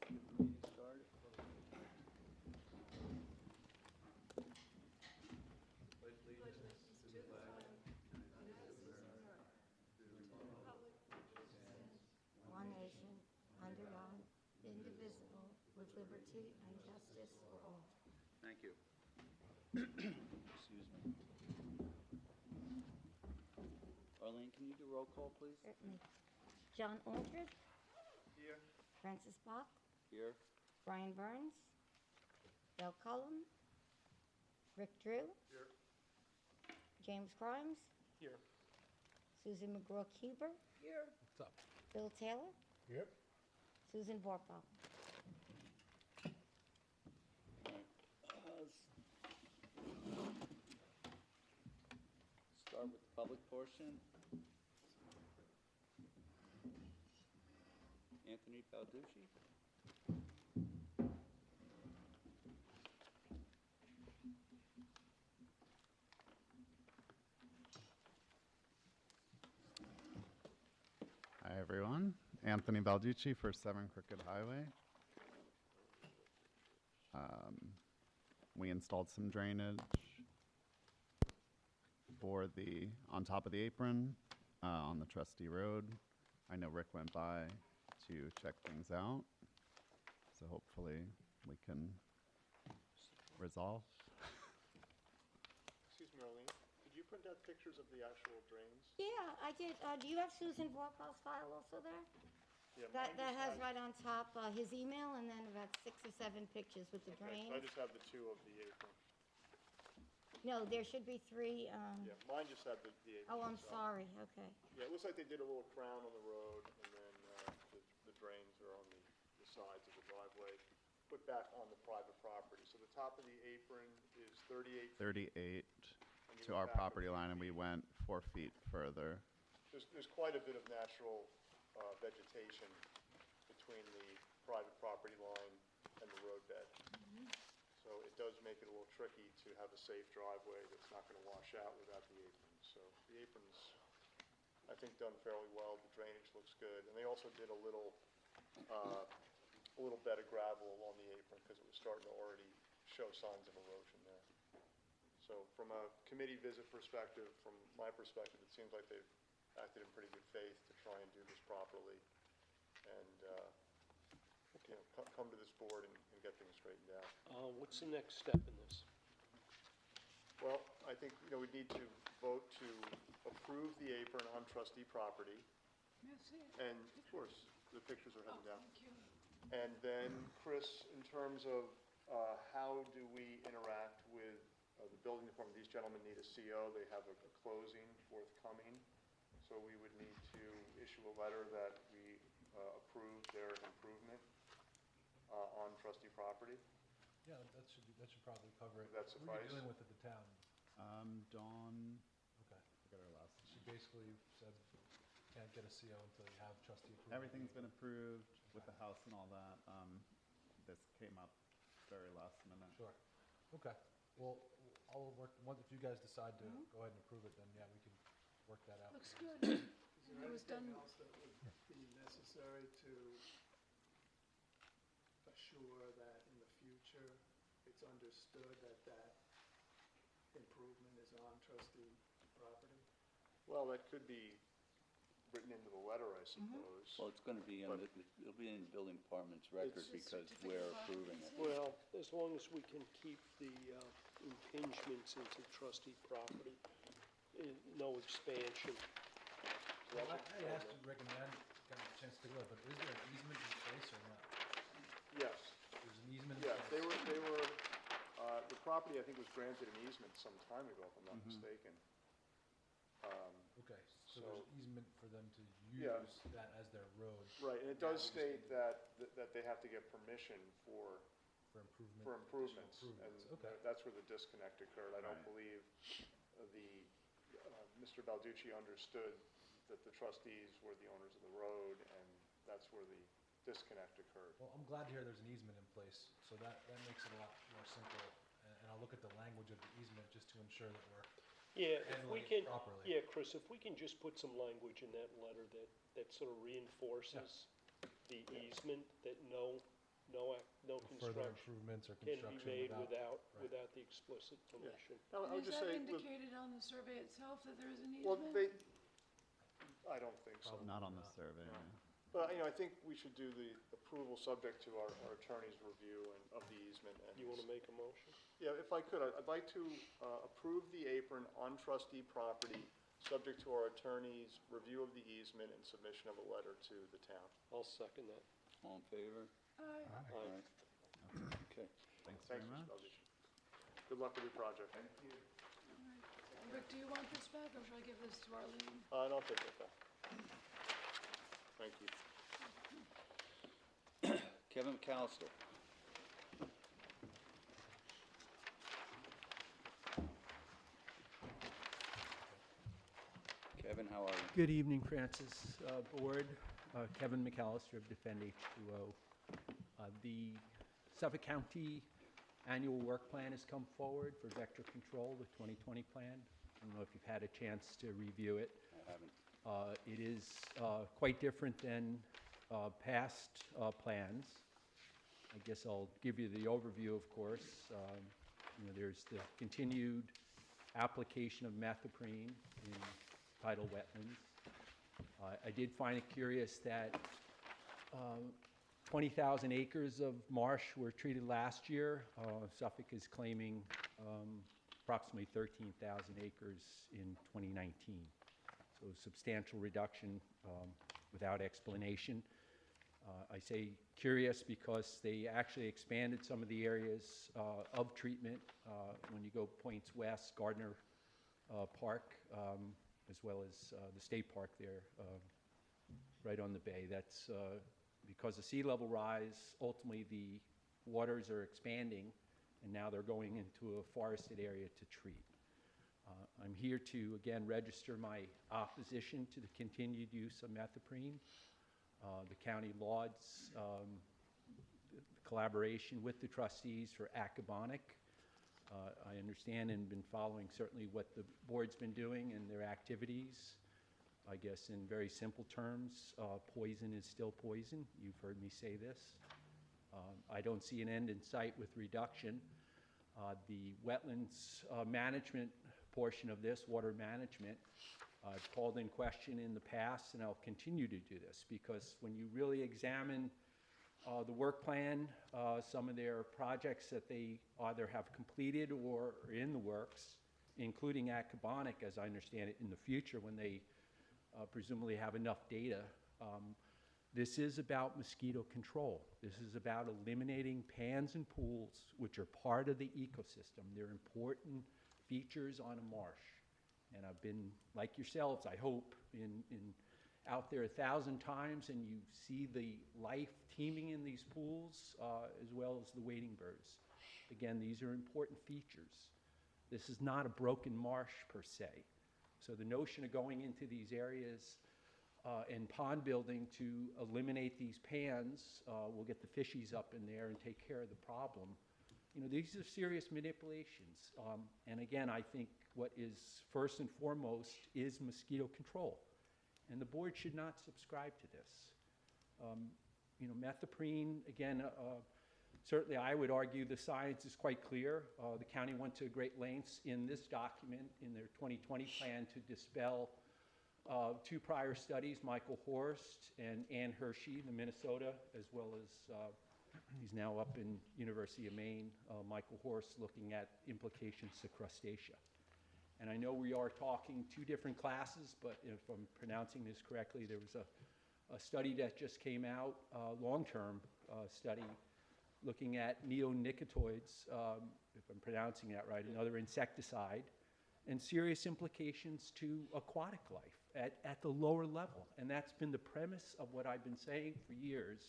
Get the meeting started. Pledge allegiance to the flag of the United States of America, to the republic which stands one nation, under God, indivisible, with liberty and justice for all. Thank you. Excuse me. Arlene, can you do roll call, please? Certainly. John Aldred, Here. Francis Bach, Here. Brian Burns, Bill Cullum, Rick Drew, Here. James Grimes, Here. Susan McGraw-Huber, Here. What's up? Bill Taylor, Yep. Susan Vorpal. Start with the public portion. Anthony Balducci. Hi, everyone. Anthony Balducci for 7 Crooked Highway. We installed some drainage for on top of the apron on the Trustee Road. I know Rick went by to check things out, so hopefully we can resolve. Excuse me, Arlene. Did you print out pictures of the actual drains? Yeah, I did. Do you have Susan Vorpal's file also there? Yeah, That mine just has right on top his email and then about 6 or 7 pictures with the Okay, drains. so I just have the 2 of the apron. No, there should be 3. Yeah, mine just had the apron. Oh, I'm itself. sorry. Okay. Yeah, it looks like they did a little crown on the road, and then the drains are on the sides of the driveway, put back on the private property. So the top of the apron is 38 feet. 38 And you to went our back a property few line, and we feet. went 4 feet further. There's quite a bit of natural vegetation between the private property line and the roadbed. So it does make it a little tricky to have a safe driveway that's not going to wash out without the apron. So the apron's, I think, done fairly well. The drainage looks good. And they also did a little bed of gravel along the apron because it was starting to already show signs of erosion there. So from a committee visit perspective, from my perspective, it seems like they've acted in pretty good faith to try and do this properly and come to this board and get things straightened out. What's the next step in this? Well, I think, we need to vote to approve the apron on trustee property. And, of course, the pictures are heading down. Thank you. And then, Chris, in terms of how do we interact with the building department, these gentlemen need a CO, they have a closing forthcoming, so we would need to issue a letter that we approve their improvement on trustee property. Yeah, that should probably cover it. Would that Who are suffice? you dealing with at the town? Dawn, Okay. I forgot her last She basically said, can't get a CO until you have trustee approval. Everything's been approved with the house and all that. This came up very last minute. Sure. Okay. Well, I'll work, if you guys decide to go ahead and approve it, then yeah, we can work that out. Looks good. Is It there was done- anything else that would be necessary to assure that in the future it's understood that that improvement is on trustee property? Well, that could be written into the letter, I suppose. Well, it's going to be on it'll be in the building department's record It's- because we're approving it. Well, as long as we can keep the impingements into trustee property, no expansion. Well, I asked you, Rick, and I hadn't gotten a chance to take a look, but is there an easement in place or not? Yes, There's an easement in yes, place? they were, the property, I think, was granted an easement some time ago, if I'm not mistaken. Okay, so there's So- easement for them to Yeah. use that as their road Right, and it does state that they have to get permission for for improvement. improvements. additional improvements. And Okay. that's where the disconnect occurred. I don't Right. believe Mr. Balducci understood that the trustees were the owners of the road, and that's where the disconnect occurred. Well, I'm glad to hear there's an easement in place, so that makes it a lot more simple. And I'll look at the language of the easement just to ensure that we're Yeah, if we handling it can, properly. yeah, Chris, if we can just put some language in that letter that sort of reinforces the easement, that no no Further construction improvements or can be construction made without. without the explicit permission. I would Is just that say, with- indicated on the survey itself that there is an well, easement? I don't think so. Not on the survey, No. no. But, I think we should do the approval subject to our attorney's review of the easement. And You want to make a motion? Yeah, if I could, I'd like to approve the apron on trustee property, subject to our attorney's review of the easement and submission of a letter to the town. I'll second that. All in favor? Aye. All right. Okay. Thanks very Thanks, much. Mr. Belgic. Good luck with your project. Rick, do you want this back, or should I give this to Arlene? And I'll take that back. Thank you. Kevin McAllister. Kevin, how are you? Good evening, Francis, Board. Kevin McAllister of Defend H2O. The Suffolk County Annual Work Plan has come forward for vector control, the 2020 plan. I don't know if you've had a chance to review it. I haven't. It is quite different than past plans. I guess I'll give you the overview, of course. There's the continued application of methoprene in tidal wetlands. I did find it curious that 20,000 acres of marsh were treated last year. Suffolk is claiming approximately 13,000 acres in 2019. So substantial reduction without explanation. I say curious because they actually expanded some of the areas of treatment when you go points west, Gardner Park, as well as the state park there, right on the bay. That's because of sea level rise, ultimately the waters are expanding, and now they're going into a forested area to treat. I'm here to, again, register my opposition to the continued use of methoprene. The county lauds collaboration with the trustees for Aquaculture. I understand and been following certainly what the board's been doing and their activities. I guess in very simple terms, poison is still poison. You've heard me say this. I don't see an end in sight with reduction. The wetlands management portion of this, water management, I've called in question in the past, and I'll continue to do this, because when you really examine the work plan, some of their projects that they either have completed or are in the works, including Aquaculture, as I understand it, in the future when they presumably have enough data. This is about mosquito control. This is about eliminating pans and pools, which are part of the ecosystem. They're important features on a marsh. And I've been, like yourselves, I hope, out there 1,000 times, and you see the life teeming in these pools, as well as the wading birds. Again, these are important features. This is not a broken marsh per se. So the notion of going into these areas and pond building to eliminate these pans, we'll get the fishies up in there and take care of the problem. These are serious manipulations. And again, I think what is first and foremost is mosquito control. And the board should not subscribe to this. Methoprene, again, certainly I would argue the science is quite clear. The county went to great lengths in this document, in their 2020 plan, to dispel 2 prior studies, Michael Horst and Ann Hershey, the Minnesota, as well as he's now up in University of Maine, Michael Horst, looking at implications to crustacea. And I know we are talking 2 different classes, but if I'm pronouncing this correctly, there was a study that just came out, long-term study, looking at neonicotinoids, if I'm pronouncing that right, another insecticide, and serious implications to aquatic life at the lower level. And that's been the premise of what I've been saying for years,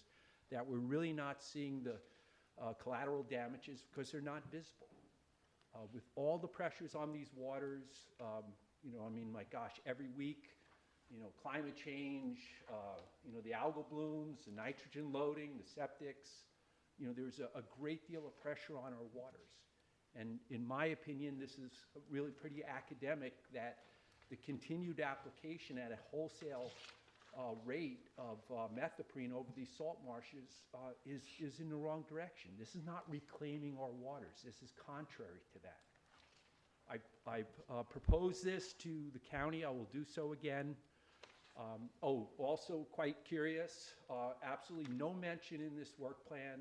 that we're really not seeing the collateral damages because they're not visible. With all the pressures on these waters, my gosh, every week, climate change, the algal blooms, the nitrogen loading, the septics, there's a great deal of pressure on our waters. And in my opinion, this is really pretty academic that the continued application at a wholesale rate of methoprene over these salt marshes is in the wrong direction. This is not reclaiming our waters. This is contrary to that. I've proposed this to the county. I will do so again. Also quite curious, absolutely no mention in this work plan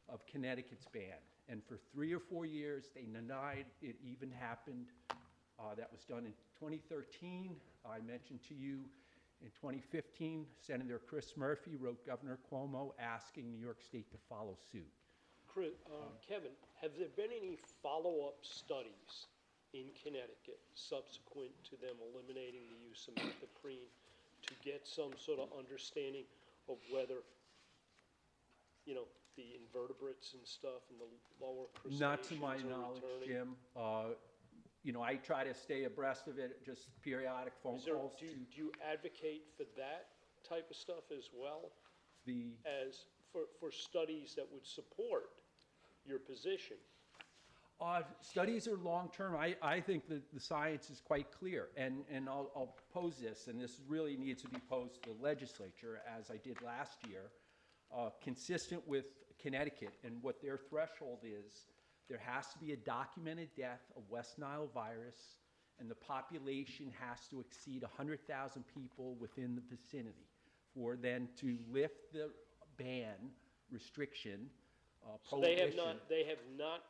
of Connecticut's ban. And for 3 or 4 years, they denied it even happened. That was done in 2013. I mentioned to you in 2015, Senator Chris Murphy wrote Governor Cuomo asking New York State to follow suit. Kevin, have there been any follow-up studies in Connecticut subsequent to them eliminating the use of methoprene to get some sort of understanding of whether, you know, the invertebrates and stuff and the lower crustaceans Not to my are knowledge, returning? Jim. You know, I try to stay abreast of it, just periodic phone Is there, calls do you advocate for that type of stuff as well? the, As for studies that would support your position? studies are long-term. I think that the science is quite clear, and I'll pose this, and this really needs to be posed to the legislature, as I did last year, consistent with Connecticut and what their threshold is. There has to be a documented death of West Nile virus, and the population has to exceed 100,000 people within the vicinity for then to lift the ban, restriction, So they prohibition. have not,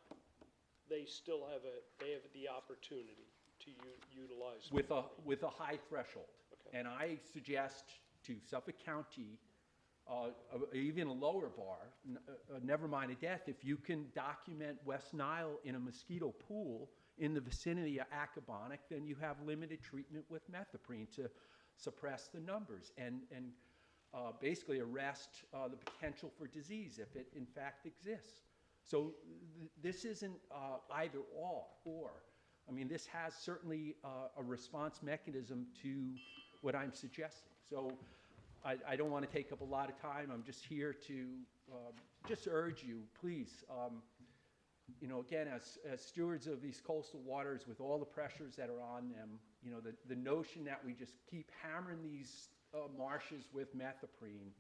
they still have they have the opportunity to utilize. With a high threshold. Okay. And I suggest to Suffolk County, even a lower bar, never mind a death, if you can document West Nile in a mosquito pool in the vicinity of Aquaculture, then you have limited treatment with methoprene to suppress the numbers and basically arrest the potential for disease if it in fact exists. So this isn't either or. I mean, this has certainly a response mechanism to what I'm suggesting. So I don't want to take up a lot of time. I'm just here to just urge you, please, you know, again, as stewards of these coastal waters with all the pressures that are on them, you know, the notion that we just keep hammering these marshes with methoprene,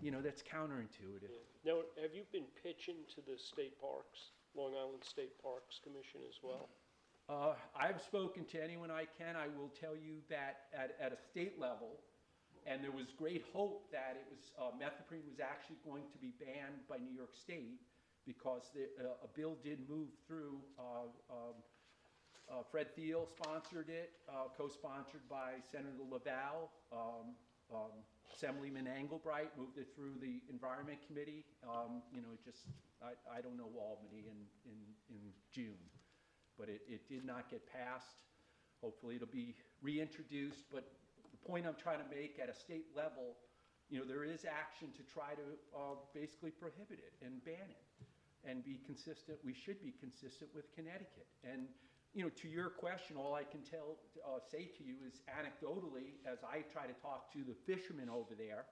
you know, that's counterintuitive. Yeah. Now, have you been pitching to the state parks, Long Island State Parks Commission as well? I've spoken to anyone I can. I will tell you that at a state level, and there was great hope that it was methoprene was actually going to be banned by New York State because a bill did move through. Fred Thiel sponsored it, co-sponsored by Senator Laval. Assemblyman Engelbright moved it through the Environment Committee. You know, it just, I don't know Albany in June, but it did not get passed. Hopefully it'll be reintroduced, but the point I'm trying to make at a state level, you know, there is action to try to basically prohibit it and ban it and be consistent. We should be consistent with Connecticut. And, you know, to your question, all I can say to you is anecdotally, as I try to talk to the fishermen over there,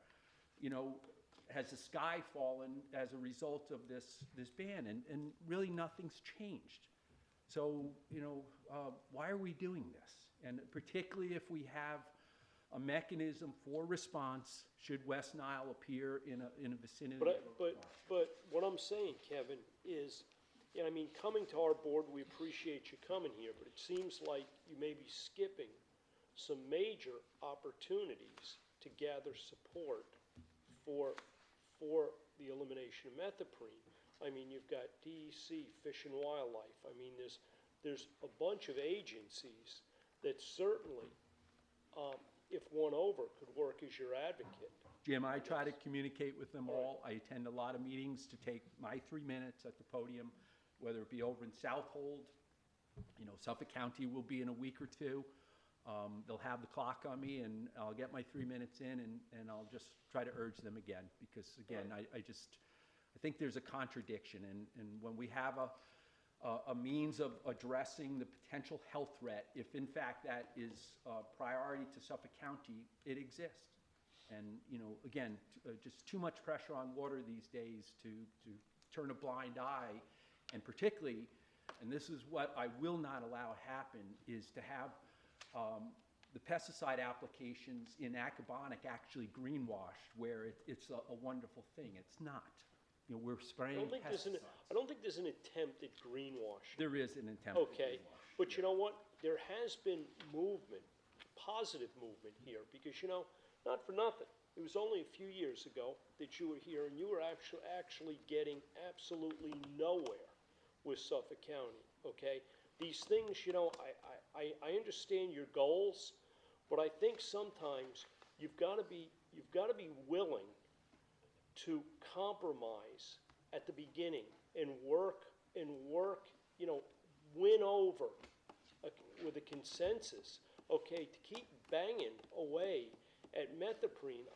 you know, has the sky fallen as a result of this ban? And really nothing's changed. So, you know, why are we doing this? And particularly if we have a mechanism for response should West Nile appear in a vicinity. But what I'm saying, Kevin, is, yeah, I mean, coming to our board, we appreciate you coming here, but it seems like you may be skipping some major opportunities to gather support for the elimination of methoprene. I mean, you've got DEC, Fish and Wildlife. I mean, there's a bunch of agencies that certainly, if won over, could work as your advocate. Jim, I try to communicate with them all. I attend a lot of meetings to take my 3 minutes at the podium, whether it be over in Southold. You know, Suffolk County will be in a week or two. They'll have the clock on me, and I'll get my 3 minutes in, and I'll just try to urge them again, because, again, I think there's a contradiction, and when we have a means of addressing the potential health threat, if in fact that is a priority to Suffolk County, it exists. And, you know, again, just too much pressure on water these days to turn a blind eye, and particularly, and this is what I will not allow happen, is to have the pesticide applications in Aquabonic actually greenwashed, where it's a wonderful thing. It's not. You know, we're I spraying don't think there's pesticides. I don't think there's an attempt at greenwashing. There is an attempt. to Okay, greenwash. but you know what? There has been movement, positive movement here, because, you know, not for nothing. It was only a few years ago that you were here, and you were actually getting absolutely nowhere with Suffolk County, okay? These things, you know, I understand your goals, but I think sometimes you've got to be willing to compromise at the beginning and work, you know, win over with a consensus, okay, to keep banging away at methoprene.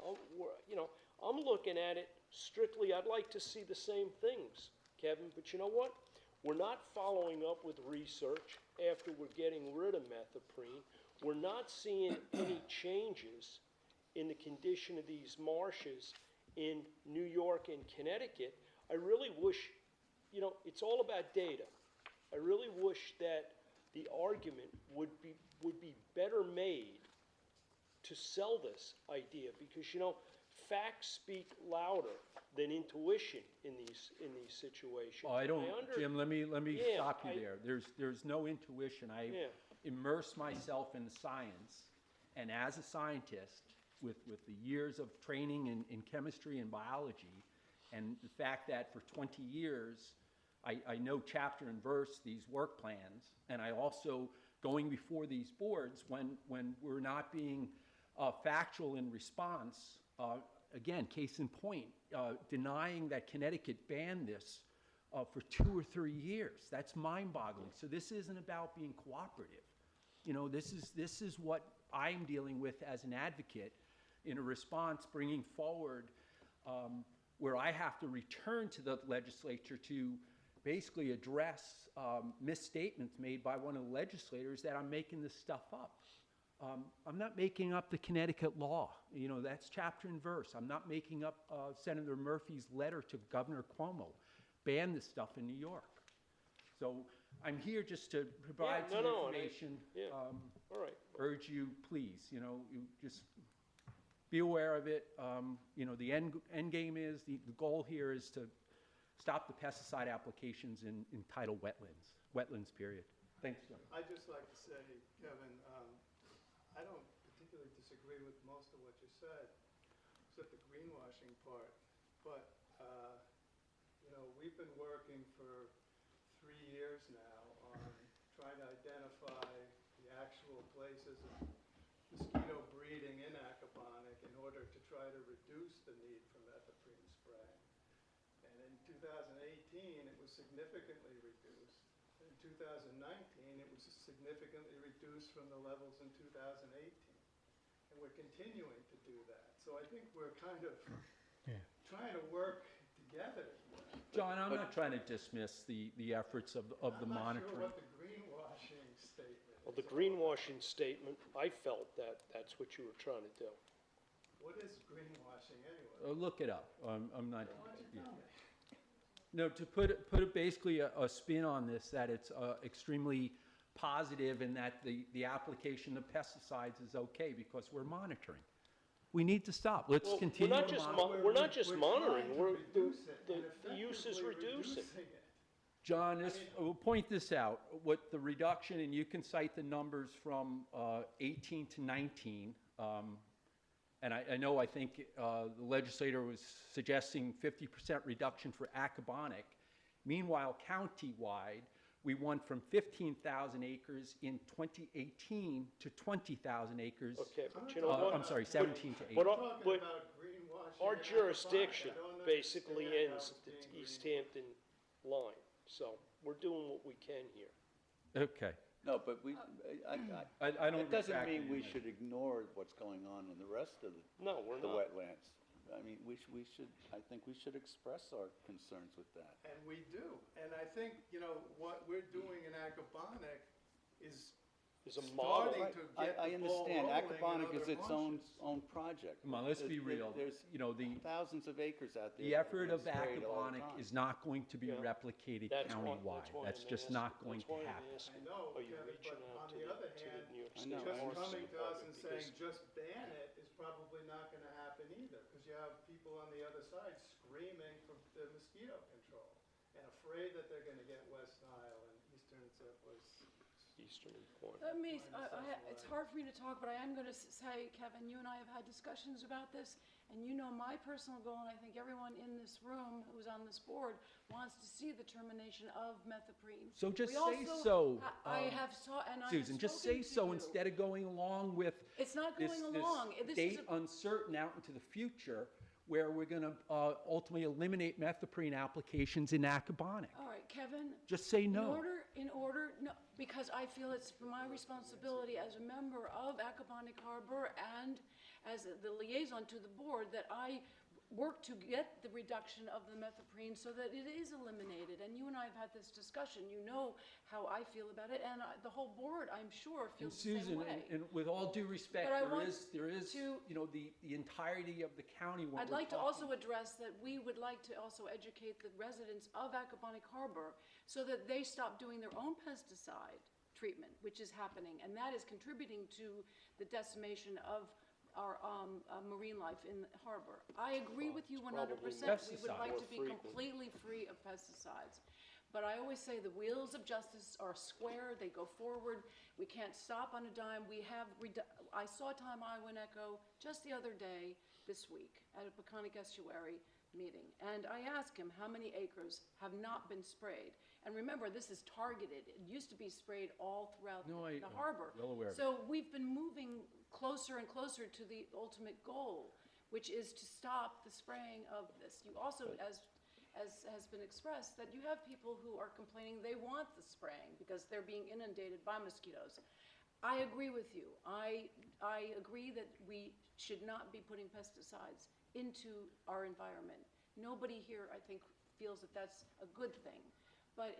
You know, I'm looking at it strictly, I'd like to see the same things, Kevin, but you know what? We're not following up with research after we're getting rid of methoprene. We're not seeing any changes in the condition of these marshes in New York and Connecticut. I really wish, you know, it's all about data. I really wish that the argument would be better made to sell this idea, because, you know, facts speak louder than intuition in these situations. Oh, I don't, Jim, let me Yeah, stop you there. There's no intuition. I Yeah. immerse myself in the science, and as a scientist, with the years of training in chemistry and biology, and the fact that for 20 years, I know chapter and verse these work plans, and I also, going before these boards, when we're not being factual in response, again, case in point, denying that Connecticut banned this for 2 or 3 years. That's mind-boggling. So this isn't about being cooperative. You know, this is what I'm dealing with as an advocate in a response, bringing forward where I have to return to the legislature to basically address misstatements made by one of the legislators that I'm making this stuff up. I'm not making up the Connecticut law. You know, that's chapter and verse. I'm not making up Senator Murphy's letter to Governor Cuomo, ban this stuff in New York. So I'm here just to provide some information. All right. Urge you, please, you know, you just be aware of it. You know, the end game is, the goal here is to stop the pesticide applications in tidal wetlands, period. Thanks, John. I'd just like to say, Kevin, I don't particularly disagree with most of what you said, except the greenwashing part. But, you know, we've been working for 3 years now on trying to identify the actual places of mosquito breeding in Aquaponic in order to try to reduce the need for methoprene spray. And in 2018, it was significantly reduced. In 2019, it was significantly reduced from the levels in 2018. And we're continuing to do that. So I think we're kind of trying to work together. John, I'm not trying to dismiss the efforts of the monitoring. I'm not sure what the greenwashing statement is. Well, the greenwashing statement, I felt that's what you were trying to do. What is greenwashing anyway? Look it up. I'm not. Why don't you tell me? No, to put basically a spin on this, that it's extremely positive and that the application of pesticides is okay because we're monitoring. We need to stop. Let's continue to monitor. We're not just monitoring, The use is reducing. John, we'll point this out. What the reduction, and you can cite the numbers from 18 to 19, and I think the legislator was suggesting 50% reduction for Aquabonic. Meanwhile, countywide, we went from 15,000 acres in 2018 to 20,000 acres. Okay, but you know what? I'm sorry, 17 to 18. But Talking about greenwashing. our in jurisdiction Aquaponic, I don't basically understand ends how at the it's being East Hampton line. So we're doing what we can here. Okay. No, but I don't it doesn't exactly mean we know. should ignore what's going on in the rest of No, we're the not. wetlands. I mean, I think we should express our concerns with that. And we do. And I think, you know, what we're doing in Aquaponic is is a model. starting to get I the ball understand, rolling in Aquaponic is other its functions. own project. Come on, let's be real. There's, You know, the thousands of acres out there. The that effort get of sprayed all the Aquaponic time. is not going to be Yeah. replicated That's why- countywide. that's why That's I'm just asking- not going that's to why I'm happen. asking, I know, are you Kevin, reaching but out on to the other to hand, New York I State know, just I Forest coming to us and Department? saying, Because just ban it, is probably not gonna happen either, because you have people on the other side screaming for the mosquito control, and afraid that they're gonna get West Nile and Eastern Syphilis. Eastern Point. Let me, it's hard for me to talk, but I am gonna say, Kevin, you and I have had discussions about this, and you know my personal goal, and I think everyone in this room who's on this board wants to see the termination of methoprene. So just We say also- so, I have saw, and I have Susan, just say spoken to so you. instead of going along with It's not this, going along. this This is date a- uncertain out into the future where we're going to ultimately eliminate methoprene applications in Aquaponic. All right, Kevin. Just say no. No, because I feel it's my responsibility as a member of Aquaponic Harbor and as the liaison to the board that I work to get the reduction of the methoprene so that it is eliminated. And you and I have had this discussion. You know how I feel about it, and the whole board, I'm sure, And feels the same Susan, way. and with all due respect, But I there want is, to- you know, the entirety of the county when I'd we're like to also talking- address that we would like to also educate the residents of Aquaponic Harbor so that they stop doing their own pesticide treatment, which is happening, and that is contributing to the decimation of our marine life in the harbor. I agree with you It's 100%. probably We would like to be more frequent. completely free of pesticides. But I always say the wheels of justice are square, they go forward. We can't stop on a dime. I saw Tom Iwineko just the other day, this week, at a Peconic Estuary meeting. And I asked him how many acres have not been sprayed. And remember, this is targeted. It used to be sprayed all throughout No, the I'm harbor. well aware of it. So we've been moving closer and closer to the ultimate goal, which is to stop the spraying of this. You also, as has been expressed, that you have people who are complaining they want the spraying because they're being inundated by mosquitoes. I agree with you. I agree that we should not be putting pesticides into our environment. Nobody here, I think, feels that that's a good thing. But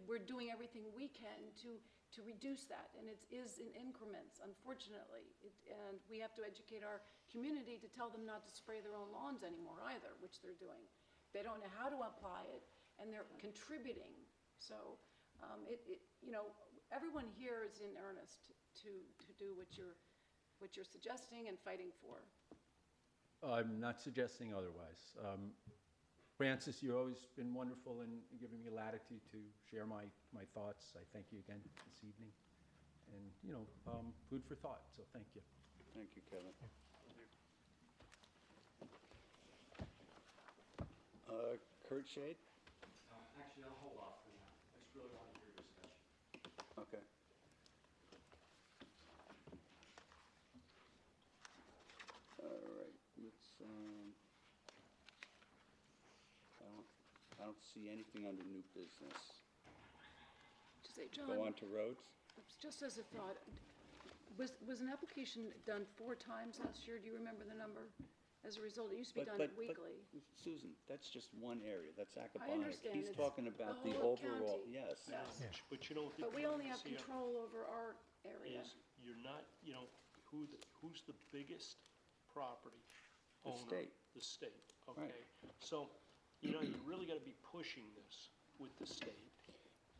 we're doing everything we can to reduce that, and it is in increments, unfortunately. And we have to educate our community to tell them not to spray their own lawns anymore either, which they're doing. They don't know how to apply it, and they're contributing. So, everyone here is in earnest to do what you're suggesting and fighting for. I'm not suggesting otherwise. Francis, you've always been wonderful in giving me latitude to share my thoughts. I thank you again this evening. And, food for thought, so thank you. Thank you, Kevin. Kurt Shade? Actually, I'll hold off for now. I just really want to hear your discussion. Okay. All right, let's, I don't see anything under new business. Just say, John, Go on to roads? just as a thought, was an application done 4 times last year? Do you remember the number? As a result, it used to be done weekly. Susan, that's just one area, that's Aquaponic. understand, He's it's talking about the the whole overall, county. yes. Yes. But you know what the But we only have difference here control over our area. is you're not, who's the biggest property The owner? state. The state, Right. okay? So, you really gotta be pushing this with the state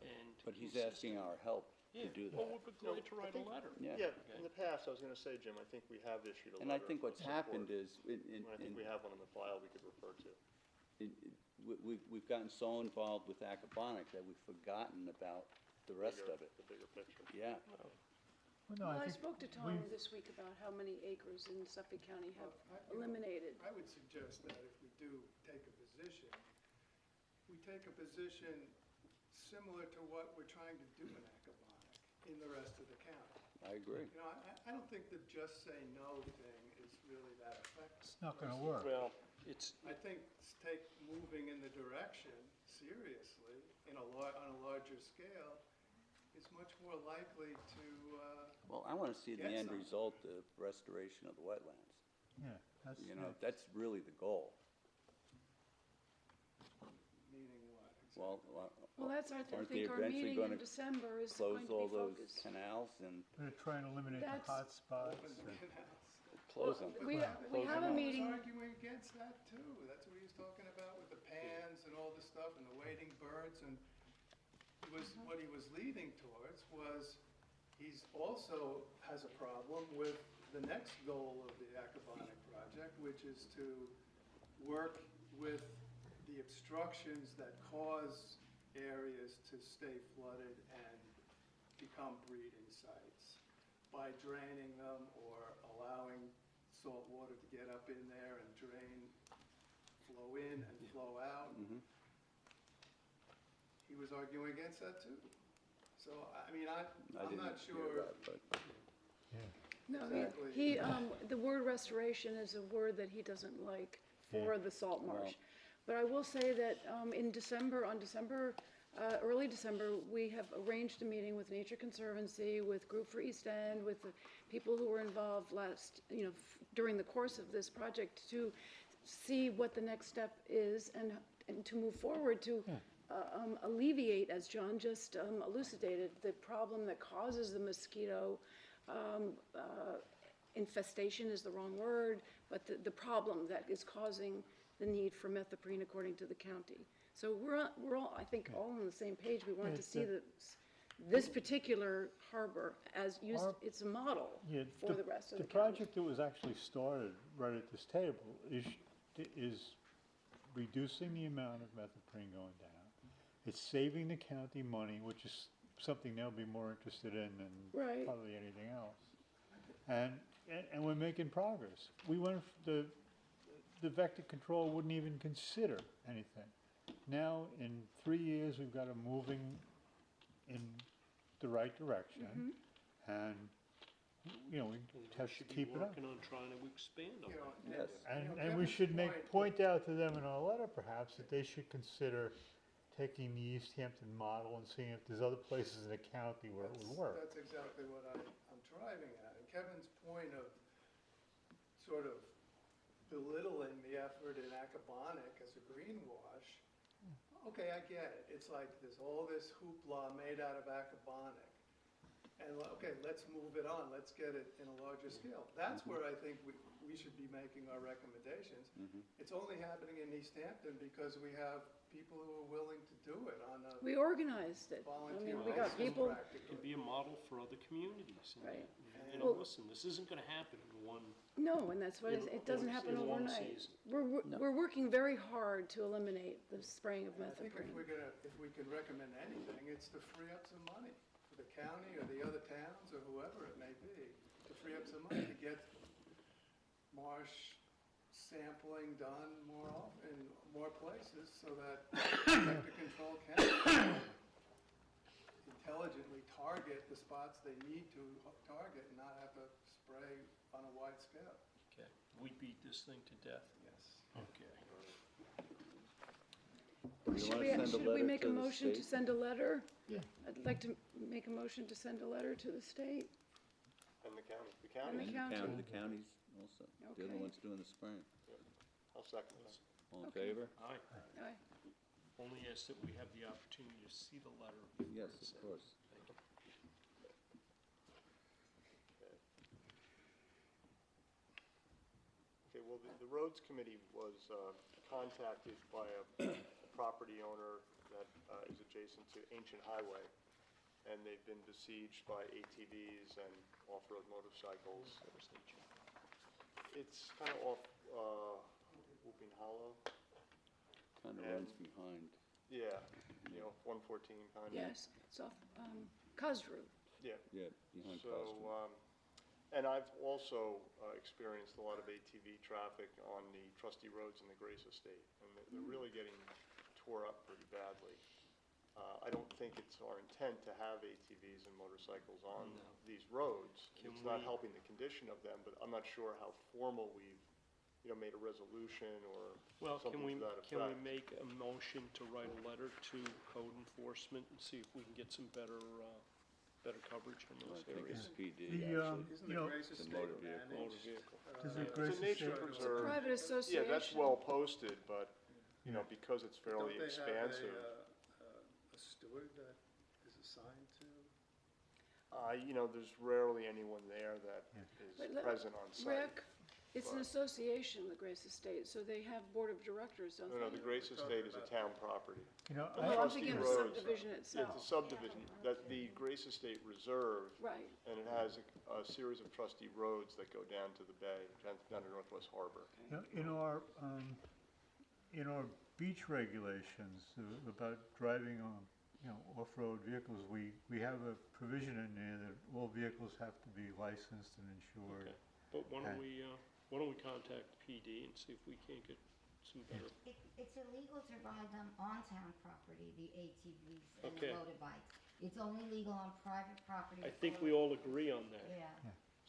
and. But he's asking our help to do Well, that. we're glad to write a letter. Yeah. Yeah, in the past, I was gonna say, Jim, I think we have issued a letter. And I think what's of support. happened is, I think we have one in the file we could refer to. we've gotten so involved with Aquaponic that we've forgotten about the rest of it. The bigger picture. Yeah. Well, I spoke to Tom this week about how many acres in Suffolk County have eliminated. I would suggest that if we do take a position, we take a position similar to what we're trying to do in Aquaponic in the rest of the county. I agree. I don't think the just say no thing is really that effective. It's not gonna work. Well, it's, I think take moving in the direction seriously on a larger scale is much more likely to, Well, I want to see the Get end some. result of restoration of the wetlands. Yeah, that's. That's really the goal. meaning what Well, Well, that's our, I aren't they think our eventually meeting gonna in December is close going to all be those focused. canals and We're gonna try and eliminate the That's- hot spots. close them? We Close have them a up. meeting, He was arguing against that too. That's what he was talking about with the pans and all this stuff and the wading birds and what he was leading towards was he's also has a problem with the next goal of the aquaponic project, which is to work with the obstructions that cause areas to stay flooded and become breeding sites by draining them or allowing salt water to get up in there and drain, flow in and flow out. He was arguing against that too. So, I mean, I'm didn't not hear sure. that, but no, Exactly. the word restoration is a word that he doesn't like for the salt marsh. But I will say that in December, early December, we have arranged a meeting with Nature Conservancy, with Group for East End, with the people who were involved during the course of this project to see what the next step is and to move forward to alleviate, as John just elucidated, the problem that causes the mosquito infestation is the wrong word, but the problem that is causing the need for methoprene according to the county. So we're all, I think, all on the same page. We want to see this particular harbor as used, it's a model for the rest of the The county. project that was actually started right at this table is reducing the amount of methoprene going down. It's saving the county money, which is something they'll be more interested in than Right. probably anything else. And we're making progress. The vector control wouldn't even consider anything. Now, in 3 years, we've got them moving in the right direction. And, we have to keep it up. Working on trying to expand on You know, that. yes. And we should point out to them in our letter perhaps that they should consider taking the East Hampton model and seeing if there's other places in the county where it would work. That's exactly what I'm driving at. And Kevin's point of sort of belittling the effort in Acabonic as a greenwash, okay, I get it. It's like there's all this hoopla made out of Acabonic. And, okay, let's move it on. Let's get it in a larger scale. That's where I think we should be making our recommendations. It's only happening in East Hampton because we have people who are willing to do it on a We organized it. I volunteer mean, we got basis people, It can practically. be a model for other communities. And, Right. Well, Well- listen, this isn't gonna happen in one, no, and that's what, it doesn't happen in one overnight. season. We're working very hard to eliminate the spraying of And I think methoprene. if we can recommend anything, it's to free up some money for the county or the other towns or whoever it may be, to free up some money to get marsh sampling done more often, in more places, so that vector control can intelligently target the spots they need to target and not have to spray on a wide scale. Okay, we beat this thing to death. Yes. Okay. You Should wanna we, send a should we letter make to a the motion to state? send a letter? Yeah. I'd like to make a motion to send a letter to the state. And the county. And the county. The counties also, they're the Okay. ones doing the spraying. I'll second that. All in Okay. favor? Aye. Aye. Only ask that we have the opportunity to see the letter. Yes, of course. Thank you. Okay, well, the Roads Committee was contacted by a property owner that is adjacent to Ancient Highway, and they've been besieged by ATVs and off-road motorcycles. It's kind of off Whooping Hollow. Kind of And- runs behind. Yeah, 114 kind of. Yes, it's off, Cosrou. Yeah. Yeah, behind So, Costin. and I've also experienced a lot of ATV traffic on the Trustee Roads in the Grace Estate, and they're really getting tore up pretty badly. I don't think it's our intent to have ATVs and motorcycles on these roads. Can It's not we- helping the condition of them, but I'm not sure how formal we've, made a resolution or Well, something can we, to that effect. can we make a motion to write a letter to code enforcement and see if we can get some better coverage in I those think areas? it's PD, The, actually. Isn't You the know, Grace the Estate motor vehicle. Motor managed? vehicle. Does the It's Grace a nature Estate- preserve. Private Yeah, association. that's well posted, but, Yeah. because it's fairly Don't they have expansive. road that is assigned to? There's rarely anyone there that is But let- present on site. Rick, it's an association, the Grace Estate, so they have board of directors, don't they? No, the Grace Estate is a town property. No, I'm Trustee thinking of the Road. subdivision Yeah, itself. it's a subdivision, that the Grace Estate Reserve, Right. and it has a series of trustee roads that go down to the bay, down to Northwest Harbor. In our beach regulations about driving on, off-road vehicles, we have a provision in there that all vehicles have to be licensed and insured. Okay. But why don't we contact PD and see if we can't get some better, It's illegal to ride them on town property, the ATVs and the Okay. motorbikes. It's only legal on private property. I think we all agree on that. Yeah.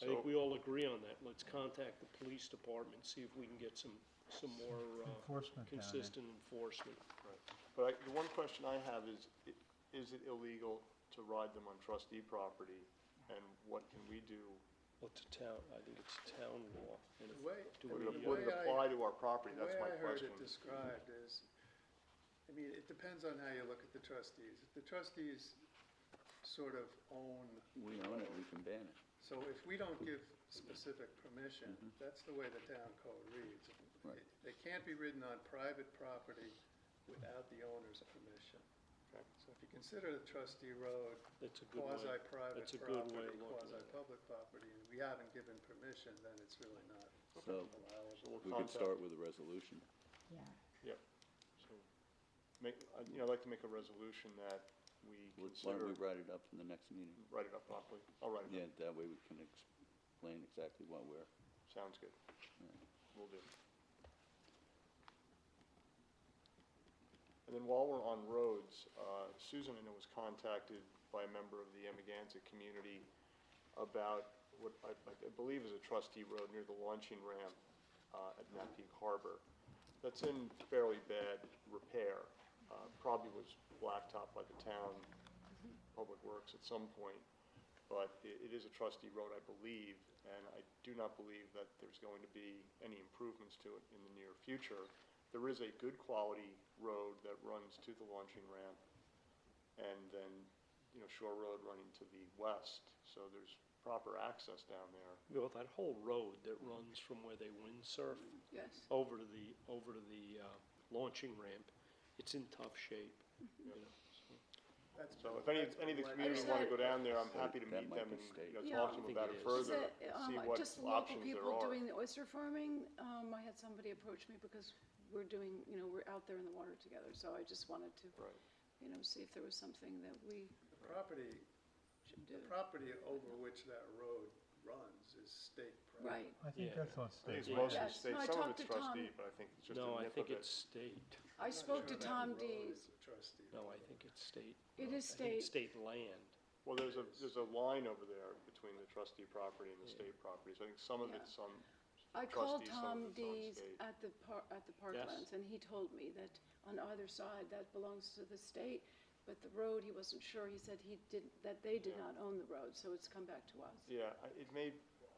I think we all agree on that. Let's contact the police department, see if we can get some more Enforcement down there. consistent enforcement. But the one question I have is it illegal to ride them on trustee property? And what can we do? Well, it's a town, I think it's a town law. And if- The way, do Would we, it would it apply to our property? the That's way my I heard question. it described is, it depends on how you look at the trustees. If the trustees sort of own, We own it, we can ban it. so if we don't give specific permission, that's the way the town code reads. Right. They can't be ridden on private property without the owner's permission. Okay. So if you consider the trustee road that's a good way. quasi-private That's a good way property, of looking at it. quasi-public property, and we haven't given permission, then it's really not So allowable. we could start with a resolution. Yeah. Yep. So, I'd like to make a resolution that we Why consider, don't we write it up in the next meeting? write it up properly. I'll write it Yeah, up. that way we can explain exactly what we're, Sounds good. Will do. And then while we're on roads, Susan, I know, was contacted by a member of the Amagansett community about what I believe is a trustee road near the launching ramp at Navigational Harbor. That's in fairly bad repair. Probably was blacktopped by the town Public Works at some point, but it is a trustee road, I believe, and I do not believe that there's going to be any improvements to it in the near future. There is a good quality road that runs to the launching ramp, and then, Shore Road running to the west, so there's proper access down there. Well, that whole road that runs from where they windsurf Yes. over to the launching ramp, it's in tough shape, so. That's So if been- any that's of the been community just want to had- go down there, I'm happy to That meet might them be and, state. Yeah. talk to I them think about it it is. further, Is see it, what just local options there people are. doing the oyster farming? I had somebody approach me because we're doing, we're out there in the water together, so I just wanted to, Right. see if there was something that we The property, should do. the property over which that road runs is state property. Right. I think Yeah. that's on I think it's state. mostly Yes. state, No, I some of talked it's to Tom. trustee, but I think it's just a No, I nip think of it. it's state. I I'm not spoke sure to that Tom road Dees. is a trustee No, road. I think it's state. It is I think it's state. state land. Well, there's a line over there between the trustee property and the Yeah. state property, so I think some of Yeah. it's on, I called trustee, some Tom of it's on Dees state. at the Parklands, and he told me that on either side, that belongs to the state, but the road, he wasn't sure. He said that they did Yeah. not own the road, so it's come back to us. yeah,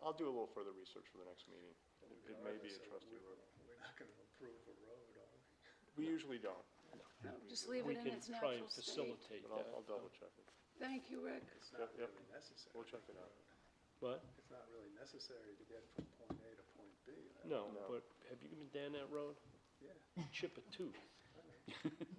I'll do a little further research for the next meeting. It may be a Regardless of trustee we- road. We're not gonna approve a road, are we? We usually don't, No, just leave We it in can its try natural and state. facilitate but that. I'll double check it. Thank you, Rick. It's not Yep. really necessary. We'll check it out. But, It's not really necessary to get from point A to point B. no, No. but have you been down that road? Yeah. Chip a tooth.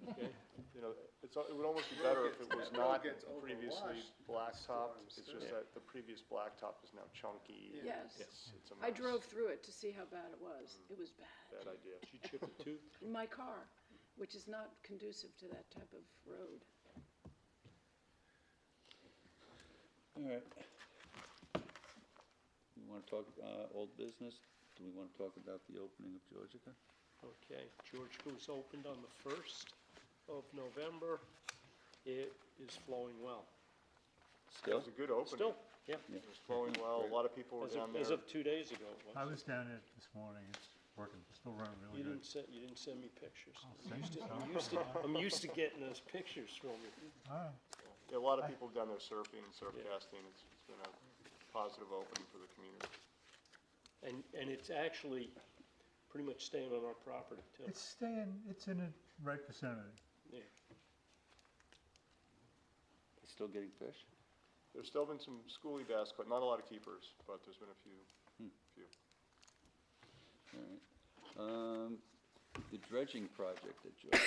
Okay? It would almost be better if it was That road not gets previously overwashed in blacktopped. storms, It's too. just that the previous blacktop is now chunky. and Yes. It's a I mess. drove through it to see how bad it was. It was bad. Bad idea. Did you chip a tooth? In my car, which is not conducive to that type of road. All right. You want to talk, old business? Do we want to talk about the opening of Georgica? Okay, Georgia was opened on the 1st of November. It is flowing well. It Still? was a good opening. Still, yeah. It was flowing well. A lot of people were down there. As of 2 days ago, it I was. was down there this morning, it's working, still running You really good. didn't send me pictures. send you some. I'm used to getting those pictures from you. All right, Yeah, a lot of people down there surfing, surf casting. It's been a positive opening for the community. And it's actually pretty much staying on our property too. it's in the right vicinity. Yeah. still getting fish? There's still been some schoolie bass caught, not a lot of keepers, but there's been a few. All right. The dredging project at Joy.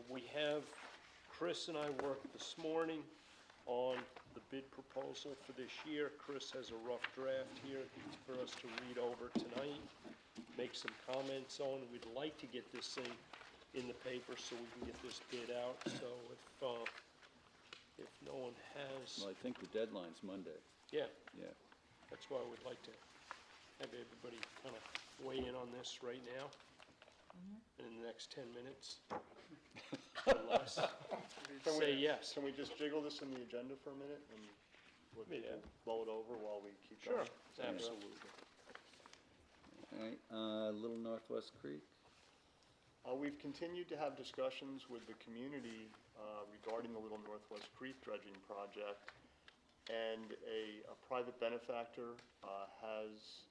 We have, Chris and I worked this morning on the bid proposal for this year. Chris has a rough draft here for us to read over tonight, make some comments on. We'd like to get this thing in the paper so we can get this bid out. So if no one has, Well, I think the deadline's Monday. yeah, Yeah. that's why we'd like to have everybody kind of weigh in on this right now. And in the next 10 minutes, or less, Can say we- yes. Can we just jiggle this in the agenda for a minute and let Yeah. people blow it over while we keep Sure, going? absolutely. All right, Little Northwest Creek. We've continued to have discussions with the community regarding the Little Northwest Creek dredging project, and a private benefactor has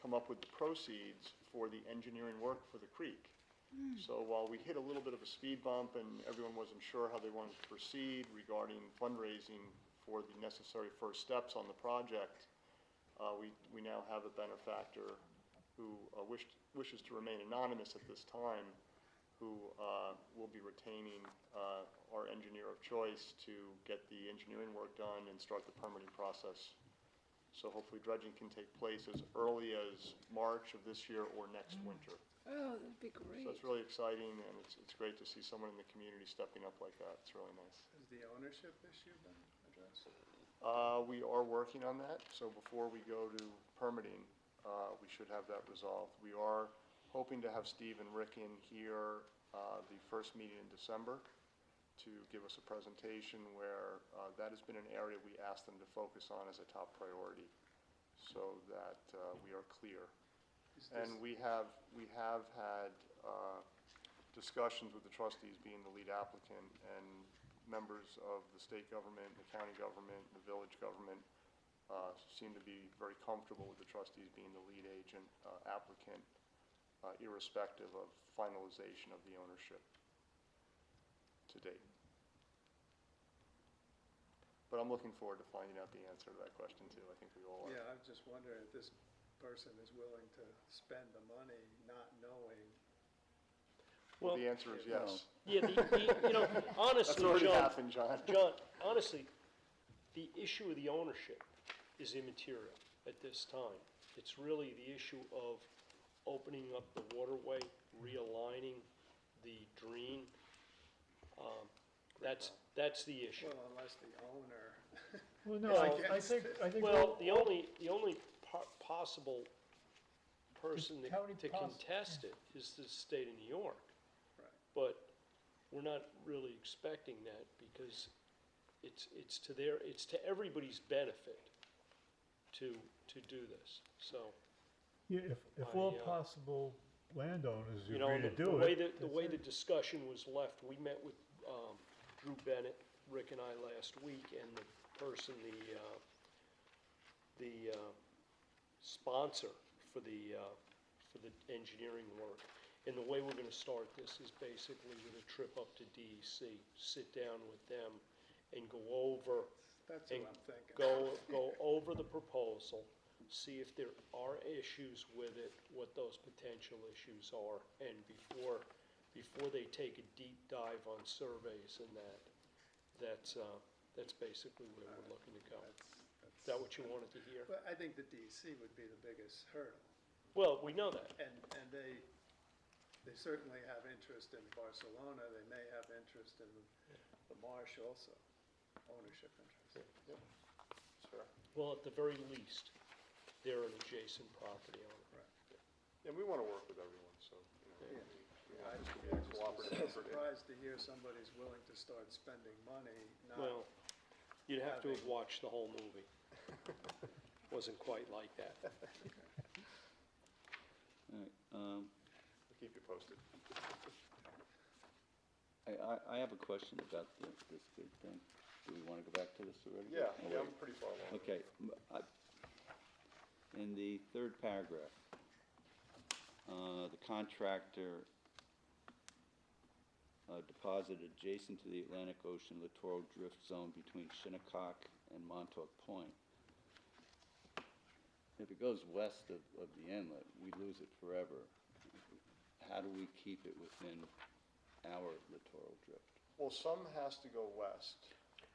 come up with the proceeds for the engineering work for the creek. So while we hit a little bit of a speed bump and everyone wasn't sure how they wanted to proceed regarding fundraising for the necessary first steps on the project, we now have a benefactor who wishes to remain anonymous at this time, who will be retaining our engineer of choice to get the engineering work done and start the permitting process. So hopefully dredging can take place as early as March of this year or next winter. Oh, that'd be great. So it's really exciting, and it's great to see someone in the community stepping up like that. It's really nice. Has the ownership issue been addressed? We are working on that, so before we go to permitting, we should have that resolved. We are hoping to have Steve and Rick in here the first meeting in December to give us a presentation where that has been an area we asked them to focus on as a top priority, so that we are clear. And we have had discussions with the trustees being the lead applicant, and members of the state government, the county government, the village government seem to be very comfortable with the trustees being the lead agent applicant, irrespective of finalization of the ownership to date. But I'm looking forward to finding out the answer to that question too. I think we all are. Yeah, I was just wondering if this person is willing to spend the money not knowing. Well, Well, the answer is yes. yeah, you know, That's honestly, already John, happened, John. honestly, the issue of the ownership is immaterial at this time. It's really the issue of opening up the waterway, realigning the drain. That's the issue. Well, unless the owner. Well, no, Well, I think. Well, the only possible person The that county to contest it is the state of New York. Right. But we're not really expecting that, because it's to everybody's benefit to do this, so. Yeah, if all I, possible landowners You know, agree to the do way it. the way the discussion was left, we met with Drew Bennett, Rick and I last week, and the person, the sponsor for the engineering work. And the way we're gonna start this is basically with a trip up to DEC, sit down with them and go over, That's and what I'm thinking. go over the proposal, see if there are issues with it, what those potential issues are, and before they take a deep dive on surveys and that's basically where we're looking to go. Is that what you wanted to hear? But I think the DEC would be the biggest hurdle, Well, we know that. and they certainly have interest in Barcelona, they may have interest in the marsh also, ownership interest. Sure. Well, at the very least, they're an adjacent property owner. And we want to work with everyone, so, you know, we I want this to be I a just cooperative was effort. surprised to hear somebody's willing to start spending money, not. Well, you'd have to have watched the whole movie. Wasn't quite like that. All right, I'll keep you posted. I have a question about this big thing. Do we want to go back to this already? Yeah, Oh, yeah, wait. I'm pretty far along. Okay, in the third paragraph, the contractor deposit adjacent to the Atlantic Ocean littoral drift zone between Shinnecock and Montauk Point. If it goes west of the inlet, we lose it forever. How do we keep it within our littoral drift? Well, some has to go west,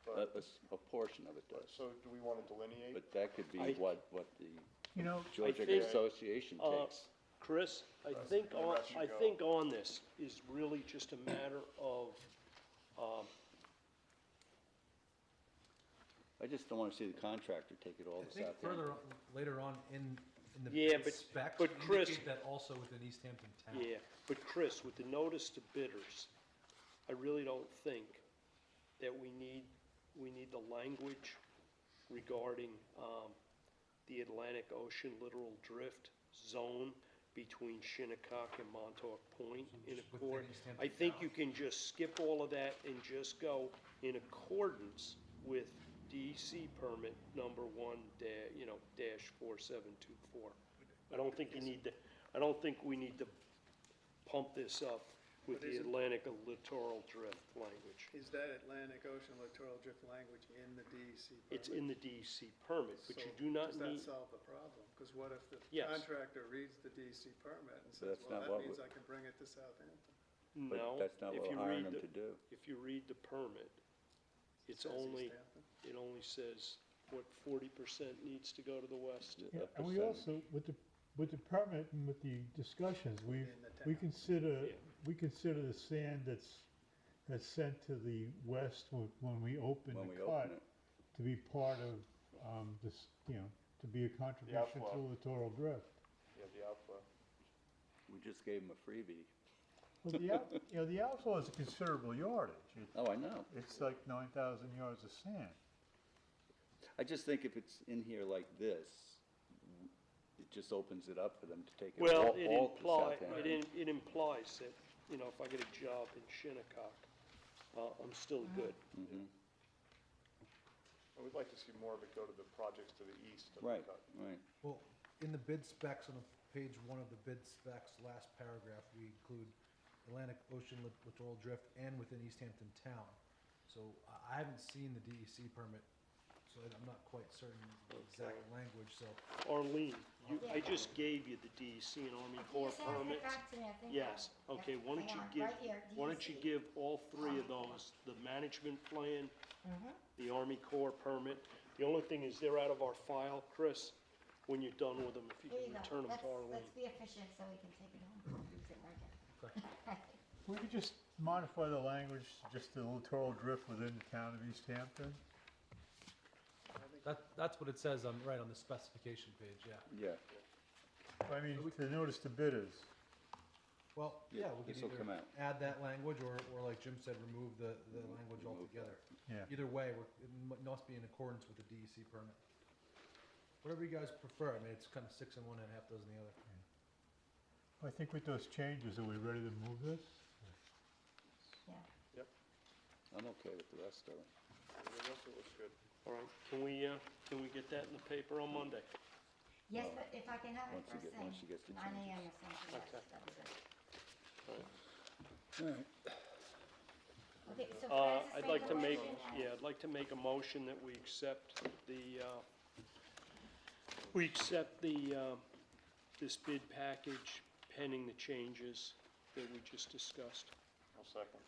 A, but, a portion of it does. so do we want to delineate? But that could be I- what the You know, Georgia think, Association takes. Chris, I Unless you go- think on this is really just a matter of, I just don't want to see the contractor take it all I to think Southampton. further, later on in the Yeah, bid but- specs, but we Chris- indicate that also within East Hampton town. yeah, but Chris, with the notice to bidders, I really don't think that we need the language regarding, the Atlantic Ocean littoral drift zone between Shinnecock and Montauk Point in just within accord. East Hampton I think town. you can just skip all of that and just go in accordance with DEC permit number one dash 4724. I don't think we need to pump this up with But the isn't- Atlantic littoral drift language. Is that Atlantic Ocean littoral drift language in the DEC permit? It's in the DEC permit, but you So do not Does need, that solve the problem? Because what if the Yes. contractor reads the DEC permit and But says, that's well, not that what means we- I can bring it to Southampton? But no. that's not if what you we're hiring read them the- to do. If you read the permit, it's Says only, East Hampton? it only says, what, 40% needs to go to the west. yeah, A and we percentage. also, with the permit and with the discussions, In the we town. consider, Yeah. we consider the sand that's sent to the west when we open When the we cut open it. to be part of, this, to be a contribution to outflow. the total drift. Yeah, the outflow. We just gave them a freebie. Well, the outflow is a considerable yardage. Oh, I know. It's like 9,000 yards of sand. I just think if it's in here like this, it just opens it up for them to take it Well, all to Southampton. it implies that, if I get a job in Shinnecock, I'm still good. Mhm. And we'd like to see more of it go to the projects to the east of the Right, cut. right. Well, in the bid specs, on page one of the bid specs, last paragraph, we include Atlantic Ocean littoral drift and within East Hampton town. So I haven't seen the DEC permit, so I'm not quite certain the exact language, so. Arlene, I just gave you the DEC and Army Corps Can you send it permits. back to me? I think Yes, I- okay, why don't hang you on, give, right here, why don't you DEC. give all three of those, the management plan, the Army Corps permit. The only thing is they're out of our file, Chris, when you're done with them, if you Here can you go. return them Let's, to Arlene. let's be efficient so we can take it home. Use it right here. We could just modify the language, just the littoral drift within the town of East Hampton. That's what it says right on the specification page, yeah. Yeah, I mean, the notice to bidders. Well, Yeah, yeah, we could this'll either come out. add that language, or like Jim said, remove the language altogether. Yeah. Either way, it must be in accordance with the DEC permit. Whatever you guys prefer, I mean, it's kind of 6 in one and a half dozen the other. I think with those changes, are we ready to move this? Yeah. I'm okay with the rest of it. Everything else looks good. All right, can we get that in the paper on Monday? Yes, but if I can have it Once you first get- thing, once you get the 9 AM changes. or something, Okay. that'd be good. All right. Okay, so I'd Francis like made to the make, motion, and- I'd like to make a motion that we accept this bid package pending the changes that we just discussed. I'll second.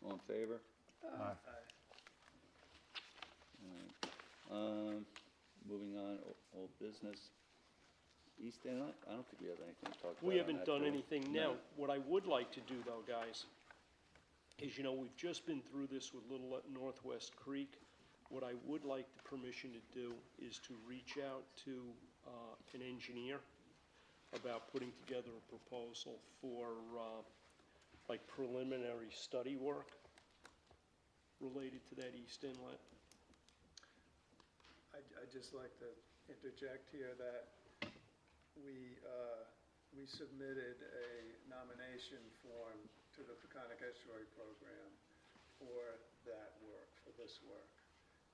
All in favor? Aye. All right. Moving on, old business. East Inlet, I don't think we have anything to talk about. We on haven't that, done do we? anything No. now. What I would like to do though, guys, is, we've just been through this with Little Northwest Creek. What I would like the permission to do is to reach out to an engineer about putting together a proposal for like preliminary study work related to that East Inlet. I'd just like to interject here that we submitted a nomination form to the Peconic Estuary Program for that work, for this work.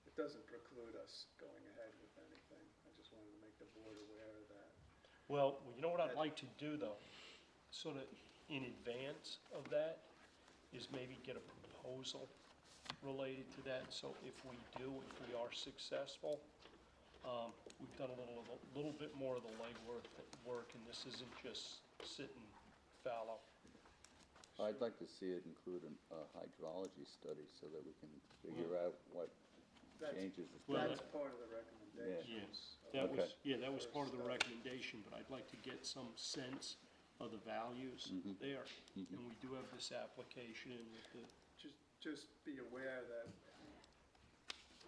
It doesn't preclude us going ahead with anything. I just wanted to make the board aware of that. Well, you know what I'd like to do though, sort of in advance of that, is maybe get a proposal related to that, so if we are successful, we've done a little bit more of the legwork, and this isn't just sitting fallow. I'd like to see it include a hydrology study so that we can figure out what changes. That's part of the recommendations. That was, Okay. that was part of the recommendation, but I'd like to get some sense of the values there. And we do have this application in with the, Just be aware that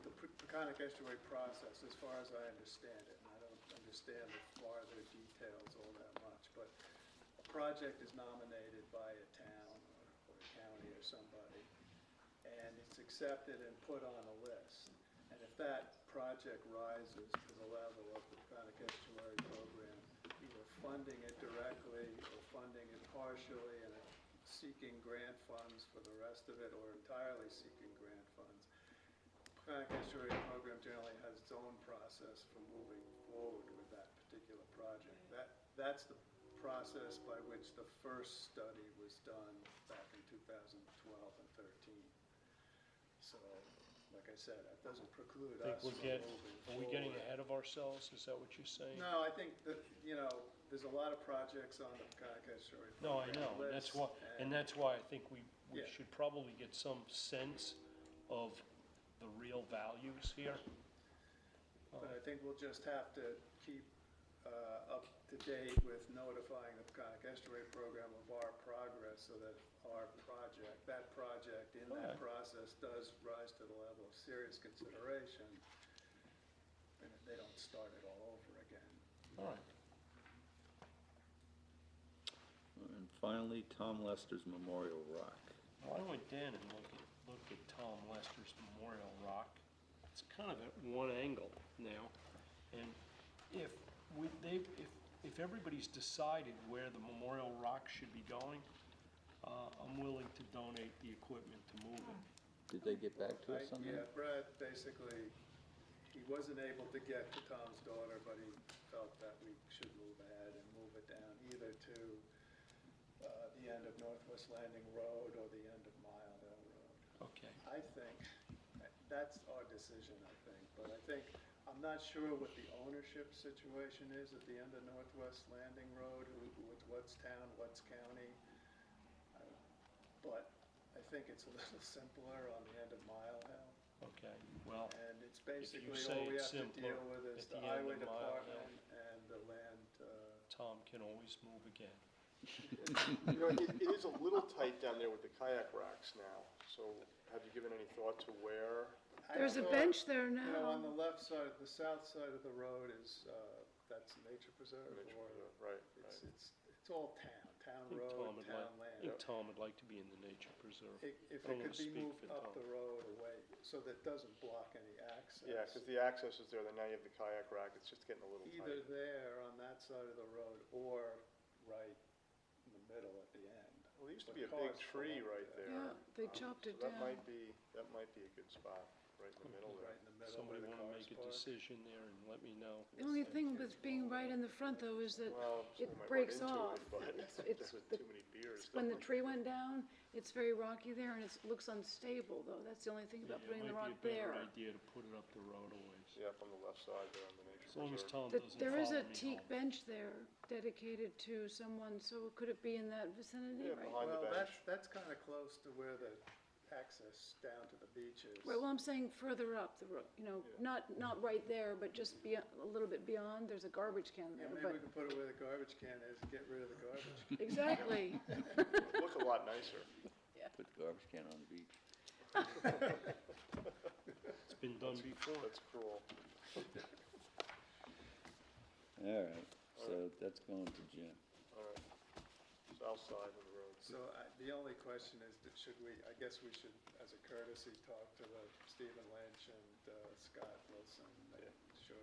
the Peconic Estuary process, as far as I understand it, and I don't understand the farther details all that much, but a project is nominated by a town or a county or somebody, and it's accepted and put on a list. And if that project rises to the level of the Peconic Estuary program, either funding it directly or funding it partially and seeking grant funds for the rest of it, or entirely seeking grant funds. Peconic Estuary program generally has its own process for moving forward with that particular project. That's the process by which the first study was done back in 2012 and 13. So, like I said, that doesn't preclude us from moving forward. are we getting ahead of ourselves? Is that what you're saying? No, I think that, there's a lot of projects on the Peconic Estuary No, I program know, list, and that's why I think we Yeah. should probably get some sense of the real values here. But I think we'll just have to keep up to date with notifying the Peconic Estuary program of our progress so that that project in that process does rise to the level of serious consideration, and they don't start it all over again. All right. And finally, Tom Lester's Memorial Rock. Well, I went down and looked at Tom Lester's Memorial Rock. It's kind of at one angle now, and if everybody's decided where the Memorial Rock should be going, I'm willing to donate the equipment to move it. Did they get back to us on Yeah, that? Brad, basically, he wasn't able to get to Tom's daughter, but he felt that we should move ahead and move it down either to the end of Northwest Landing Road or the end of Mile Hill Road. Okay. I think, that's our decision, I think, but I'm not sure what the ownership situation is at the end of Northwest Landing Road, with what's town, what's county. But I think it's a little simpler on the end of Mile Hill. Okay, well, And it's if you basically say all we it's have to simpler deal with is at the the end highway of Mile Hill. department and the land, Tom can always move again. It is a little tight down there with the kayak racks now, so have you given any thought to where? There's a bench there now. On the left side, the south side of the road is, that's Nature Preserve, Nature or Preserve, right, it's all town I think road, I town think land. Tom would like to be in the nature preserve. If I it don't wanna could be speak moved for up Tom. the road away, so that it doesn't block any access. Yeah, because the access is there, then now you have the kayak rack, it's just getting a little Either tight. there on that side of the road, or right in the middle at the end. Well, there used to But be a big cars tree pull up right there. Yeah, they chopped so it That down. might be a good spot, right in the middle there. Right in the middle Somebody where the wanna cars make a park. decision there and let me know. The only thing with being right in the front, though, is that Well, it somebody might breaks run into off. it, but It's with the- too many beers. When the tree went down, it's very rocky there, and it looks unstable, though. That's the only thing about Yeah, putting the It rock might be a there. better idea to put it up the road a ways. Yeah, up on the left side there on the Nature As long as Preserve. Tom That doesn't there is follow a me teak home. bench there dedicated to someone, so could it be in that vicinity, Yeah, right? behind the Well, bench. that's kind of close to where the access down to the beach is. Right, well, I'm saying further up the road, not right there, but just a little bit beyond. There's a garbage can Yeah, there, maybe but, we can put it where the garbage can is and get rid of the garbage. exactly. It'd look a lot nicer. Put the garbage can on the beach. It's been done before. That's cruel. All right, so that's going to Jim. All right. South side of the road. So the only question is, that I guess we should, as a courtesy, talk to Stephen Lynch and Scott Wilson, make sure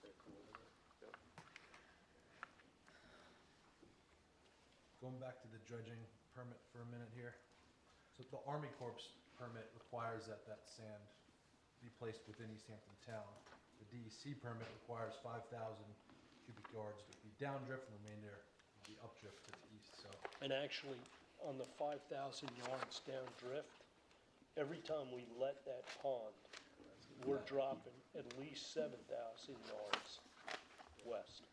they're cool with it. Going back to the dredging permit for a minute here. So the Army Corps permit requires that sand be placed within East Hampton town. The DEC permit requires 5,000 cubic yards to be downdrift, and the remainder will be updrift to the east, so. And actually, on the 5,000 yards down drift, every time we let that pond, we're dropping at least 7,000 yards west,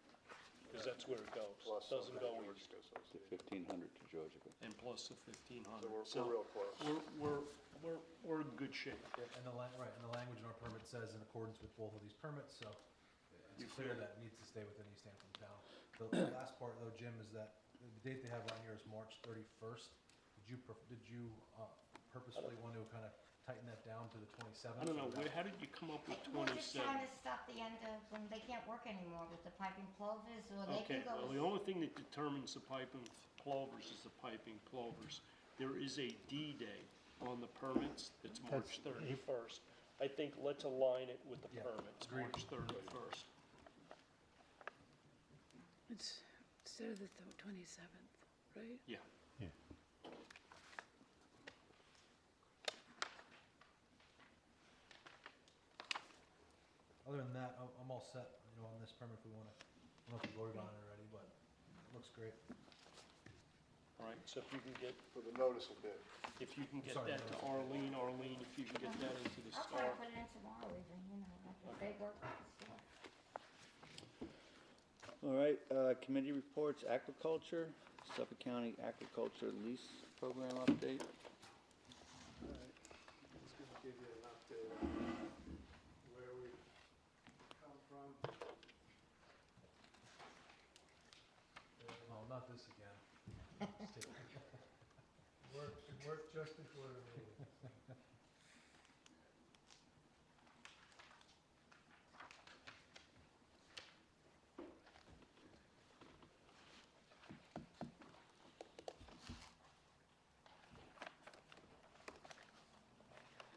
because that's where it goes. Plus Doesn't go something east. The 1,500 to Georgia. And plus the 1,500. So we're real close. We're in good shape. And right, and the language in our permit says in accordance with both of these permits, so it's clear that it needs to stay within East Hampton town. The last part though, Jim, is that the date they have on here is March 31st. Did you purposefully want to kind of tighten that down to the 27th? I don't know, how did you come up with We're just trying 27? to stop the end of when they can't work anymore with the piping plovers, or they Okay, can go. well, the only thing that determines the piping plovers is the piping plovers. There is a D-day on the permits, that's March 31st. I think let's align it with the Yeah, permits, agreed. March 31st. It's instead of the 27th, right? Yeah. Other than that, I'm all set, on this permit if we want to, I don't know if we voted on it already, but it looks great. All right, so if you can get, For the notice of bid. if you can get Sorry, that to Arlene, if you can get that into the I'll try Star. to put it in tomorrow even, if they work with the store. All right, committee reports, aquaculture, Suffolk County Aquaculture Lease Program update. All right, just gonna give you an update on where we come from. Oh, not this again. Just take- Worked just before the meeting.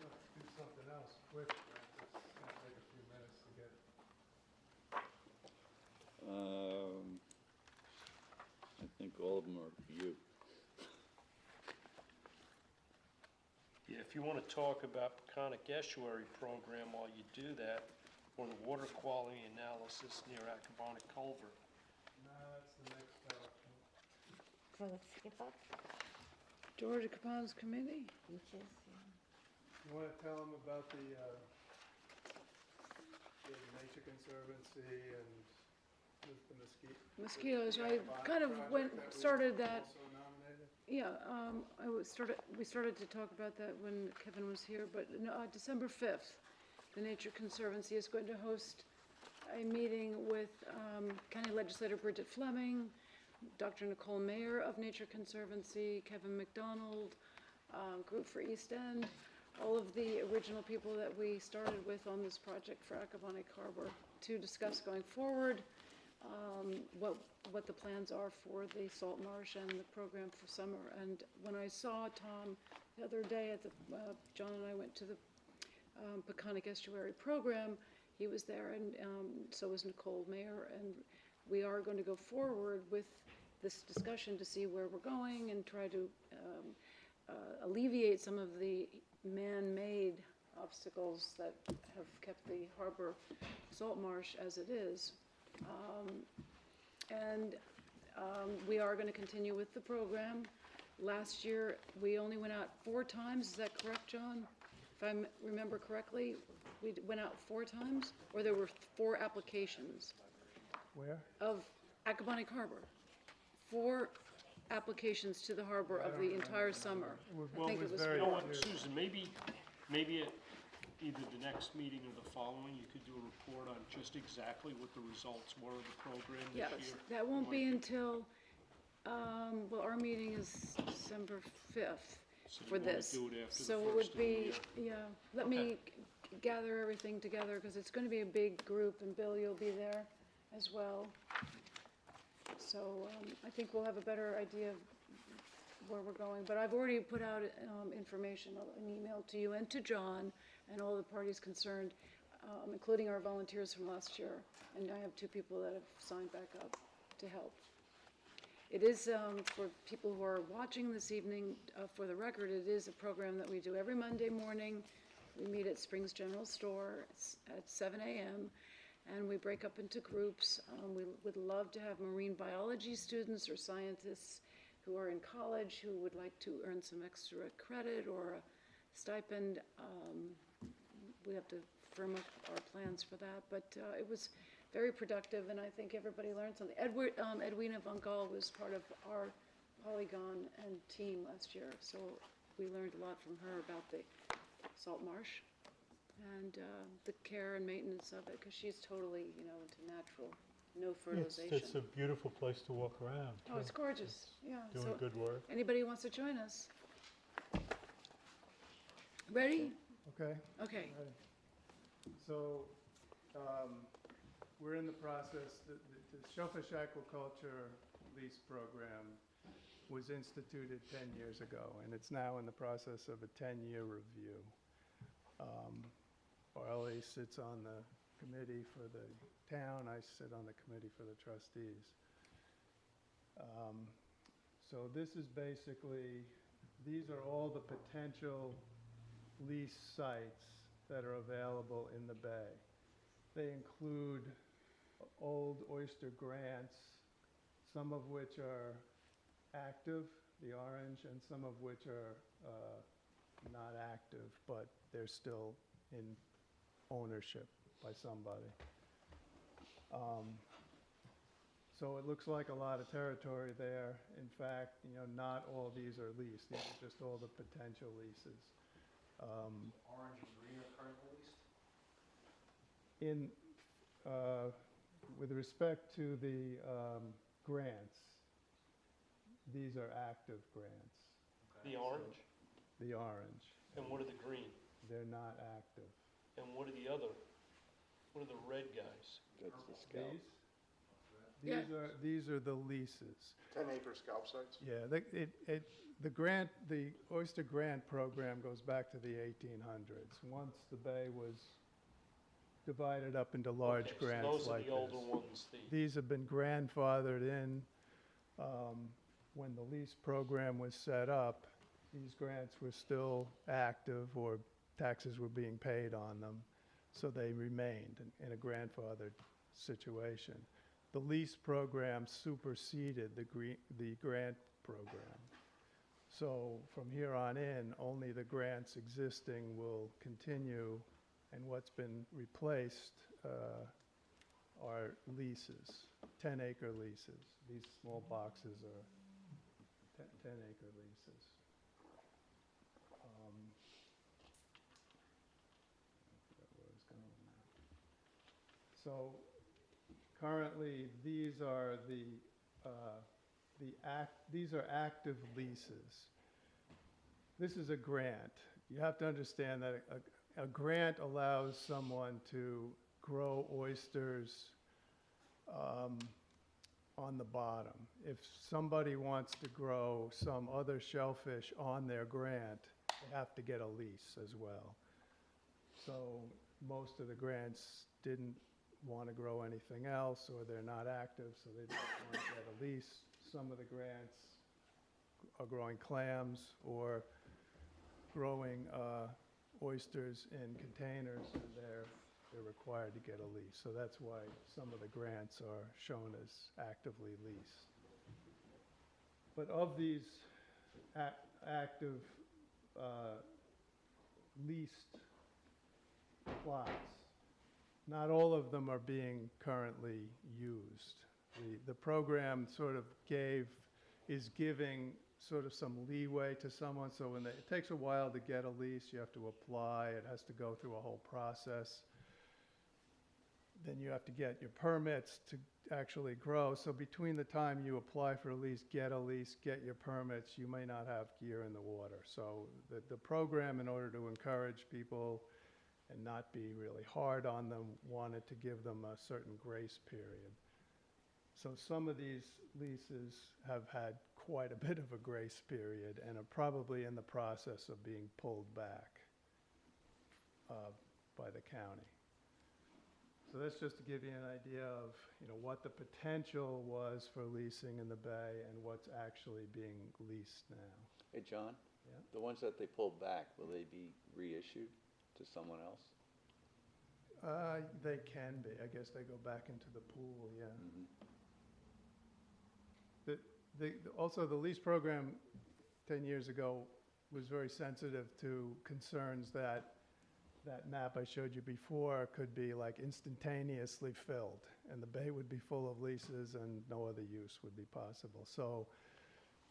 Let's do something else quick. It's gonna take a few minutes to get. I think all of them are for you. Yeah, if you want to talk about Peconic Estuary Program while you do that, or the water quality analysis near Accabonac Culvert. No, that's the next document. For the skip up, Georgia Capon's committee? beaches, You wanna tell them about the Nature Conservancy and the Mosquitoes, I Aquatic kind of project started we that. Also nominated? Yeah, we started to talk about that when Kevin was here, but no, December 5th, the Nature Conservancy is going to host a meeting with County Legislator Bridget Fleming, Dr. Nicole Mayer of Nature Conservancy, Kevin McDonald, Group for East End, all of the original people that we started with on this project for Accabonac Harbor to discuss going forward, what the plans are for the salt marsh and the program for summer. And when I saw Tom the other day at the, John and I went to the Peconic Estuary Program, he was there, and so was Nicole Mayer, and we are going to go forward with this discussion to see where we're going and try to alleviate some of the man-made obstacles that have kept the harbor salt marsh as it is. We are going to continue with the program. Last year, we only went out 4 times. Is that correct, John? If I remember correctly, we went out 4 times, or there were 4 applications Where? of Accabonac Harbor. 4 applications to the harbor of the entire summer. I think it was. You know what, Susan, maybe at either the next meeting or the following, you could do a report on just exactly what the results were of the program this Yes, year. that won't be Might until, well, our meeting is December 5th So you for wanna this. do it after the So it first would of the be, year? yeah, let me gather everything together, because it's going to be a big group, and Bill, you'll be there as well. So I think we'll have a better idea of where we're going. But I've already put out information, an email to you and to John and all the parties concerned, including our volunteers from last year. And I have 2 people that have signed back up to help. It is, for people who are watching this evening, for the record, it is a program that we do every Monday morning. We meet at Springs General Store at 7 a.m. and we break up into groups. We would love to have marine biology students or scientists who are in college, who would like to earn some extra credit or a stipend. We have to firm up our plans for that, but it was very productive, and I think everybody learned something. Edwina Von Gaal was part of our Polygon and team last year, so we learned a lot from her about the salt marsh and the care and maintenance of it, because she's totally, into natural, no fertilization. It's a beautiful place to walk around. Oh, it's gorgeous, yeah. Doing So good work. anybody who wants to join us? Ready? Okay. Okay. So, we're in the process, the Shellfish Aquaculture lease program was instituted 10 years ago, and it's now in the process of a 10-year review. Barley sits on the committee for the town, I sit on the committee for the trustees. So this is basically, these are all the potential lease sites that are available in the bay. They include old oyster grants, some of which are active, the orange, and some of which are not active, but they're still in ownership by somebody. So it looks like a lot of territory there. In fact, not all these are leased. These are just all the potential leases. Orange and green are currently leased? With respect to the grants, these are active grants, The orange? the orange. And what are the green? They're not active. And what are the other? What are the red guys? That's the scout. These are the leases. 10-acre scalp sites? Yeah, the oyster grant program goes back to the 1800s. Once the bay was divided up into large Okay, grants so those are like the older this. ones, These have been grandfathered in. When the lease program was set up, these grants were still active or taxes were being paid on them, so they remained in a grandfathered situation. The lease program superseded the grant program. So from here on in, only the grants existing will continue, and what's been replaced are leases, 10-acre leases. These small boxes are 10-acre leases. I forgot where I was going now. So currently, these are these are active leases. This is a grant. You have to understand that a grant allows someone to grow oysters on the bottom. If somebody wants to grow some other shellfish on their grant, they have to get a lease as well. So most of the grants didn't want to grow anything else, or they're not active, so they don't want to get a lease. Some of the grants are growing clams or growing oysters in containers, and they're required to get a lease. So that's why some of the grants are shown as actively leased. But of these active leased plots, not all of them are being currently used. The program sort of is giving sort of some leeway to someone. So when it takes a while to get a lease, you have to apply. It has to go through a whole process. Then you have to get your permits to actually grow. So between the time you apply for a lease, get your permits, you may not have gear in the water. So the program, in order to encourage people and not be really hard on them, wanted to give them a certain grace period. So some of these leases have had quite a bit of a grace period and are probably in the process of being pulled back by the county. So that's just to give you an idea of, what the potential was for leasing in the bay and what's actually being leased now. Hey, John? Yeah? The ones that they pulled back, will they be reissued to someone else? They can be. I guess they go back into the pool, yeah. Mhm. Also, the lease program 10 years ago was very sensitive to concerns that that map I showed you before could be like instantaneously filled, and the bay would be full of leases and no other use would be possible. So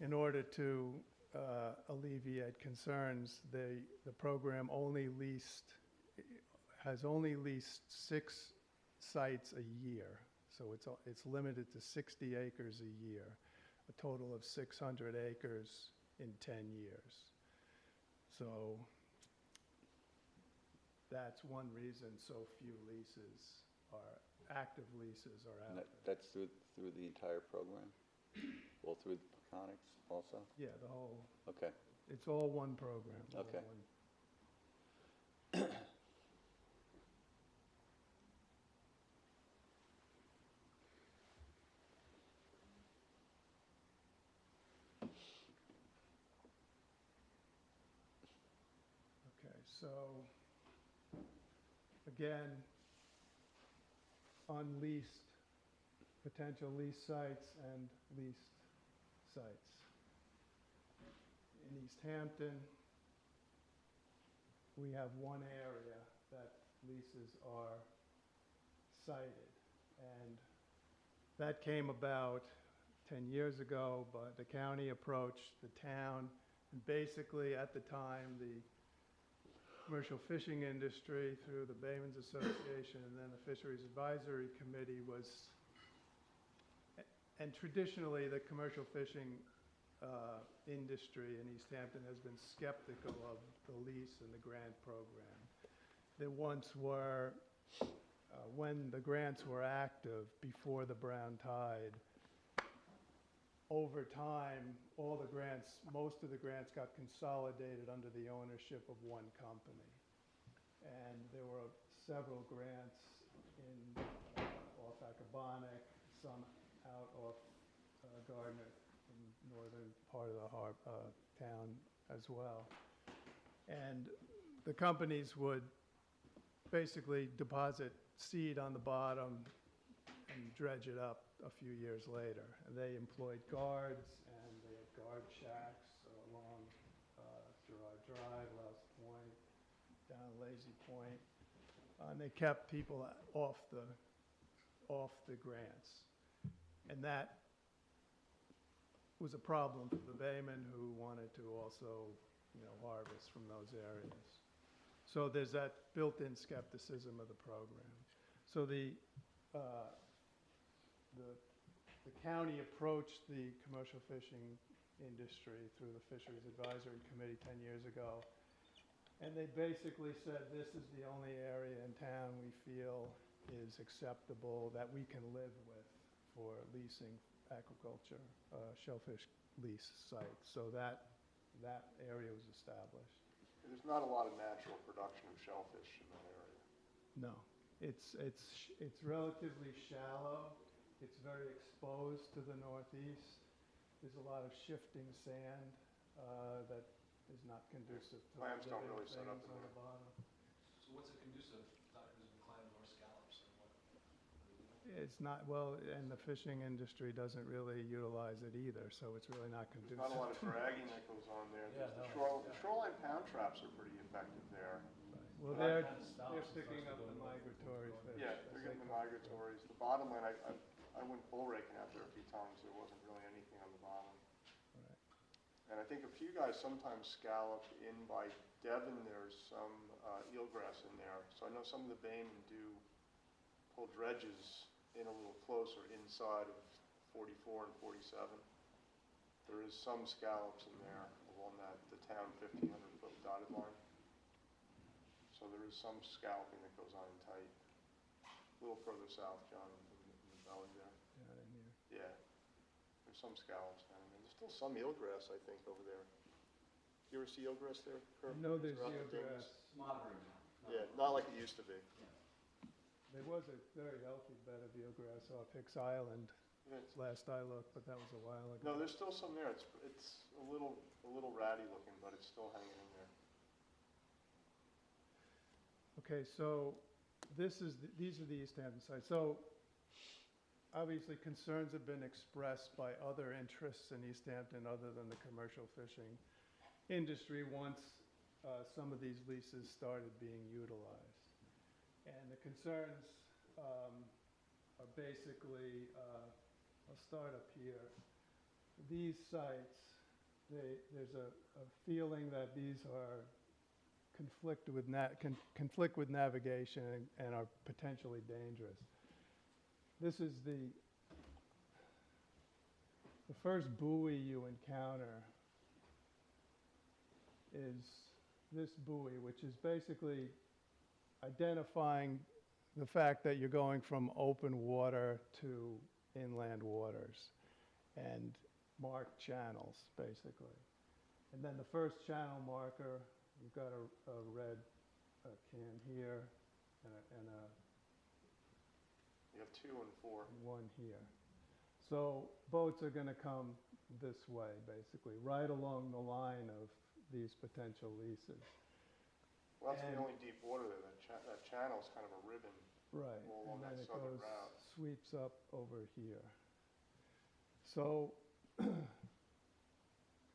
in order to alleviate concerns, the program has only leased 6 sites a year. So it's limited to 60 acres a year, a total of 600 acres in 10 years. So that's one reason so few active leases are And out there. that's through the entire program? Well, through the Peconics also? Yeah, the whole, Okay, it's all one program. all Okay. one- Okay, so, again, unleased, potential lease sites and leased sites. In East Hampton, we have one area that leases are cited. And that came about 10 years ago, but the county approached the town, and basically at the time, the commercial fishing industry through the Baymen's Association and then the Fisheries Advisory Committee and traditionally the commercial fishing industry in East Hampton has been skeptical of the lease and the grant program. There once were, when the grants were active before the brown tide, over time, most of the grants got consolidated under the ownership of one company. And there were several grants off Aquaculture, some out off Gardner in northern part of the town as well. And the companies would basically deposit seed on the bottom and dredge it up a few years later. And they employed guards, and they had guard shacks along Gerard Drive, Louse Point, down Lazy Point. And they kept people off the grants. And that was a problem for the baymen who wanted to also, harvest from those areas. So there's that built-in skepticism of the program. So the county approached the commercial fishing industry through the Fisheries Advisory Committee 10 years ago. And they basically said, this is the only area in town we feel is acceptable that we can live with for leasing aquaculture, shellfish lease sites. So that area was established. There's not a lot of natural production of shellfish in that area. No, it's relatively shallow. It's very exposed to the northeast. There's a lot of shifting sand that is not conducive to Clams don't living really set up things in on there. the bottom. So what's it conducive, not conducive to clams or scallops or what? It's not, well, and the fishing industry doesn't really utilize it either, so it's really not There's conducive. not a lot of dragging that goes on there. Yeah, The no, shoreline pound traps are pretty effective there. Well, But that they're kind of stops they're and starts picking to up go the into migratory fish. Yeah, as they're they getting the come. migratories. The bottom land, I went bull raking out there a few times. There wasn't really anything on the bottom. Right. And I think a few guys sometimes scallop in by Devon. There's some eelgrass in there. So I know some of the baymen do pull dredges in a little closer inside of 44 and 47. There is some scallops in there along the town 1,500-foot dotted line. So there is some scalloping that goes on in tight. A little further south, John, in the valley there. Yeah, in here. Yeah, there's some scallops down there. There's still some eelgrass, I think, over there. You ever see eelgrass there, Kurt? No, there's Throughout the eelgrass. dings? Monitoring now. Yeah, not like it used to be. There was a very healthy bed of eelgrass off Hicks Island, Yeah. last I looked, but that was a while ago. No, there's still some there. It's a little ratty looking, but it's still hanging in there. Okay, so these are the East Hampton sites. So obviously concerns have been expressed by other interests in East Hampton other than the commercial fishing industry once some of these leases started being utilized. And the concerns are basically, I'll start up here. These sites, there's a feeling that these are conflict with navigation and are potentially dangerous. This is the first buoy you encounter is this buoy, which is basically identifying the fact that you're going from open water to inland waters and marked channels, basically. And then the first channel marker, you've got a red can here and You have 2 and 4. one here. So boats are going to come this way, basically, right along the line of these potential leases. Well, that's the only deep water there. That channel's kind of a ribbon Right. all along And that then it southern goes, route. sweeps up over here. So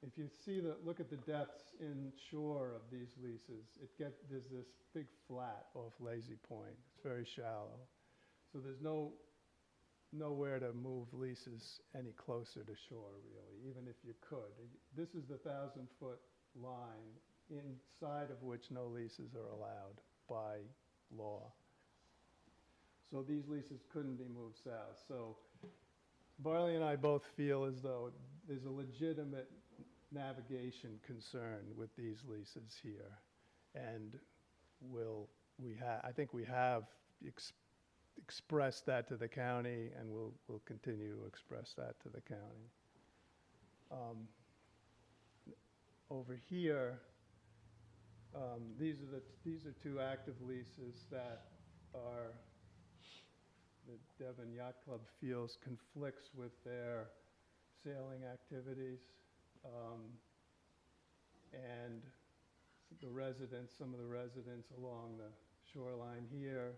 if you see look at the depths inshore of these leases, there's this big flat off Lazy Point. It's very shallow. So there's nowhere to move leases any closer to shore, really, even if you could. This is the 1,000-foot line inside of which no leases are allowed by law. So these leases couldn't be moved south. So Barley and I both feel as though there's a legitimate navigation concern with these leases here. And I think we have expressed that to the county, and we'll continue to express that to the county. Over here, these are 2 active leases that are the Devon Yacht Club feels conflicts with their sailing activities. And some of the residents along the shoreline here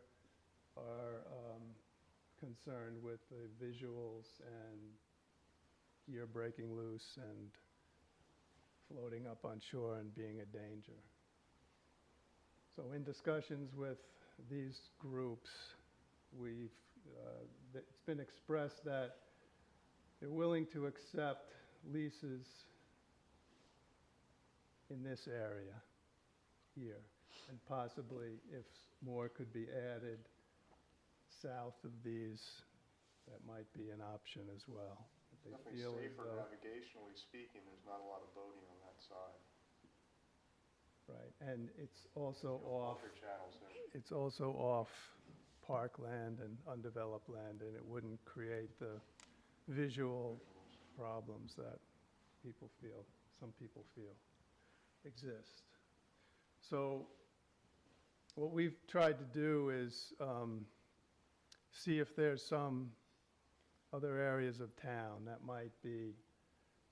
are concerned with the visuals and gear breaking loose and floating up on shore and being a danger. So in discussions with these groups, it's been expressed that they're willing to accept leases in this area here, and possibly if more could be added south of these, that might be an option as well. They Definitely feel as safer though- navigationally speaking. There's not a lot of boating on that side. Right, and it's also No off. bunker channels there. It's also off parkland and undeveloped land, and it wouldn't create the visual problems that some people feel exist. So what we've tried to do is see if there's some other areas of town that might be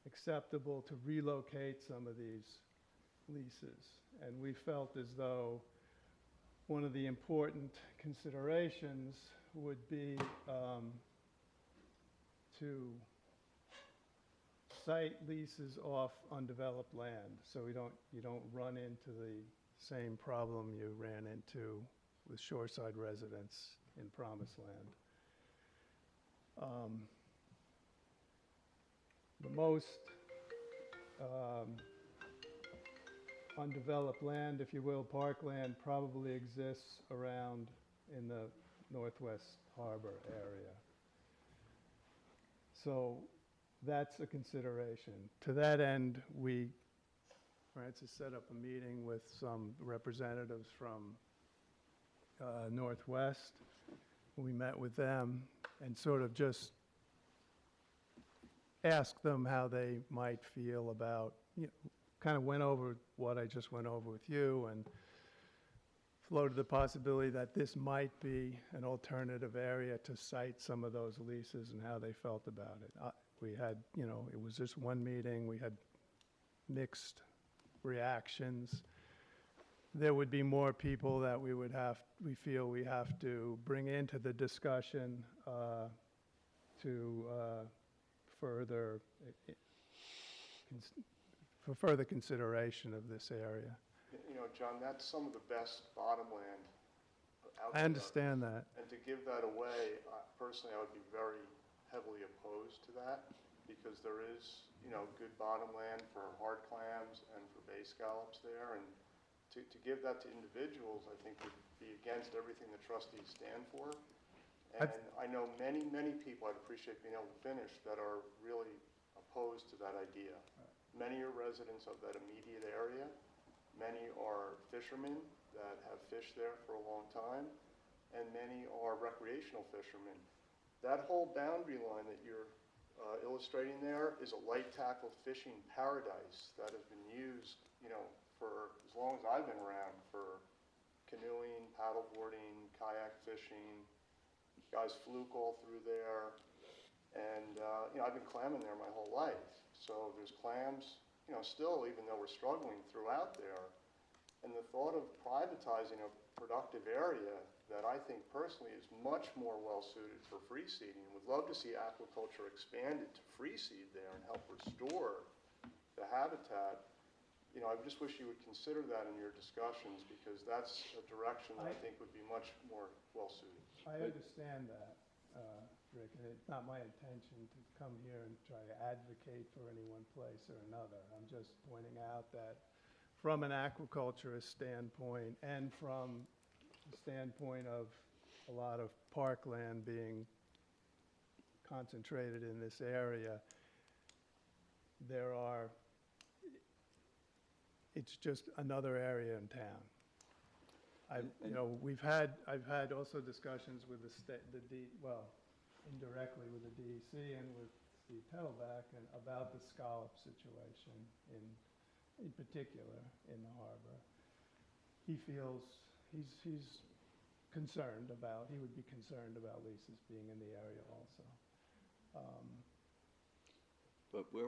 acceptable to relocate some of these leases. And we felt as though one of the important considerations would be to site leases off undeveloped land, so you don't run into the same problem you ran into with shoreside residents in Promised Land. The most undeveloped land, if you will, parkland, probably exists around in the Northwest Harbor area. So that's a consideration. To that end, Francis set up a meeting with some representatives from Northwest. We met with them and sort of just asked them how they might feel about, kind of went over what I just went over with you and floated the possibility that this might be an alternative area to site some of those leases and how they felt about it. We had, it was just one meeting. We had mixed reactions. There would be more people that we feel we have to bring into the discussion to further, for further consideration of this area. You know, John, that's some of the best bottomland out I there. understand that. And to give that away, personally, I would be very heavily opposed to that, because there is, you know, good bottomland for hard clams and for bay scallops there, and to give that to individuals, I think would be against everything the trustees stand for. And I know many, many people, I'd appreciate being able to finish, that are really opposed to that idea. Many are residents of that immediate area. Many are fishermen that have fished there for a long time, and many are recreational fishermen. That whole boundary line that you're illustrating there is a light tackle fishing paradise that has been used, you know, for as long as I've been around, for canoeing, paddleboarding, kayak fishing. Guys fluke all through there, and you know, I've been clamming there my whole life. So there's clams, you know, still, even though we're struggling throughout there. And the thought of privatizing a productive area that I think personally is much more well-suited for free seeding. Would love to see aquaculture expanded to free seed there and help restore the habitat. You know, I just wish you would consider that in your discussions, because that's a direction that I think would be much more well-suited. I understand that, Rick, and it's not my intention to come here and try to advocate for any one place or another. I'm just pointing out that from an aquaculturist standpoint and from the standpoint of a lot of parkland being concentrated in this area, it's just another area in town. You know, I've had also discussions with indirectly with the DEC and with Steve Petalback and about the scallop situation in particular in the harbor. He feels, he's concerned about, he would be concerned about leases being in the area also. But we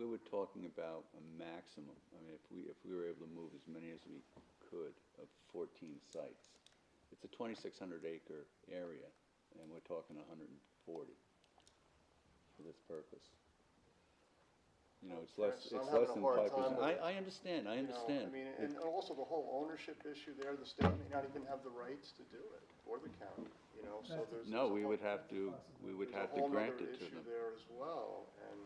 were talking about a maximum. I mean, if we were able to move as many as we could of 14 sites, it's a 2,600 acre area, and we're talking 140 for this purpose. You know, it's less I'm than having a hard 5%. time with it. I understand. I You know, understand. I mean, and also the whole ownership issue there, the state may not even have the rights to do it, or the county, you know, so there's. No, there's a we whole- would have to there's a grant whole it other to issue them. there as well, and,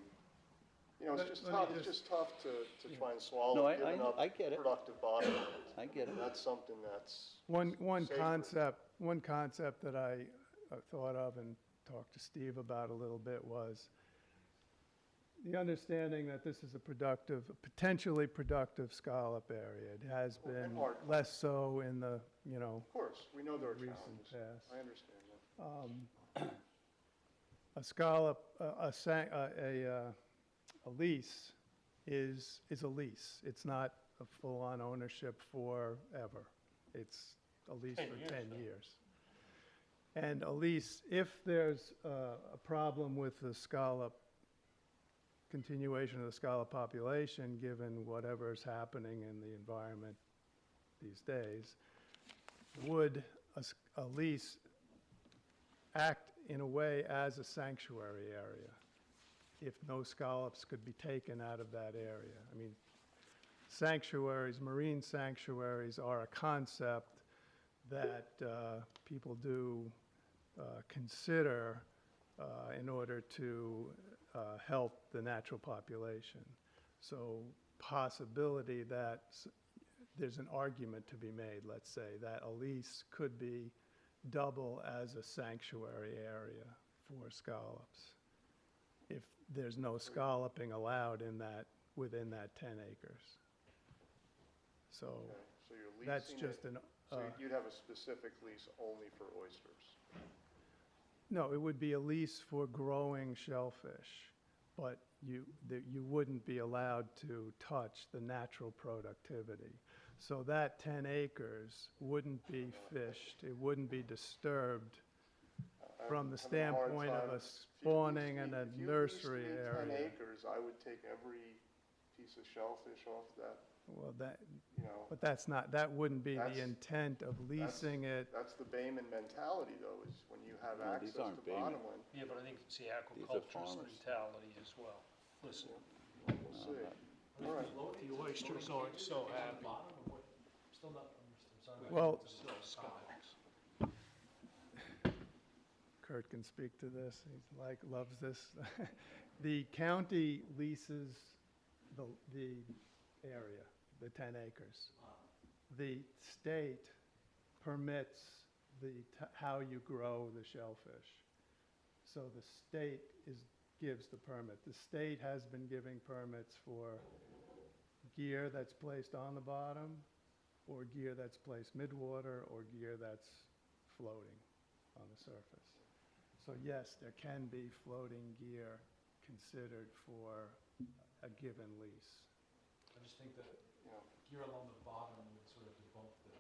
you know, it's just Let me tough, it's just tough to try and No, swallow, I giving up get it. productive bottomland. I get it. That's something that's. One sacred. concept that I thought of and talked to Steve about a little bit was the understanding that this is a potentially productive scallop area. It has Well, and been hard. less so in the, you know, Of course, we know there are recent challenges. past. I understand that. A scallop, a lease is a lease. It's not a full-on ownership forever. It's a lease for 10 years. And a lease, if there's a problem with the scallop, continuation of the scallop population, given whatever's happening in the environment these days, would a lease act in a way as a sanctuary area if no scallops could be taken out of that area? I mean, sanctuaries, marine sanctuaries are a concept that people do consider in order to help the natural population. So possibility that there's an argument to be made, let's say, that a lease could be double as a sanctuary area for scallops if there's no scalloping allowed within that 10 acres. So Okay, so you're leasing that's it, just an, so you'd have a specific lease only for oysters? no, it would be a lease for growing shellfish, but you wouldn't be allowed to touch the natural productivity. So that 10 acres wouldn't be fished, it wouldn't be disturbed from the I'm having a hard standpoint of time. a spawning and a If you leased nursery me 10 area. acres, I would take every piece of shellfish off that, Well, that, you know. but that's not, that wouldn't be the That's- intent of leasing it. That's the Bayman mentality, though, is when you have No, these access to aren't Bayman. bottomland, Yeah, but I think it's the These are aquaculturist farmers. mentality as well. Listen, we'll see. All right. the oysters aren't so happy. Still not, I'm sorry. Well, So skunks. Kurt can speak to this, he's like, loves this. The county leases the area, the 10 acres. The state permits how you grow the shellfish. So the state gives the permit. The state has been giving permits for gear that's placed on the bottom, or gear that's placed midwater, or gear that's floating on the surface. So yes, there can be floating gear considered for a given lease. I just think that Yeah. gear along the bottom would sort of debunk the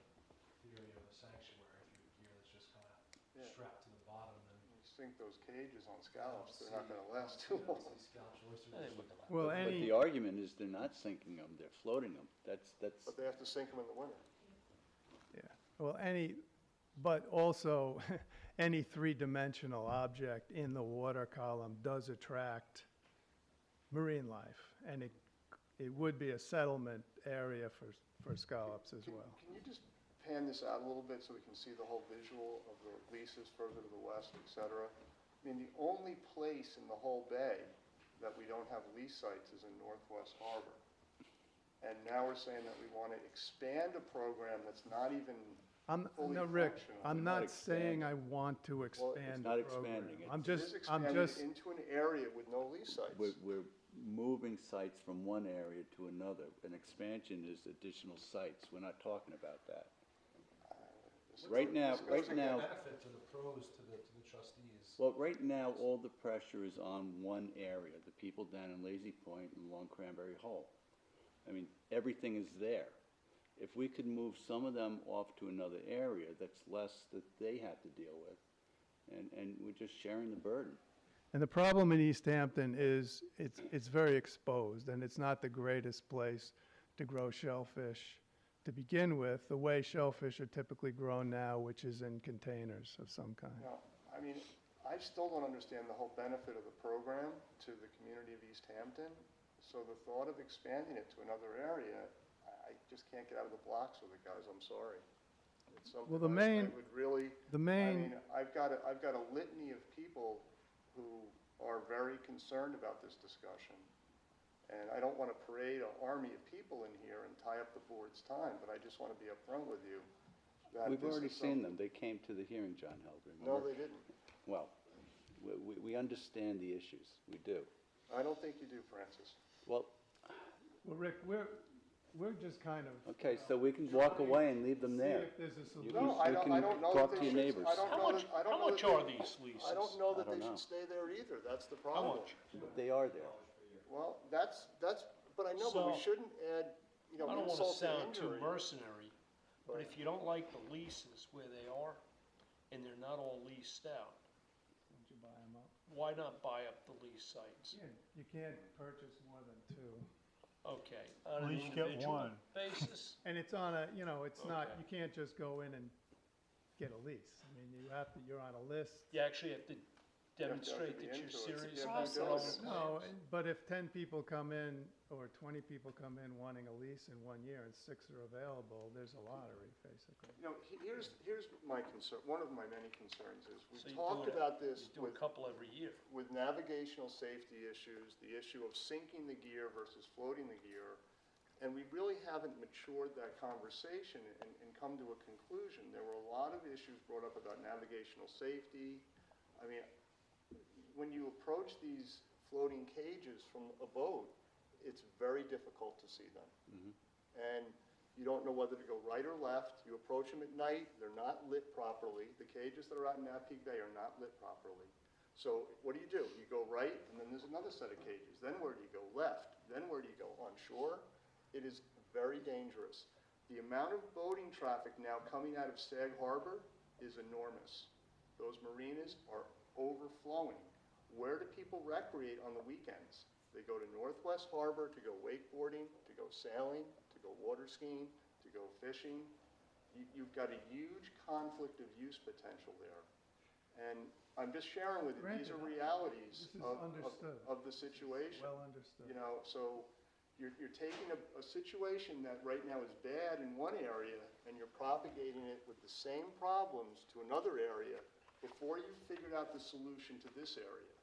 theory of a sanctuary. If you have gear that's just kind Yeah. of strapped to the bottom, then You sink those cages on scallops, they're not see- gonna last too you don't long. see scallops, oysters. I think we can- Well, But the argument is they're not sinking them, they're floating them. That's, But they have to sink them in the winter. well, but also, any three-dimensional object in the water column does attract marine life, and it would be a settlement area for scallops as well. Can you just pan this out a little bit so we can see the whole visual of the leases further to the west, et cetera? I mean, the only place in the whole bay that we don't have lease sites is in Northwest Harbor. And now we're saying that we want to expand a program that's not even fully No, Rick, functional. I'm not not saying I want to it's expand not the program. expanding it. I'm It is just, expanding into an area with no lease sites. we're moving sites from one area to another. An expansion is additional sites. We're not talking about that. This Right goes- now, this goes right against- now, Benefit to the pros, to the trustees. well, right now, all the pressure is on one area, the people down in Lazy Point and along Cranberry Hole. I mean, everything is there. If we could move some of them off to another area, that's less that they have to deal with, and we're just sharing the burden. And the problem in East Hampton is it's very exposed, and it's not the greatest place to grow shellfish to begin with, the way shellfish are typically grown now, which is in containers of some kind. No, I mean, I still don't understand the whole benefit of the program to the community of East Hampton. So the thought of expanding it to another area, I just can't get out of the blocks with it, guys, I'm sorry. It's something Well, the I main- would really, The I main, mean, I've got a litany of people who are very concerned about this discussion. And I don't want to parade an army of people in here and tie up the board's time, but I just want to be upfront with you that We've this already is seen something- them. They came to the hearing, John held, No, remember? they didn't. Well, we understand the issues. We do. I don't think you do, Francis. Well, well, Rick, we're just kind of. okay, so we can walk away and leave them See there. if there's a You solution. can- No, I you don't can know talk that to they your should, neighbors. I don't How know much, that, I don't how know much that are they- these leases? I don't know that I don't they know. should stay there either, that's the How problem. much? But they are there. Well, that's, but I know, but we So- shouldn't add, I don't wanna insult to sound too injury. mercenary, but But- if you don't like the leases where they are, and they're not all leased out, Would you buy 'em up? why not buy up the lease sites? You can't purchase more than two. Okay, on Well, an you should get individual one. basis? And it's on a, it's not, Okay. you can't just go in and get a lease. I mean, you're on a list. You actually have to to demonstrate be that you're into it. serious You about have to throwing do it. a No, plan. but if 10 people come in, or 20 people come in wanting a lease in 1 year and 6 are available, there's a lottery, basically. Here's my concern, one of my many concerns is, So we you talked do it- about this You do a with couple every year. navigational safety issues, the issue of sinking the gear versus floating the gear, and we really haven't matured that conversation and come to a conclusion. There were a lot of issues brought up about navigational safety. I mean, when you approach these floating cages from a boat, it's very difficult to see them. And you don't know whether to go right or left. You approach them at night, they're not lit properly. The cages that are out in Napeague Bay are not lit properly. So what do? You go right, and then there's another set of cages. Then where do you go? Left. Then where do you go? On shore? It is very dangerous. The amount of boating traffic now coming out of Sag Harbor is enormous. Those marinas are overflowing. Where do people recreate on the weekends? They go to North Northwest Harbor to go wakeboarding, to go sailing, to go water skiing, to go fishing. You've got a huge conflict of use potential there. And I'm just sharing with you, these are Granted, realities this is understood. of the situation. Well understood. You know, so you're taking a situation that right now is bad in one area, and you're propagating it with the same problems to another area before you've figured out the solution to this area.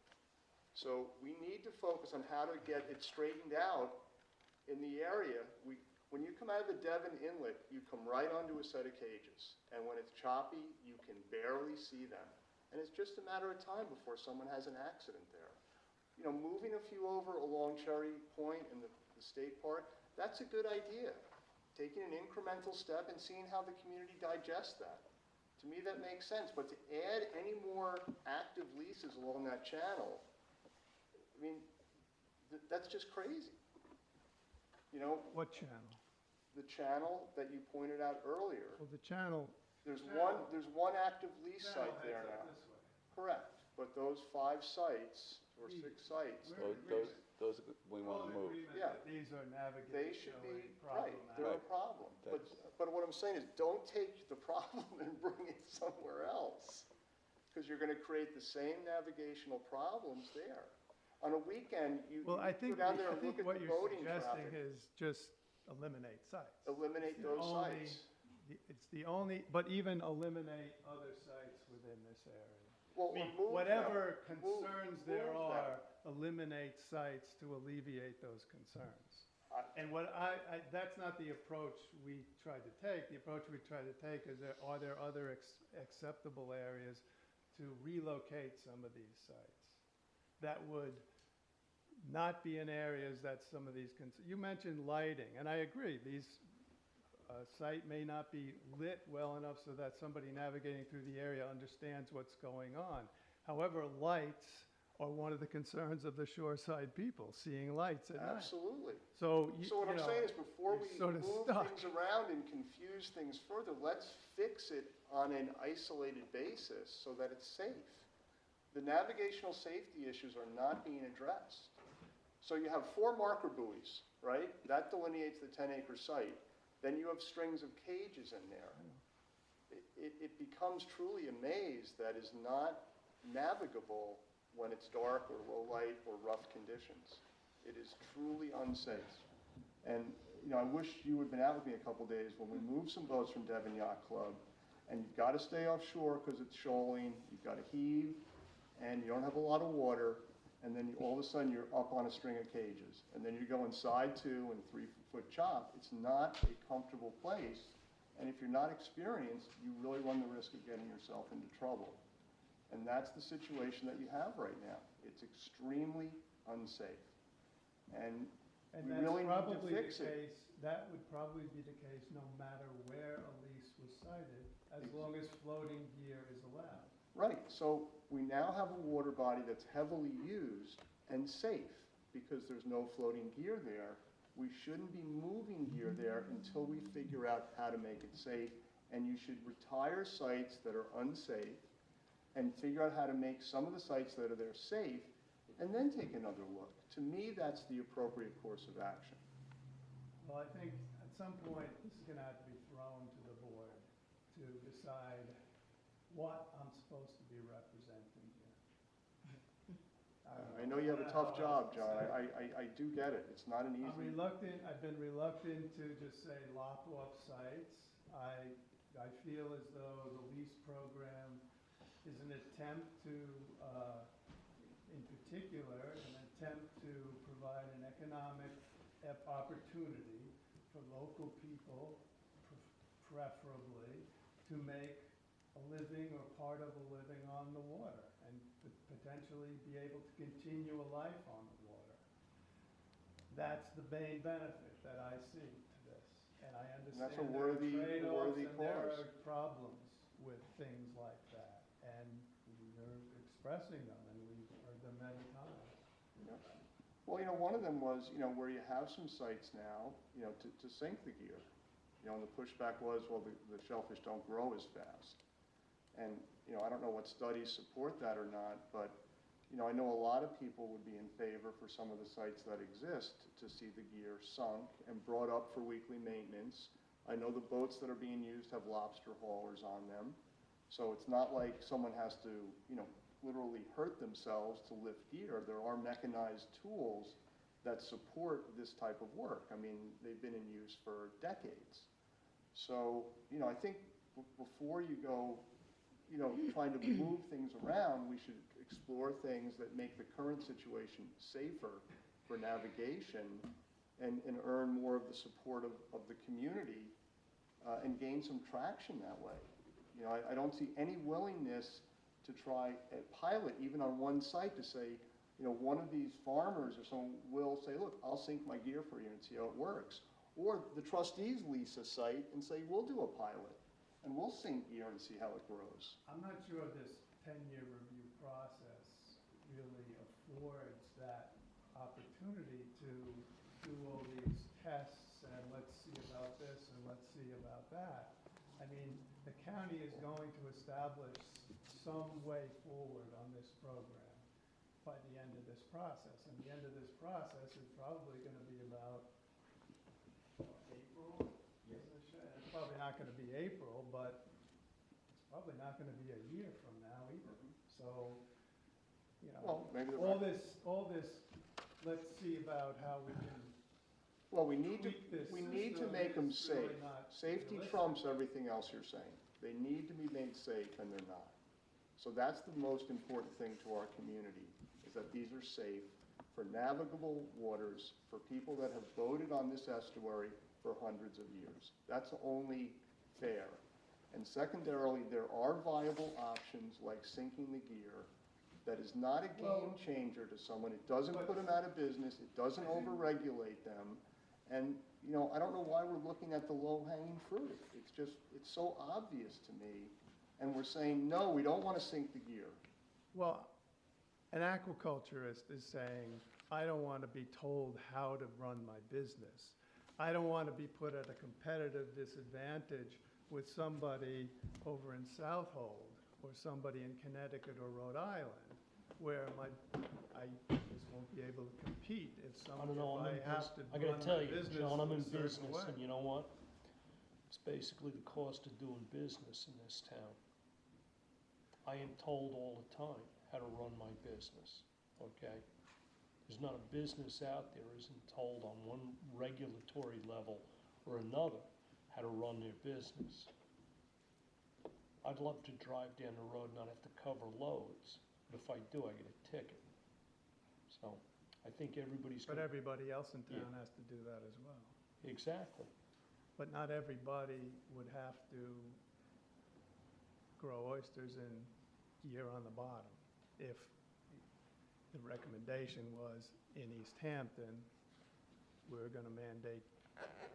So we need to focus on how to get it straightened out in the area. When you come out of the Devon Inlet, you come right onto a set of cages. And when it's choppy, you can barely see them. And it's just a matter of time before someone has an accident there. You know, moving a few over along Cherry Point in the state park, that's a good idea. Taking an incremental step and seeing how the community digests that. To me, that makes sense. But to add any more active leases along that channel, I mean, that's just crazy. You know, What channel? the channel that you pointed out earlier, Well, the channel, there's one active lease site there now. Correct, but those 5 sites or 6 sites, Those we want to move. Yeah. these are they should be, navigationally right, they're a problematic. problem. But what I'm saying is, don't take the problem and bring it somewhere else, because you're gonna create the same navigational problems there. On a weekend, you Well, I go think, down there and look at what the you're boating suggesting traffic. is just eliminate sites. Eliminate It's the those only- sites. It's the only, but even eliminate other sites within this area. Well, I mean, remove them. whatever Move- concerns there move them. are, eliminate sites to alleviate those concerns. And what that's not the approach we tried to take. The approach we tried to take is, are there other acceptable areas to relocate some of these sites that would not be in areas that some of these, you mentioned lighting, and I agree, these site may not be lit well enough so that somebody navigating through the area understands what's going on. However, lights are one of the concerns of the shoreside people, seeing lights at night. Absolutely. So, So what I'm saying is, before you're we sort of move stuck. things around and confuse things further, let's fix it on an isolated basis so that it's safe. The navigational safety issues are not being addressed. So you have 4 marker buoys, right? That delineates the 10-acre site. Then you have strings of cages in there. It becomes truly a maze that is not navigable when it's dark or low light or rough conditions. It is truly unsafe. And, you know, I wish you would have been out with me a couple days when we moved some boats from Devon Yacht Club. And you've got to stay offshore because it's shoaling, you've got to heave, and you don't have a lot of water. And then all of a sudden you're up on a string of cages. And then you're going side 2 and 3-foot chop. It's not a comfortable place. And if you're not experienced, you really run the risk of getting yourself into trouble. And that's the situation that you have right now. It's extremely unsafe. And we that's really need to probably the fix it. case, that would probably be the case no matter where a lease was cited, as long as floating gear is allowed. Right, so we now have a water body that's heavily used and safe because there's no floating gear there. We shouldn't be moving gear there until we figure out how to make it safe. And you should retire sites that are unsafe and figure out how to make some of the sites that are there safe, and then take another look. To me, that's the appropriate course of action. Well, I think at some point, this is gonna have to be thrown to the board to decide what I'm supposed to be representing here. I know you have a tough job, John. I do get it. It's not an I'm easy. reluctant, I've been reluctant to just say lop off sites. I feel as though the lease program is an attempt to, in particular, an attempt to provide an economic opportunity for local people, preferably, to make a living or part of a living on the water and potentially be able to continue a life on the water. That's the main benefit that I see to this. And I understand that's a there are worthy trade-offs and there cause. are problems with things like that. And we're expressing them, and we've heard them many times. Well, you know, one of them was, you know, where you have some sites now, you know, to sink the gear. You know, and the pushback was, well, the shellfish don't grow as fast. And, you know, I don't know what studies support that or not, but I know a lot of people would be in favor for some of the sites that exist to see the gear sunk and brought up for weekly maintenance. I know the boats that are being used have lobster haulers on them. So it's not like someone has to, literally hurt themselves to lift gear. There are mechanized tools that support this type of work. I mean, they've been in use for decades. So, I think before you go, trying to move things around, we should explore things that make the current situation safer for navigation and earn more of the support of the community and gain some traction that way. I don't see any willingness to try a pilot, even on one site, to say, one of these farmers or someone will say, look, I'll sink my gear for you and see how it works. Or the trustees lease a site and say, we'll do a pilot, and we'll sink gear and see how it grows. I'm not sure this 10-year review process really affords that opportunity to do all these tests and let's see about this and let's see about that. I mean, the county is going to establish some way forward on this program by the end of this process. And the end of this process is probably going to be about April. It's probably not going to be April, but it's probably not going to be a year from now either. So, Well, maybe all this, let's see about how we can Well, we need to system make them is really safe. not Safety realistic. trumps everything else you're saying. They need to be made safe, and they're not. So that's the most important thing to our community, is that these are safe for navigable waters, for people that have boated on this estuary for hundreds of years. That's only fair. And secondarily, there are viable options like sinking the gear that is not a game changer to someone. It doesn't put them out of business. It doesn't overregulate them. And, I don't know why we're looking at the low-hanging fruit. It's so obvious to me. And we're saying, no, we don't want to sink the gear. Well, an aquaculturist is saying, I don't want to be told how to run my business. I don't want to be put at a competitive disadvantage with somebody over in Southold or somebody in Connecticut or Rhode Island, where I just won't be able to compete if I don't know, I have to I run gotta my tell you, business John, I'm in in a certain business, way. and you know what? It's basically the cost of doing business in this town. I am told all the time how to run my business, okay? There's not a business out there isn't told on one regulatory level or another how to run their business. I'd love to drive down the road and not have to cover loads, but if I do, I get a ticket. So, I think everybody's But gonna, everybody else in town Yeah. has to do that as well. exactly. But not everybody would have to grow oysters in gear on the bottom. If the recommendation was in East Hampton, we're gonna mandate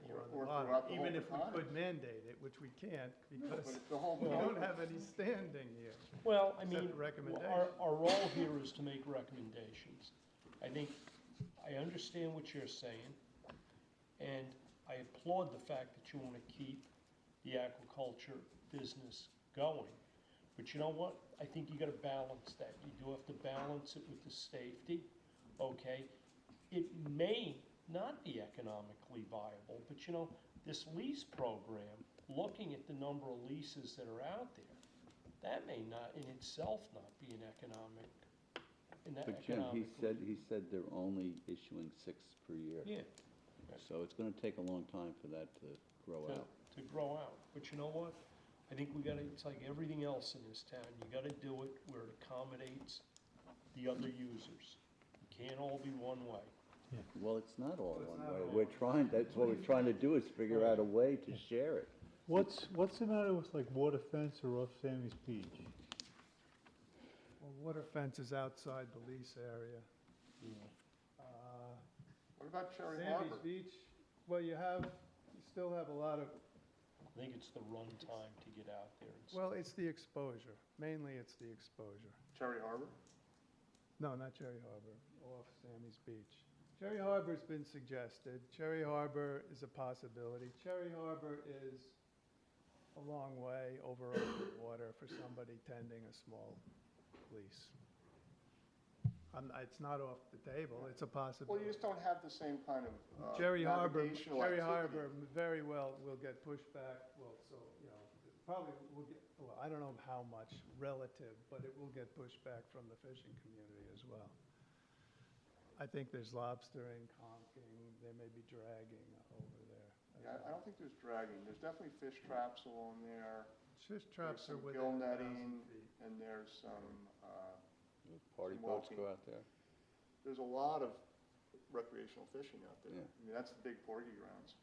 gear on Or the bottom. throughout the Even whole if we economy. could mandate it, which we can't, But because it's the whole we point. don't have any standing here. Well, I Except mean, the recommendation. our role here is to make recommendations. I think, I understand what you're saying, and I applaud the fact that you want to keep the aquaculture business going. But you know what? I think you gotta balance that. You do have to balance it with the safety, okay? It may not be economically viable, but this lease program, looking at the number of leases that are out there, that may not in itself not be an economic, But Jim, he said they're only issuing 6 per year. Yeah, So it's gonna take a long time for that to grow out. to grow out. But you know what? I think it's like everything else in this town, you gotta do it where it accommodates the other users. It can't all be one way. Well, it's not all Well, it's one not way. all That's what we're trying to do, is figure out a way to share it. What's the matter with like water fence or off Sammy's Beach? Well, water fence is outside the lease area. What about Cherry Sammy's Harbor? Beach, well, you still have a lot of, I think it's the run time to get out there and stuff. well, it's the exposure. Mainly it's the exposure. Cherry Harbor? No, not Cherry Harbor, off Sammy's Beach. Cherry Harbor's been suggested. Cherry Harbor is a possibility. Cherry Harbor is a long way over open water for somebody tending a small lease. It's not off the table, it's a Well, possibility. you just don't have the same kind of Cherry Harbor, navigational Cherry activity. Harbor very well will get pushed back, well, so, you know, probably will get, well, I don't know how much relative, but it will get pushed back from the fishing community as well. I think there's lobstering, conking, there may be dragging over there. Yeah, I don't think there's dragging. There's definitely fish traps along there. Fish There's traps are some within gill 1,000 netting, feet. and there's some, Party Some boats walking. go out there. there's a lot of recreational fishing out there. Yeah. I mean, that's the big porgy grounds.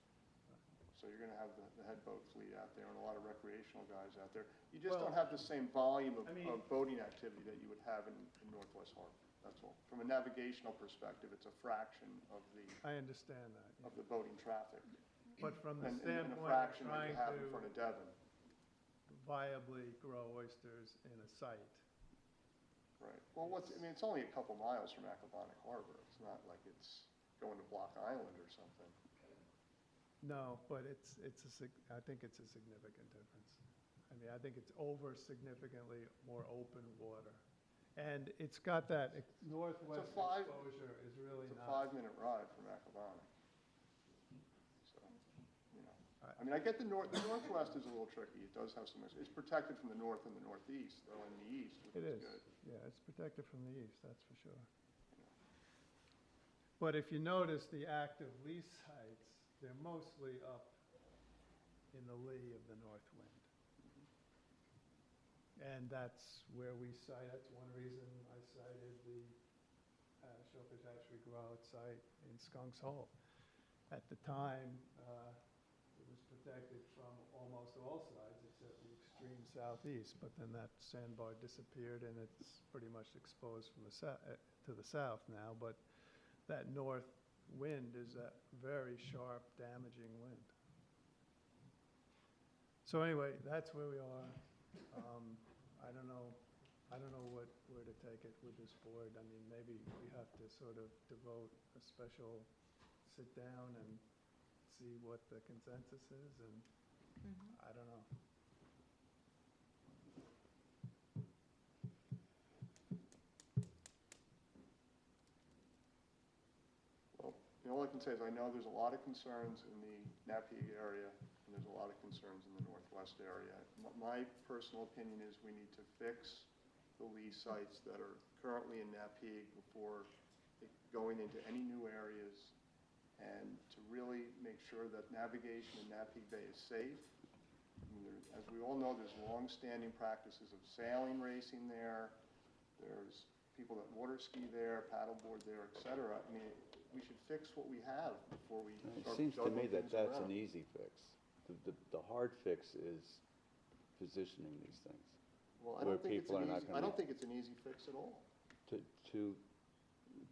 So you're gonna have the head boat fleet out there and a lot of recreational guys out there. You just Well, don't have the same volume of, I mean- of boating activity that you would have in Northwest Harbor, that's all. From a navigational perspective, it's a fraction of I understand that, yeah. the boating traffic. But from the And a standpoint of fraction that you trying have in front to of Devon. viably grow oysters in a site, Right. Well, I mean, it's only a couple miles from Aquaculture Harbor. It's not like it's going to Block Island or something. no, but I think it's a significant difference. I mean, I think it's over significantly more open water. And it's got that northwest five- exposure is really It's a not. 5-minute ride from Aquaculture. So, you know, I- I mean, I get the northwest is a little tricky. It does have some, it's protected from the north and the northeast, though in the east, which It is is, good. yeah, it's protected from the east, that's for sure. But if you notice the active lease heights, they're mostly up in the lee of the north wind. And that's where that's one reason I cited the Shellfish Hatchery Grow-Out site in Skunk's Hole. At the time, it was protected from almost all sides except the extreme southeast, but then that sandbar disappeared and it's pretty much exposed from to the south now, but that north wind is that very sharp, damaging wind. So anyway, that's where we are. I don't know where to take it with this board. I mean, maybe we have to sort of devote a special sit down and see what the consensus is, and I don't know. Well, all I can say is I know there's a lot of concerns in the Napier area, and there's a lot of concerns in the northwest area. My personal opinion is we need to fix the lease sites that are currently in Napier before going into any new areas, and to really make sure that navigation in Napier Bay is safe. I mean, as we all know, there's long-standing practices of sailing racing there. There's people that water ski there, paddleboard there, et cetera. I mean, we should fix what we have before we It start seems to me juggling that things that's around. an easy fix. The hard fix is positioning these things. Well, I where don't think it's people are an not easy, gonna I don't be- think it's an easy fix at all. To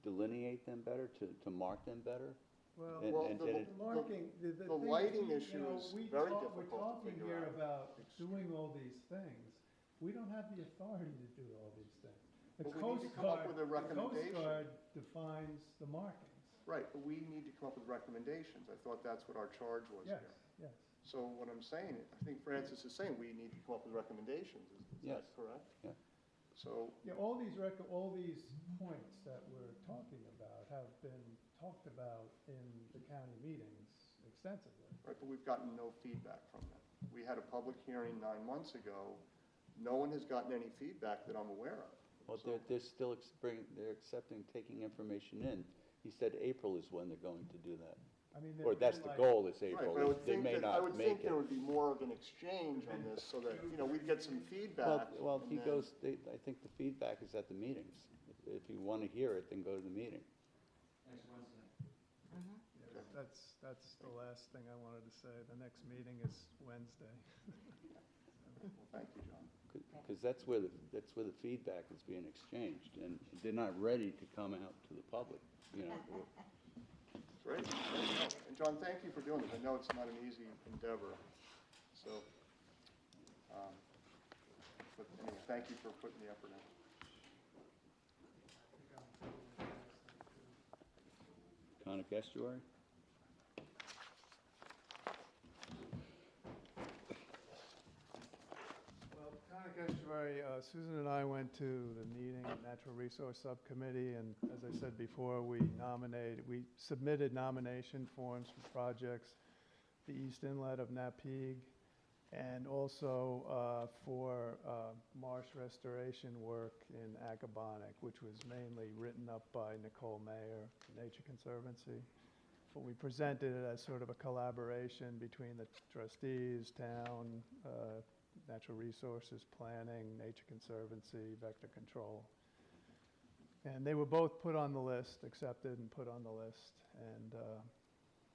delineate them better, to mark them better? Well, And- Well, and- the- and it- the marking, the the thing is, lighting you issue know, is we very talk- difficult to We're talking figure here out. about doing all these things. We don't have the authority to do all these things. The But we need Coast to come up Guard, with a the Coast recommendation. Guard defines the markings. Right, but we need to come up with recommendations. I thought that's what our charge was Yes, here. yes. So what I'm saying, I think Francis is saying we need to come up with recommendations. Is that Yes. correct? Yeah. So, Yeah, all these points that we're talking about have been talked about in the county meetings extensively. right, but we've gotten no feedback from them. We had a public hearing 9 months ago. No one has gotten any feedback that I'm aware of. Well, So- they're still they're accepting, taking information in. He said April is when they're going to do that. I mean, Or that's the goal, is Right, April. but I would They think may that, I not would make think it. there would be more of an exchange on this so that, you know, we'd get some feedback. Well, and he then- goes, I think the feedback is at the meetings. If you want to hear it, then go to the meeting. Yeah, that's the last thing I wanted to say. The next meeting is Wednesday. Well, thank you, John. Because that's where the feedback is being exchanged, and they're not ready to come out to the public, you know. Great. No, and John, thank you for doing this. I know it's not an easy endeavor, so, but anyway, thank you for putting the effort in. Conic Estuary? Well, Conic Mike Echeverry, Susan and I went to the meeting of Natural Resource Subcommittee, and as I said before, we submitted nomination forms for projects, the East Inlet of Napeag, and also for marsh restoration work in Aquaculture, which was mainly written up by Nicole Mayer, Nature Conservancy. But we presented it as sort of a collaboration between the trustees, town, natural resources planning, Nature Conservancy, vector control. And they were both put on the list, accepted and put on the list. And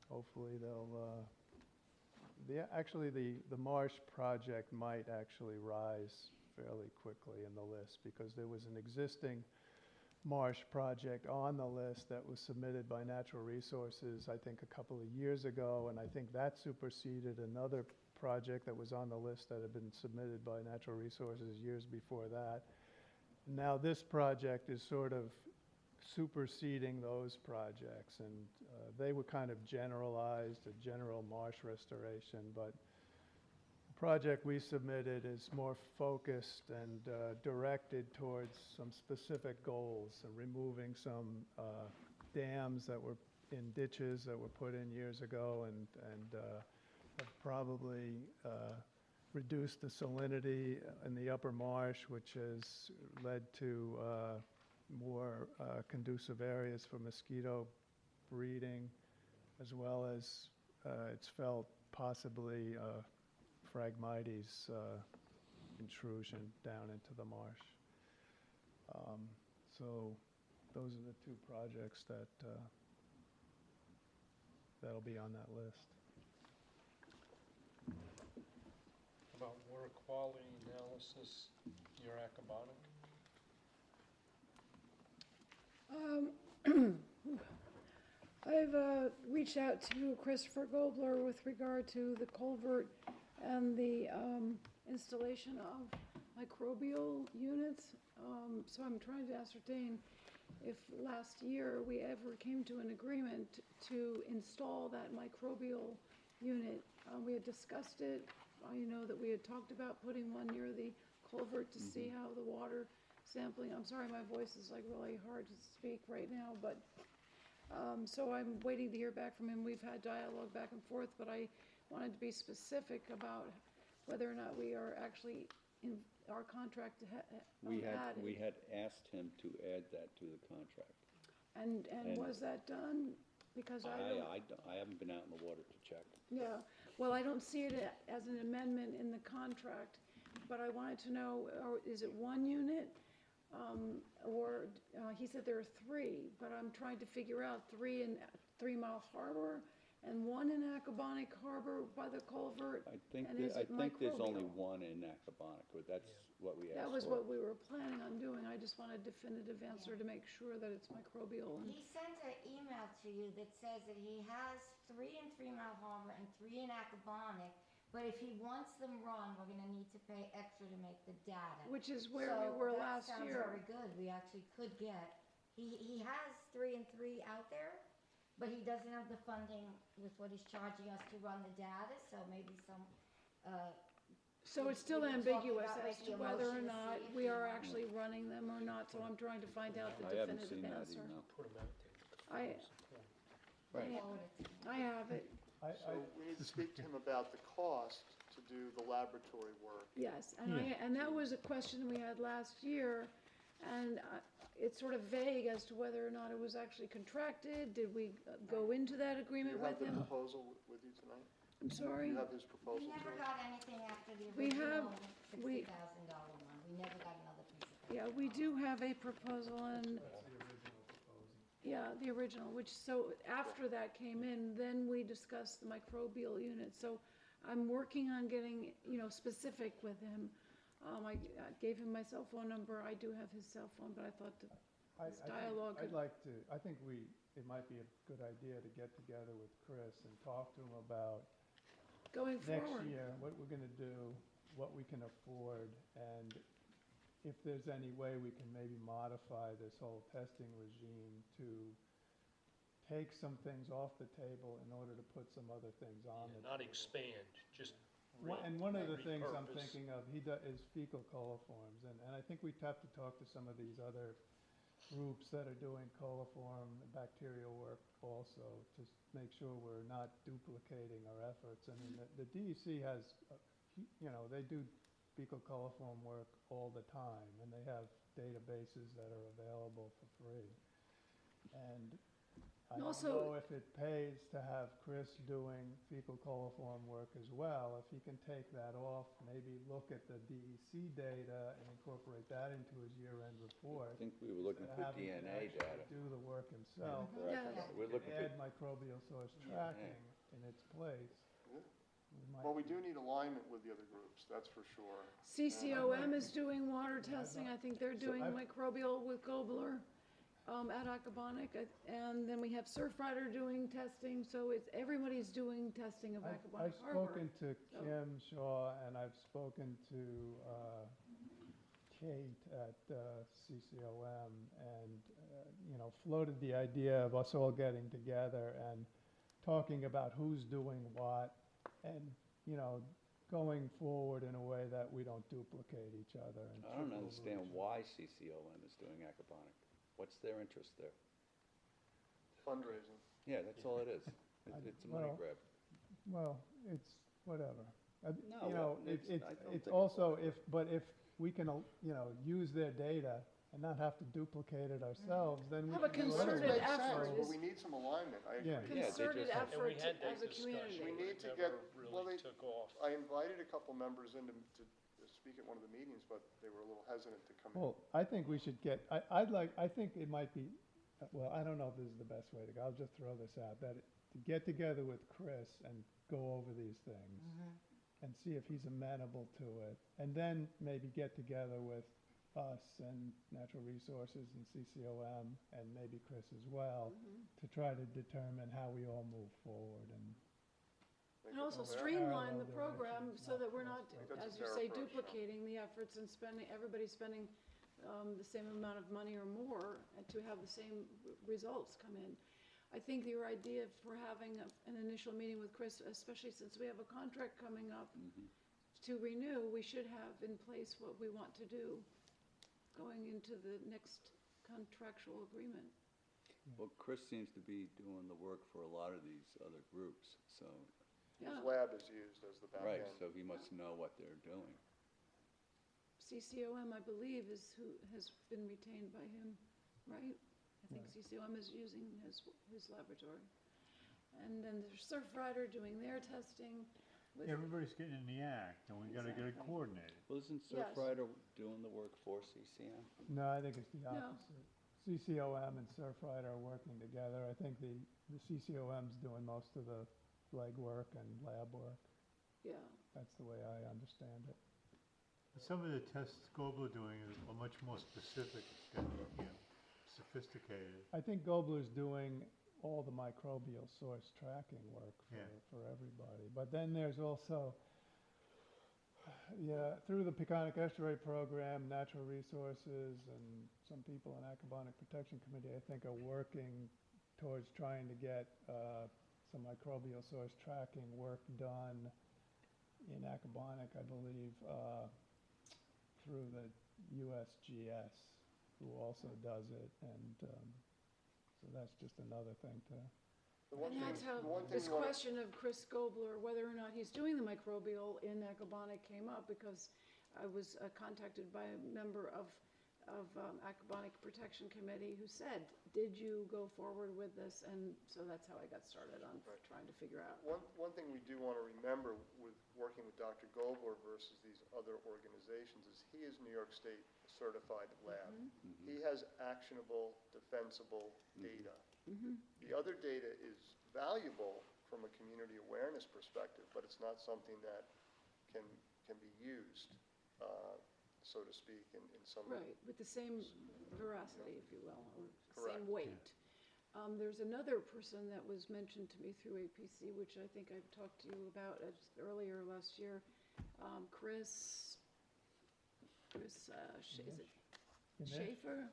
hopefully they'll, actually the marsh project might actually rise fairly quickly in the list, because there was an existing marsh project on the list that was submitted by Natural Resources, I think, a couple of years ago, and I think that superseded another project that was on the list that had been submitted by Natural Resources years before that. Now this project is sort of superseding those projects, and they were kind of generalized, a general marsh restoration, but the project we submitted is more focused and directed towards some specific goals, and removing some dams that were in ditches that were put in years ago, and have probably reduced the salinity in the upper marsh, which has led to more conducive areas for mosquito breeding, as well as it's felt possibly Phragmites intrusion down into the marsh. So those are the two projects that that'll be on that list. About water quality analysis near Aquaculture? I've reached out to Christopher Gobler with regard to the culvert and the installation of microbial units. So I'm trying to ascertain if last year we ever came to an agreement to install that microbial unit. We had discussed it. I know that we had talked about putting one near the culvert to see how the water sampling, I'm sorry, my voice is like really hard to speak right now, but so I'm waiting to hear back from him. We've had dialogue back and forth, but I wanted to be specific about whether or not we are actually in our contract We added. had asked him to add that to the contract. And was that done? Because I haven't been out in the water to check. Yeah, well, I don't see it as an amendment in the contract, but I wanted to know, is it one unit? Or he said there are three, but I'm trying to figure out three in 3 Mile Harbor and one in Aquaculture Harbor by the culvert. I think And is it there's only microbial? one in Aquaculture. That's what we asked for. That was what we were planning on doing. I just want a definitive answer to make sure that it's microbial. And He sent an email to you that says that he has 3 in 3 Mile Harbor and 3 in Aquaculture, but if he wants them run, we're gonna need to pay extra to make the data. which is where we were last That sounds year. very good. We actually could get, he has 3 and 3 out there, but he doesn't have the funding with what he's charging us to run the data, so maybe some, So it's still we can talk ambiguous about as to making a whether or motion to not see if we he are wants actually running them or not, so I'm trying to find out the I haven't seen definitive that answer. email. Put them out there. Right. forward it to him. I have it, So we need to speak to him about the cost to do the laboratory work. yes, and that was a question we had last year, and it's sort of vague as to whether or not it was actually contracted. Did we go into that Do agreement you have with the him? proposal with you tonight? I'm Do sorry? you have his We proposal never too? got anything after the We have- original we- $60,000 one. We never got another piece of paper. Yeah, we do have a proposal, and yeah, the original, which, so after that came in, then we discussed the microbial unit. So I'm working on getting, specific with him. I gave him my cell phone number. I do have his cell phone, but I thought that this dialogue I'd could, like to, I think it might be a good idea to get together with Chris and talk to him about going next forward. year, what we're gonna do, what we can afford, and if there's any way we can maybe modify this whole testing regime to take some things off the table in order to put some other things on the Not table. expand, just And one of the things I'm repurpose. thinking of, is fecal coliforms, and I think we'd have to talk to some of these other groups that are doing coliform bacterial work also, to make sure we're not duplicating our efforts. I mean, the DEC has, they do fecal coliform work all the time, and they have databases that are available for free. And I don't Also- know if it pays to have Chris doing fecal coliform work as well. If he can take that off, maybe look at the DEC data and incorporate that into his year-end report. I think we were looking instead of for having to DNA actually data. do the work himself. Correct. Yeah. We're looking Add for, microbial source tracking in its place. Well, we do need alignment with the other groups, that's for sure. CCOM is doing water testing, I think they're doing I've- microbial with Gobler at Aquabonic, and then we have Surfrider doing testing, so everybody's doing testing of I've Aquabonic Harbor. spoken to Kim Shaw, and I've spoken to Kate at CCOM, and, floated the idea of us all getting together and talking about who's doing what, and, going forward in a way that we don't duplicate each other. And I don't trip over understand each other. why CCOM is doing aquaponic. What's their interest there? Fundraising. Yeah, that's all it is. It's a money well, grab. Well, it's whatever. No, it's- I don't It's think also if we can, use their data and not have to duplicate it ourselves, then we Have a can do Well, that concerted makes other sense, effort but is- we need some alignment, I agree. Yeah. they Concerted just- And we effort had that as a discussion, community. We but need it to never get- well, really they- took off. I invited a couple members in to speak at one of the meetings, but they were a little hesitant to come in. Well, I think we should get, I think it might be, well, I don't know if this is the best way to go, I'll just throw this out, that to get together with Chris and go over these things and see if he's amenable to it, and then maybe get together with us and Natural Resources and CCOM and maybe Chris as well, to try to determine how we all move forward and. And also Well, there- streamline the Parallel program directions, so not that we're not, think that's a as you fair say, approach, yeah. duplicating the efforts and everybody's spending the same amount of money or more and to have the same results come in. I think your idea for having an initial meeting with Chris, especially since we have a contract coming up to renew, we should have in place what we want to do going into the next contractual agreement. Well, Chris seems to be doing the work for a lot of these other groups, so, His Yeah, lab is used as the back right, end. so he must know what they're doing. CCOM, I believe, is who has been retained by him, right? I think Right. CCOM is using his laboratory. And then there's Surfrider doing their testing with, Everybody's getting in the act, and we gotta get it Exactly. coordinated. Well, isn't Yes. Surfrider doing the work for CCM? No, I think it's the No. opposite. CCOM and Surfrider are working together. I think the CCOM's doing most of the legwork and lab work. yeah. That's the way I understand it. Some of the tests Gobler doing are much more specific and, sophisticated. I think Gobler's doing all the microbial source tracking work Yeah. for everybody. But then there's also, through the Peconic Estuary Program, Natural Resources, and some people in Aquabonic Protection Committee, I think, are working towards trying to get some microbial source tracking work done in Aquabonic, I believe, through the USGS, who also does it, and so that's just another thing to. The one And thing- that's how the one thing this we wanna- question of Chris Gobler, whether or not he's doing the microbial in Aquabonic came up because I was contacted by a member of Aquabonic Protection Committee who said, did you go forward with this? And so that's how I got started on Right. trying to figure out. One thing we do want to remember with working with Dr. Gobler versus these other organizations is he is New York State certified lab. He has actionable, defensible data. The other data is valuable from a community awareness perspective, but it's not something that can be used, so to speak, in some. Right, with the same veracity, if you will, or Correct. same weight. There's another person that was mentioned to me through APC, which I think I've talked to you about earlier last year. Chris, is it Ganesh? Schaefer?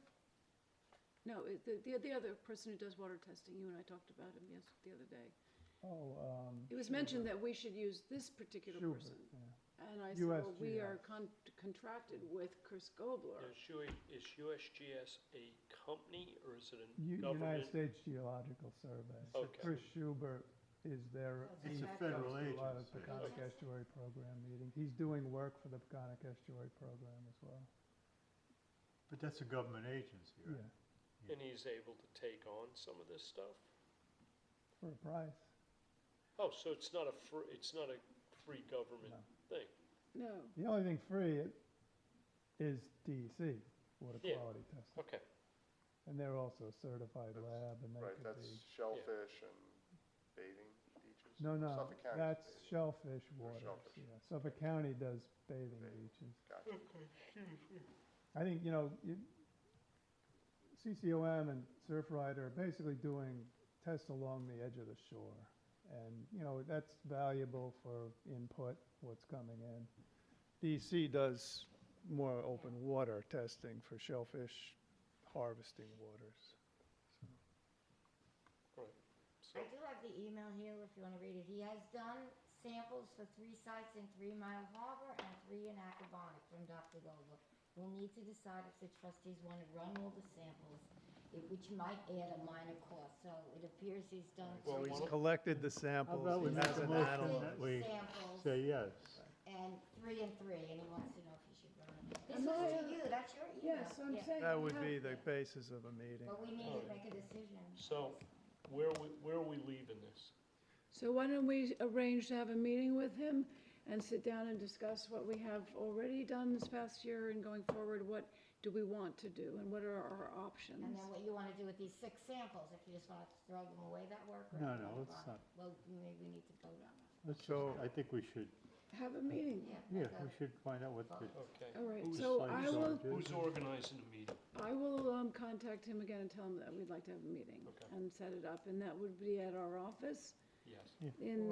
No, the other person who does water testing, you and I talked about him the other day. It was mentioned that we should use this particular Schubert, person. yeah. And I said, well, we USGS. are contracted with Chris Gobler. Is USGS a company or is it a United government? States Geological Survey. Okay. Chris Schubert is their. It's he a federal goes to a lot of agency. Peconic Estuary Program meetings. He's doing work for the Peconic Estuary Program as well. But that's a government agency, right? Yeah, And he's able to take on some of this stuff? for a price. Oh, so it's not a free government No. thing? No. The only thing free is DEC, water Yeah. quality testing. Okay. And they're also a certified lab, and they Right, could that's be. shellfish and bathing beaches. No, no, Suffolk County's that's bathing. shellfish Or waters, shellfish. yeah. Suffolk County does bathing Bathing. beaches. Gotcha. I think, CCOM and Surfrider are basically doing tests along the edge of the shore. And, that's valuable for input, what's coming in. DEC does more open water testing for shellfish harvesting waters. Right. So, I do have the email here if you wanna read it. He has done samples for 3 sites in 3 Mile Harbor and 3 in Aquaculture from Dr. Goldberg. We'll need to decide if the trustees wanna run all the samples, which might add a minor cost, so it appears he's done Well, So three he's wanna- collected the How samples, about we he make has a an motion analyst. that we samples say yes? and 3 and 3, and he wants to know if he should run them. This Am is I- to you, that's your email. Yes, I'm Yeah. saying. That we would have- be the basis of a meeting. But we need to make a decision. so where are we leaving this? So why don't we arrange to have a meeting with him and sit down and discuss what we have already done this past year and going forward, what do we want to do and what are our options? And then what you wanna do with these 6 samples, if you just wanna throw them away, that work? Or No, if you no, wanna let's buy- not. Well, maybe we need to vote on that. Let's So- just, I think we should, Have a meeting. yeah, we should find out what the, Okay. All right, Who's so site I will, charge is. Who's organizing the meeting? contact him again and tell him that we'd like to have a meeting Okay. and set it up, and that would be at our office Yes. in,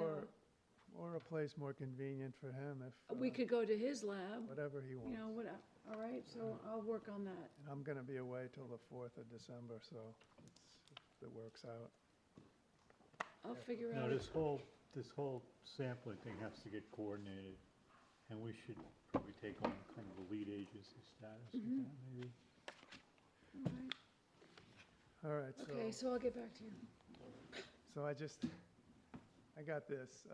Or a place more convenient for him if, we could go to his lab, whatever he wants. whatever, all right, so I'll work on that. And I'm gonna be away till the 4th of December, so if it works out. I'll figure no, out. this whole sampling thing has to get coordinated. And we should probably take on kind of a lead agency status with that, maybe. All right. All right, Okay, so I'll get back to you. so I got this.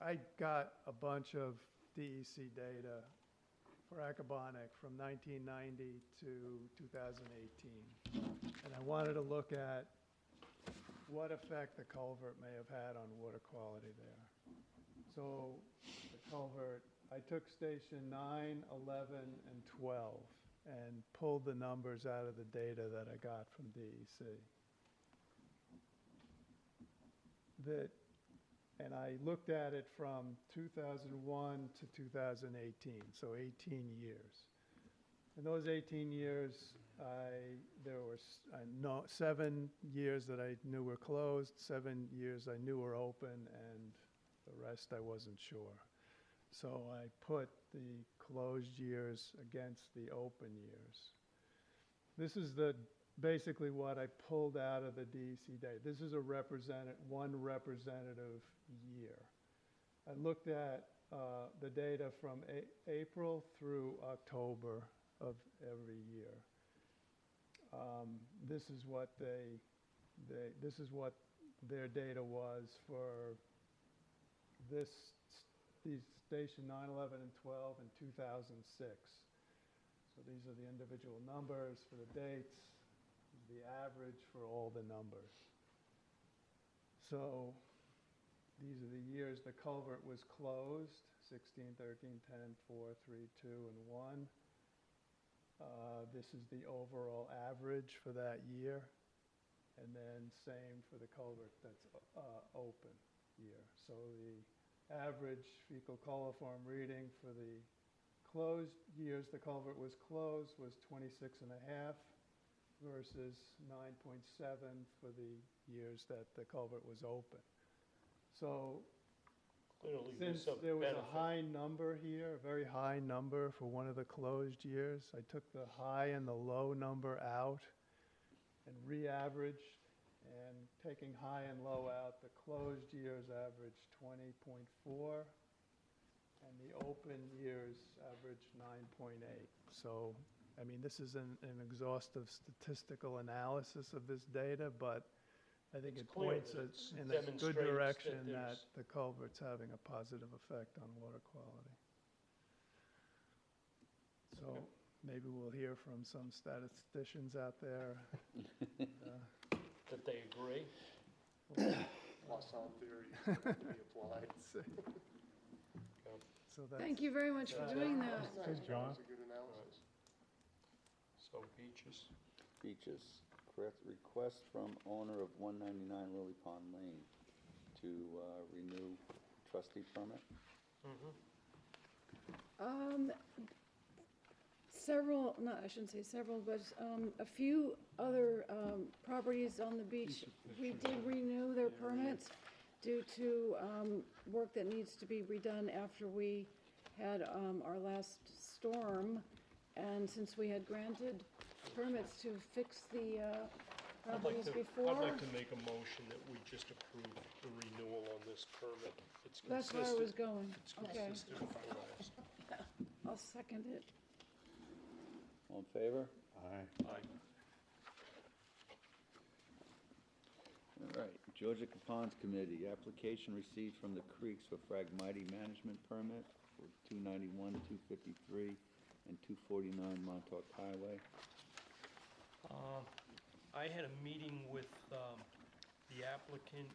I got a bunch of DEC data for Aquaculture from 1990 to 2018. And I wanted to look at what effect the culvert may have had on water quality there. So the culvert, I took station 9, 11, and 12 and pulled the numbers out of the data that I got from DEC. And I looked at it from 2001 to 2018, so 18 years. In those 18 years, there were 7 years that I knew were closed, 7 years I knew were open, and the rest I wasn't sure. So I put the closed years against the open years. This is basically what I pulled out of the DEC data. This is one representative year. I looked at the data from April through October of every year. This is what their data was for these station 9, 11, and 12 in 2006. So these are the individual numbers for the dates, the average for all the numbers. So these are the years the culvert was closed, 16, 13, 10, 4, 3, 2, and 1. This is the overall average for that year. And then same for the culvert that's open year. So the average fecal coliform reading for the closed years the culvert was closed was 26.5 versus 9.7 for the years that the culvert was open. So Clearly, since there's a there was benefit. a high number here, a very high number for one of the closed years, I took the high and the low number out and re-averaged and taking high and low out, the closed years average 20.4, and the open years average 9.8. So, I mean, this is an exhaustive statistical analysis of this data, but I think It's it clear points that us it in a good demonstrates that direction that there's- the culvert's having a positive effect on water quality. So maybe we'll hear from some statisticians out there. That they agree. Poisson theory is to be applied. So that's. Thank you very much for doing that. Good, John. That's a good analysis. So beaches. Beaches, request from owner of 199 Lily Pond Lane to renew trustee permit. Several, no, I shouldn't say several, but a few other properties on the beach, we did renew their permits due to work that needs to be redone after we had our last storm. And since we had granted permits to fix the properties before. I'd like to make a motion that we just approve the renewal on this permit. It's That's where I was consistent. going. It's Okay, consistent with the last. I'll second it. All in favor? Aye. Aye. All right, Georgia Ponds Committee, application received from the Creeks for Phragmite Management Permit for 291, 253, and 249 Montauk Highway. I had a meeting with the applicant,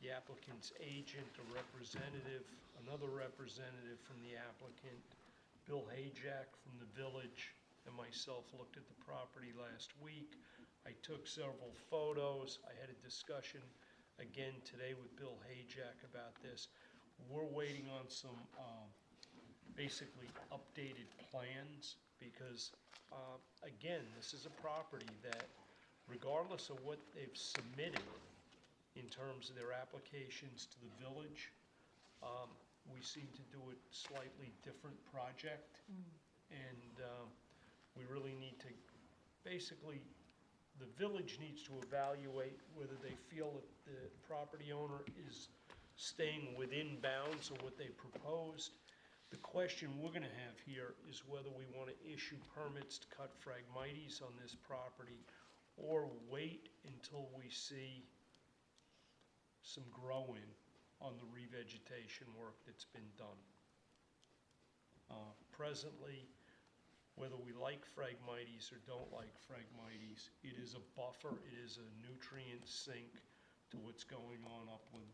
the applicant's agent, a representative, another representative from the applicant, Bill Hayjack from the village, and myself looked at the property last week. I took several photos. I had a discussion again today with Bill Hayjack about this. We're waiting on some basically updated plans because, again, this is a property that regardless of what they've submitted in terms of their applications to the village, we seem to do a slightly different project. And we really need to, basically, the village needs to evaluate whether they feel that the property owner is staying within bounds of what they proposed. The question we're gonna have here is whether we wanna issue permits to cut Phragmites on this property or wait until we see some grow-in on the revegetation work that's been done. Presently, whether we like Phragmites or don't like Phragmites, it is a buffer, it is a nutrient sink to what's going on upland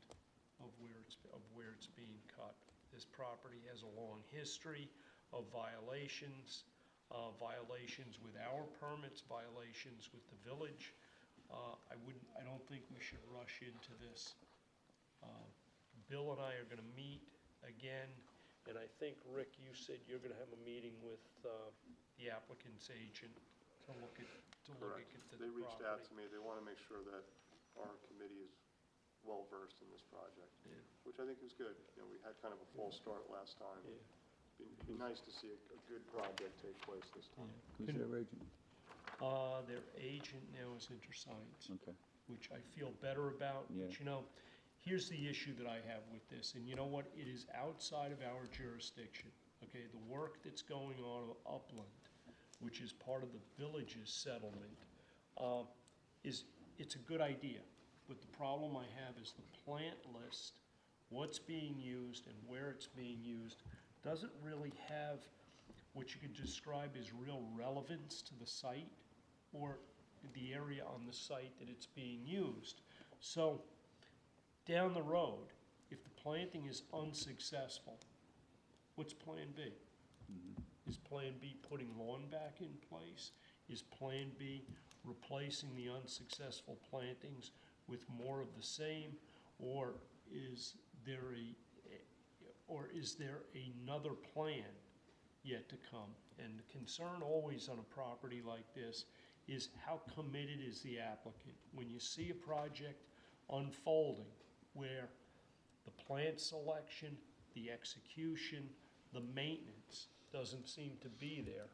of where it's being cut. This property has a long history of violations, violations with our permits, violations with the village. I don't think we should rush into this. Bill and I are gonna meet again, and I think, Rick, you said you're gonna have a meeting with the applicant's agent to look at the Correct. property. They reached out to me. They want to make sure that our committee is well-versed in this project, Yeah. which I think is good. You know, we had kind of a false start last time. Yeah. It'd be nice to see a good project take place this time. Who's their agent? Their agent now is InterScience, Okay. which I feel better about. Yeah. But you know, here's the issue that I have with this, and you know what? It is outside of our jurisdiction, okay? The work that's going on upland, which is part of the village's settlement, it's a good idea. But the problem I have is the plant list, what's being used and where it's being used, doesn't really have what you could describe as real relevance to the site or the area on the site that it's being used. So down the road, if the planting is unsuccessful, what's Plan B? Is Plan B putting lawn back in place? Is Plan B replacing the unsuccessful plantings with more of the same? Or is there another plan yet to come? And the concern always on a property like this is how committed is the applicant? When you see a project unfolding where the plant selection, the execution, the maintenance doesn't seem to be there,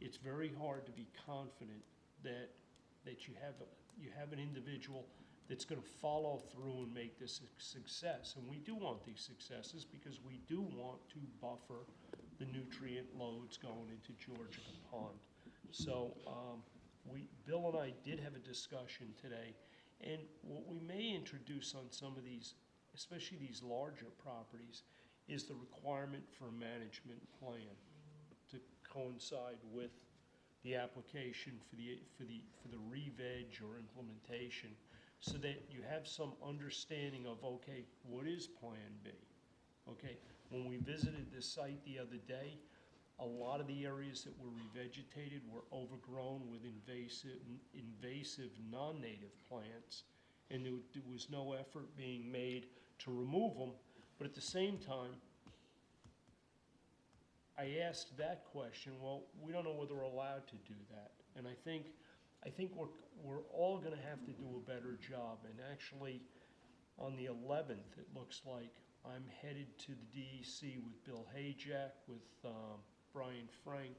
it's very hard to be confident that you have you have an individual that's gonna follow through and make this a success. And we do want these successes because we do want to buffer the nutrient loads going into Georgia Pond. So, Bill and I did have a discussion today, and what we may introduce on some of these, especially these larger properties, is the requirement for a management plan to coincide with the application for the re-veg or implementation, so that you have some understanding of, okay, what is Plan B? Okay, when we visited this site the other day, a lot of the areas that were revegetated were overgrown with invasive non-native plants, and there was no effort being made to remove them. But at the same time, I asked that question, well, we don't know whether we're allowed to do that. And I think we're all gonna have to do a better job. And actually, on the 11th, it looks like I'm headed to the DEC with Bill Hayjack, with Brian Frank,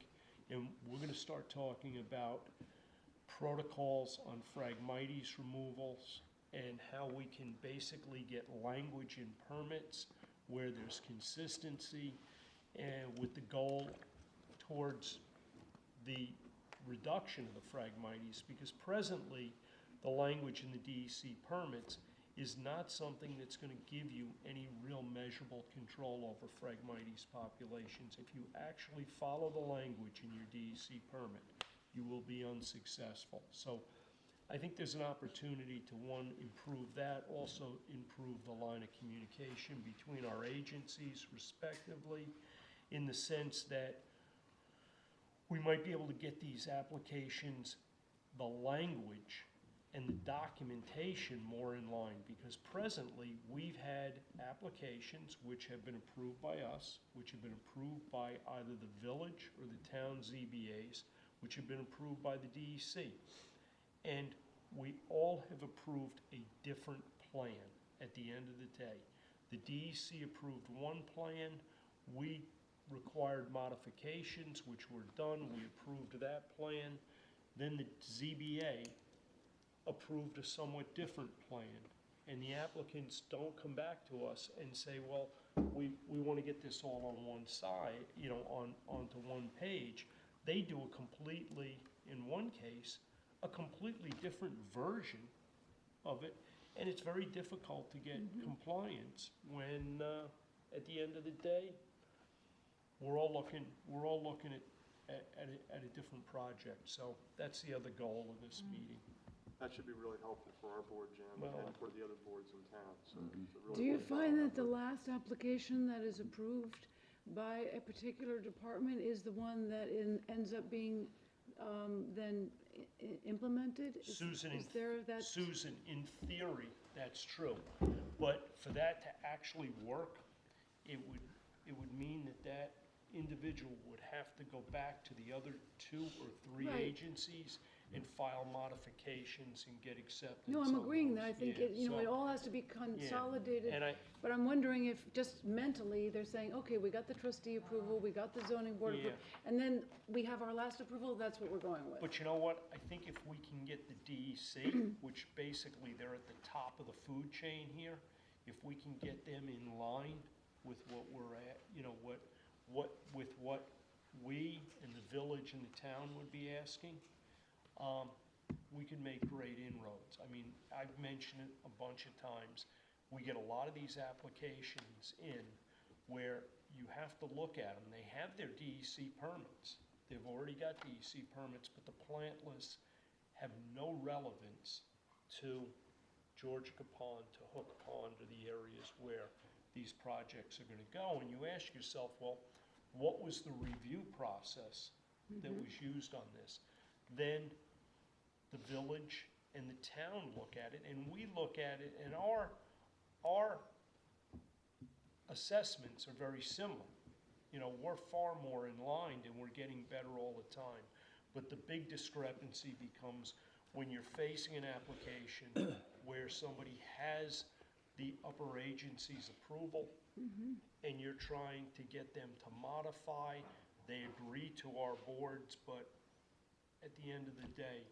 and we're gonna start talking about protocols on Phragmites removals and how we can basically get language in permits where there's consistency, and with the goal towards the reduction of the Phragmites, because presently the language in the DEC permits is not something that's going to give you any real measurable control over Phragmites populations. If you actually follow the language in your DEC permit, you will be unsuccessful. So I think there's an opportunity to, one, improve that, also improve the line of communication between our agencies respectively, in the sense that we might be able to get these applications, the language and the documentation more in line, because presently we've had applications which have been approved by us, which have been approved by either the village or the town ZBAs, which have been approved by the DEC. And we all have approved a different plan at the end of the day. The DEC approved one plan, we required modifications, which were done, we approved that plan. Then the ZBA approved a somewhat different plan, and the applicants don't come back to us and say, well, we want to get this all on one side, onto one page. They do a completely, in one case, a completely different version of it, and it's very difficult to get compliance when, at the end of the day, we're all looking at a different project. So that's the other goal of this meeting. That should be really helpful for our board, Jim, Well, and for the other boards in town, so it's a really Do you worthwhile find that the effort. last application that is approved by a particular department is the one that ends up being then implemented? Susan, Is there that? Susan, in theory, that's true. But for that to actually work, it would mean that individual would have to go back to the other 2 or 3 Right. agencies and file modifications and get acceptance. No, I'm on agreeing those. that I think Yeah, it so- all has to be consolidated. And But I'm wondering if just mentally, they're saying, okay, we got the trustee approval, we got the zoning board approval, and then we have our last approval, that's what we're going with. But you know what? I think if we can get the DEC, which basically they're at the top of the food chain here, if we can get them in line with what we're at, with what we and the village and the town would be asking, we can make great inroads. I mean, I've mentioned it a bunch of times. We get a lot of these applications in where you have to look at them. They have their DEC permits. They've already got DEC permits, but the plant lists have no relevance to Georgia Pond, to Hook Pond, or the areas where these projects are gonna go. And you ask yourself, well, what was the review process that was used on this? Then the village and the town look at it, and we look at it, and our assessments are very similar. We're far more in line, and we're getting better all the time. But the big discrepancy becomes when you're facing an application where somebody has the upper agency's approval, and you're trying to get them to modify, they agree to our boards, but at the end of the day,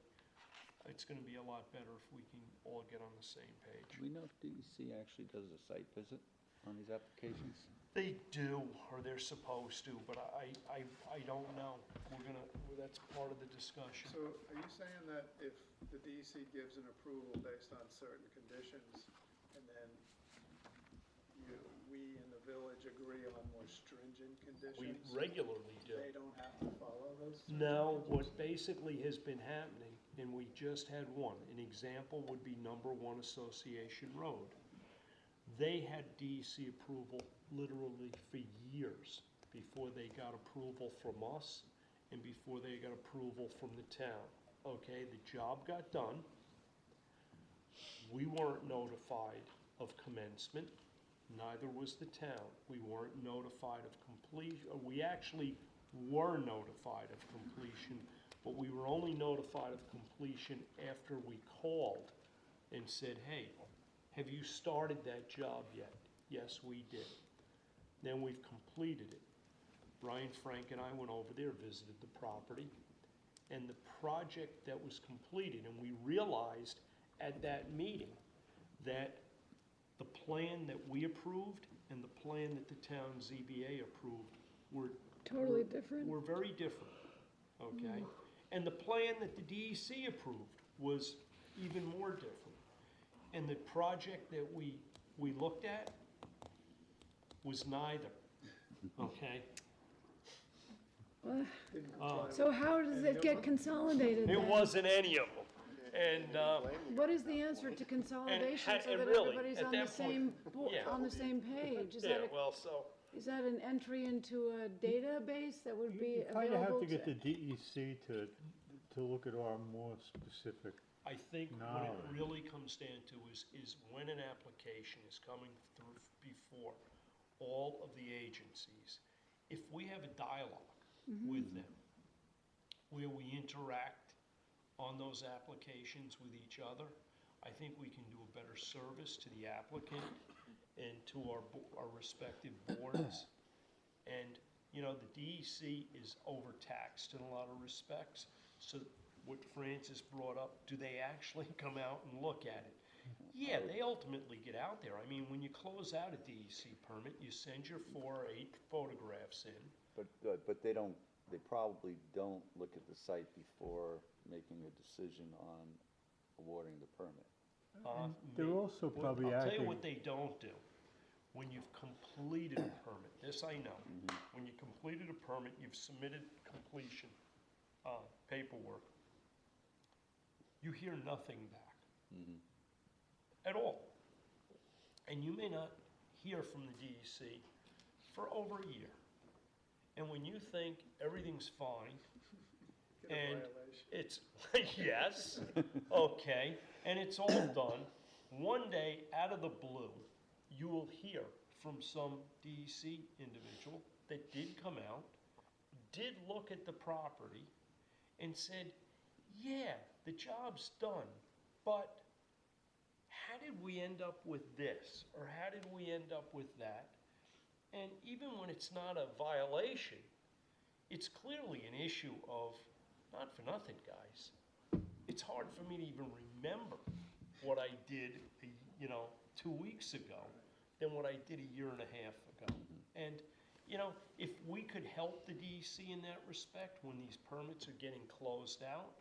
it's gonna be a lot better if we can all get on the same Do page. we know if DEC actually does a site visit on these applications? They do, or they're supposed to, but I don't know. That's part of the discussion. So are you saying that if the DEC gives an approval based on certain conditions, and then we in the village agree on more stringent We conditions, regularly do. they don't have to follow those? No, what basically has been happening, and we just had one, an example would be number 1 Association Road. They had DEC approval literally for years before they got approval from us and before they got approval from the town. Okay, the job got done. We weren't notified of commencement, neither was the town. We weren't notified of completion, we actually were notified of completion, but we were only notified of completion after we called and said, hey, have you started that job yet? Yes, we did. Then we've completed it. Brian, Frank, and I went over there, visited the property, and the project that was completed, and we realized at that meeting that the plan that we approved and the plan that the town ZBA approved were Totally different? were very different, okay? And the plan that the DEC approved was even more different. And the project that we looked at was neither, okay? So how does it get consolidated It then? wasn't any of them. And, What is the answer to consolidation so and that really, everybody's at on the that point, same, yeah. on the same page? yeah, well, so, Is that an entry into a database that would be You kind of have available to get the to? DEC to look at our more specific. I think what it Knowledge. really comes down to is when an application is coming through before all of the agencies, if we have a dialogue with them, where we interact on those applications with each other, I think we can do a better service to the applicant and to our respective boards. And, you know, the DEC is overtaxed in a lot of respects, so what Francis brought up, do they actually come out and look at it? Yeah, they ultimately get out there. I mean, when you close out a DEC permit, you send your 4 or 8 photographs in. But they don't, they probably don't look at the site before making a decision on awarding the permit. They're also probably I'll tell you acting, what they don't do. When you've completed a permit, this I know. When you completed a permit, you've submitted completion paperwork, you hear nothing back at all. And you may not hear from the DEC for over a year. And when you think everything's fine, Get a and violation. it's, yes, okay, and it's all done, one day, out of the blue, you will hear from some DEC individual that did come out, did look at the property, and said, yeah, the job's done, but how did we end up with this? Or how did we end up with that? And even when it's not a violation, it's clearly an issue of, not for nothing, guys, it's hard for me to even remember what I did, 2 weeks ago than what I did a year and a half ago. And, if we could help the DEC in that respect, when these permits are getting closed out,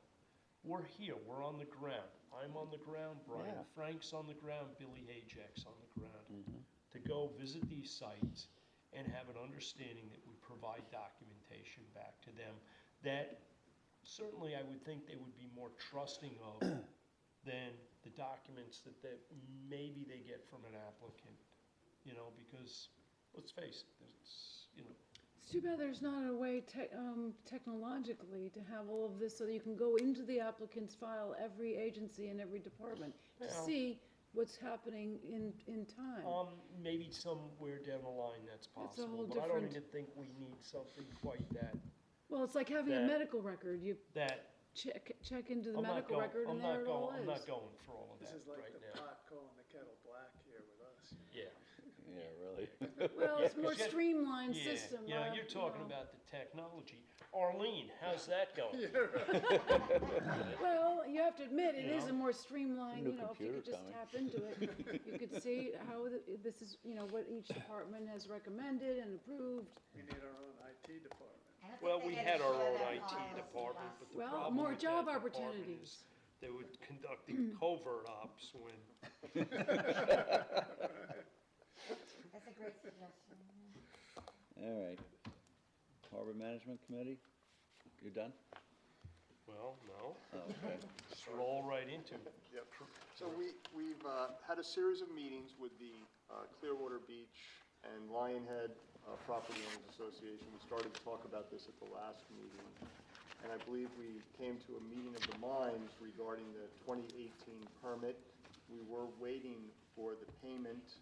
we're here, we're on the ground. I'm on the ground, Brian Yeah. Frank's on the ground, Billy Hajak's on the ground. To go visit these sites and have an understanding that we provide documentation back to them that certainly I would think they would be more trusting of than the documents that maybe they get from an applicant, because, let's face it, It's too bad there's not a way technologically to have all of this so that you can go into the applicant's file, every agency and every department, to Well- see what's happening in time. maybe somewhere down the line that's It's a possible, whole but I don't different- even think we need something quite that, Well, it's like having a that- medical record. You that, check into the I'm not medical going, record I'm and there not it all going, is. I'm not going for all of This that is like right the now. pot calling the kettle black here with us. Yeah. Yeah, really. Well, it's Yeah, more 'cause you- streamlined Yeah, system. you're talking about the technology. Arlene, how's that going? Well, you have to admit, it You is a know? more streamlined, New you know, if you could computer just coming. tap into it, you could see how this is, you know, what each department has recommended and approved. We need our own IT department. I don't think Well, they we gotta had our share own that IT file with department, us. but the Well, problem more with job that department opportunities. is they were conducting covert ops when, That's a great suggestion. All right. Harbor Management Committee, you done? well, no, Oh, okay. just roll right into. Yep. So we've had a series of meetings with the Clearwater Beach and Lionhead Property Owners Association. We started to talk about this at the last meeting, and I believe we came to a meeting of the minds regarding the 2018 permit. We were waiting for the payment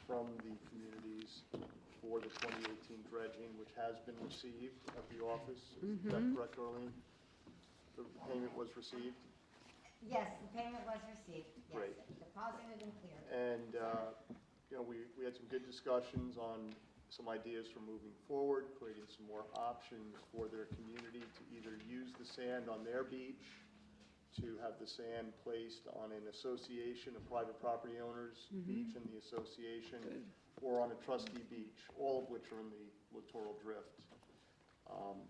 from the communities for the 2018 dredging, which has been received at the office. Is that correct, Arlene? The payment was received? Yes, the payment was received, yes, Great. deposited and cleared. And, you know, we had some good discussions on some ideas for moving forward, creating some more options for their community to either use the sand on their beach, to have the sand placed on an association of private property owners, beach and the association, or on a trustee beach, all of which are in the littoral drift.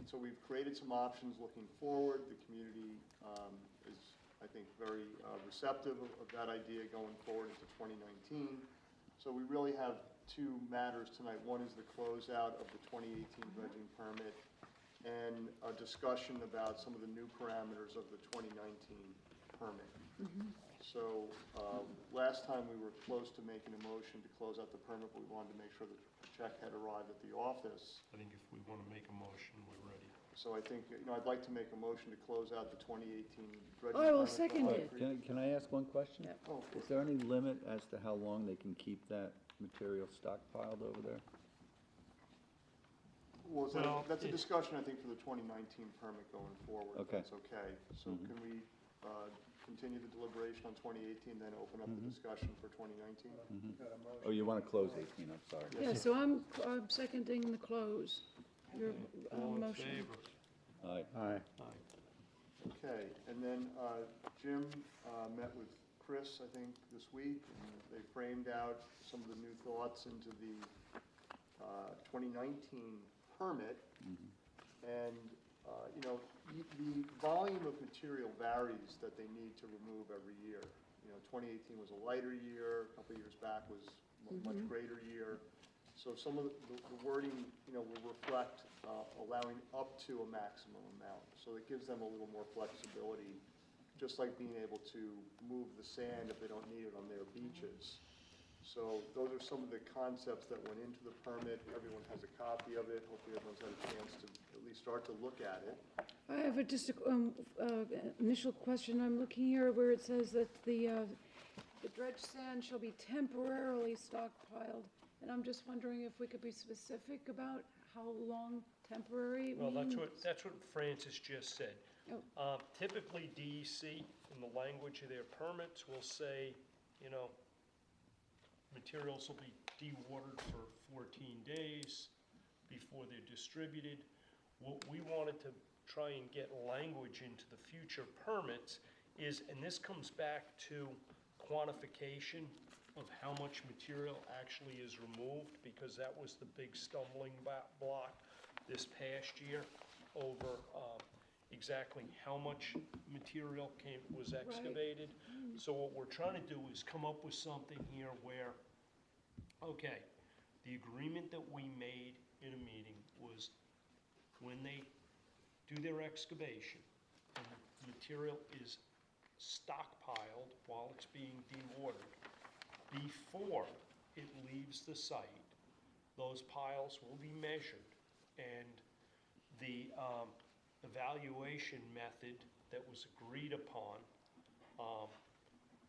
So we've created some options looking forward. The community is, I think, very receptive of that idea going forward into 2019. So we really have two matters tonight. One is the closeout of the 2018 dredging permit and a discussion about some of the new parameters of the 2019 permit. So last time we were close to making a motion to close out the permit, but we wanted to make sure that the check had arrived at the office. I think if we want to make a motion, we're ready. So I think, you know, I'd like to make a motion to close out the 2018 dredging I will permit. second for it. Creek. Can I ask one question? Yep. Oh, of Is course. there any limit as to how long they can keep that material stockpiled over there? Well, Well, that's a it- discussion, I think, for the 2019 permit going forward. if Okay. That's okay. So can we continue the deliberation on 2018, then open up the discussion for 2019? Oh, you want to close 18, I'm sorry. Yeah, so I'm seconding the close, your All in motion. favor? All right. Aye. Aye. Okay, and then Jim met with Chris, I think, this week, and they framed out some of the new thoughts into the 2019 permit. And, you know, the volume of material varies that they need to remove every year. You know, 2018 was a lighter year, a couple of years back was a much greater year. So some of the wording, you know, will reflect allowing up to a maximum amount. So it gives them a little more flexibility, just like being able to move the sand if they don't need it on their beaches. So those are some of the concepts that went into the permit. Everyone has a copy of it. Hopefully everyone's had a chance to at least start to look at it. I have just a initial question. I'm looking here where it says that the dredged sand shall be temporarily stockpiled. And I'm just wondering if we could be specific about how long temporary Well, means? that's what Francis just said. Oh. Typically, DEC, in the language of their permits, will say, you know, materials will be dewatered for 14 days before they're distributed. What we wanted to try and get language into the future permits is, and this comes back to quantification of how much material actually is removed, because that was the big stumbling block this past year over exactly how much material was excavated. So what we're trying to do is come up with something here where, okay, the agreement that we made in a meeting was when they do their excavation and the material is stockpiled while it's being dewatered, before it leaves the site, those piles will be measured, and the evaluation method that was agreed upon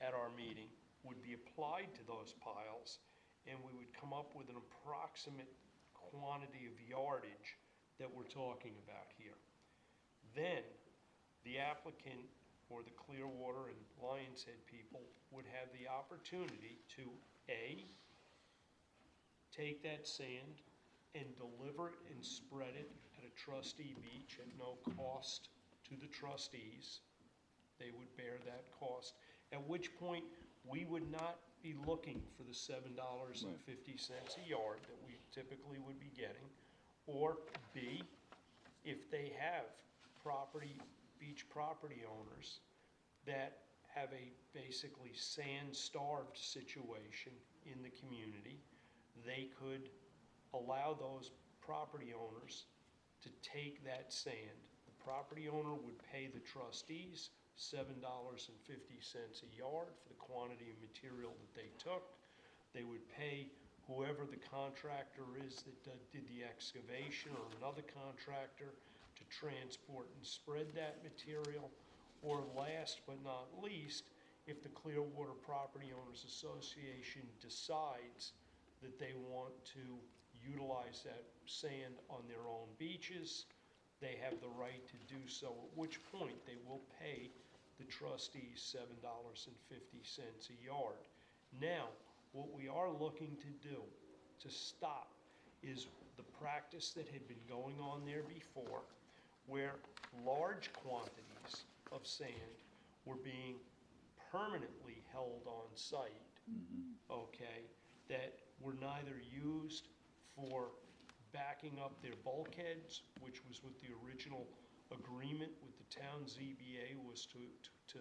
at our meeting would be applied to those piles, and we would come up with an approximate quantity of yardage that we're talking about here. Then the applicant or the Clearwater and Lions Head people would have the opportunity to A, take that sand and deliver it and spread it at a trustee beach at no cost to the trustees. They would bear that cost, at which point we would not be looking for the $7.50 a yard that we typically would be getting. Or B, if they have beach property owners that have a basically sand-starved situation in the community, they could allow those property owners to take that sand. The property owner would pay the trustees $7.50 a yard for the quantity of material that they took. They would pay whoever the contractor is that did the excavation, or another contractor to transport and spread that material. Or last but not least, if the Clearwater Property Owners Association decides that they want to utilize that sand on their own beaches, they have the right to do so, at which point they will pay the trustees $7.50 a yard. Now, what we are looking to do to stop is the practice that had been going on there before, where large quantities of sand were being permanently held on site, okay, that were neither used for backing up their bulkheads, which was what the original agreement with the town ZBA was to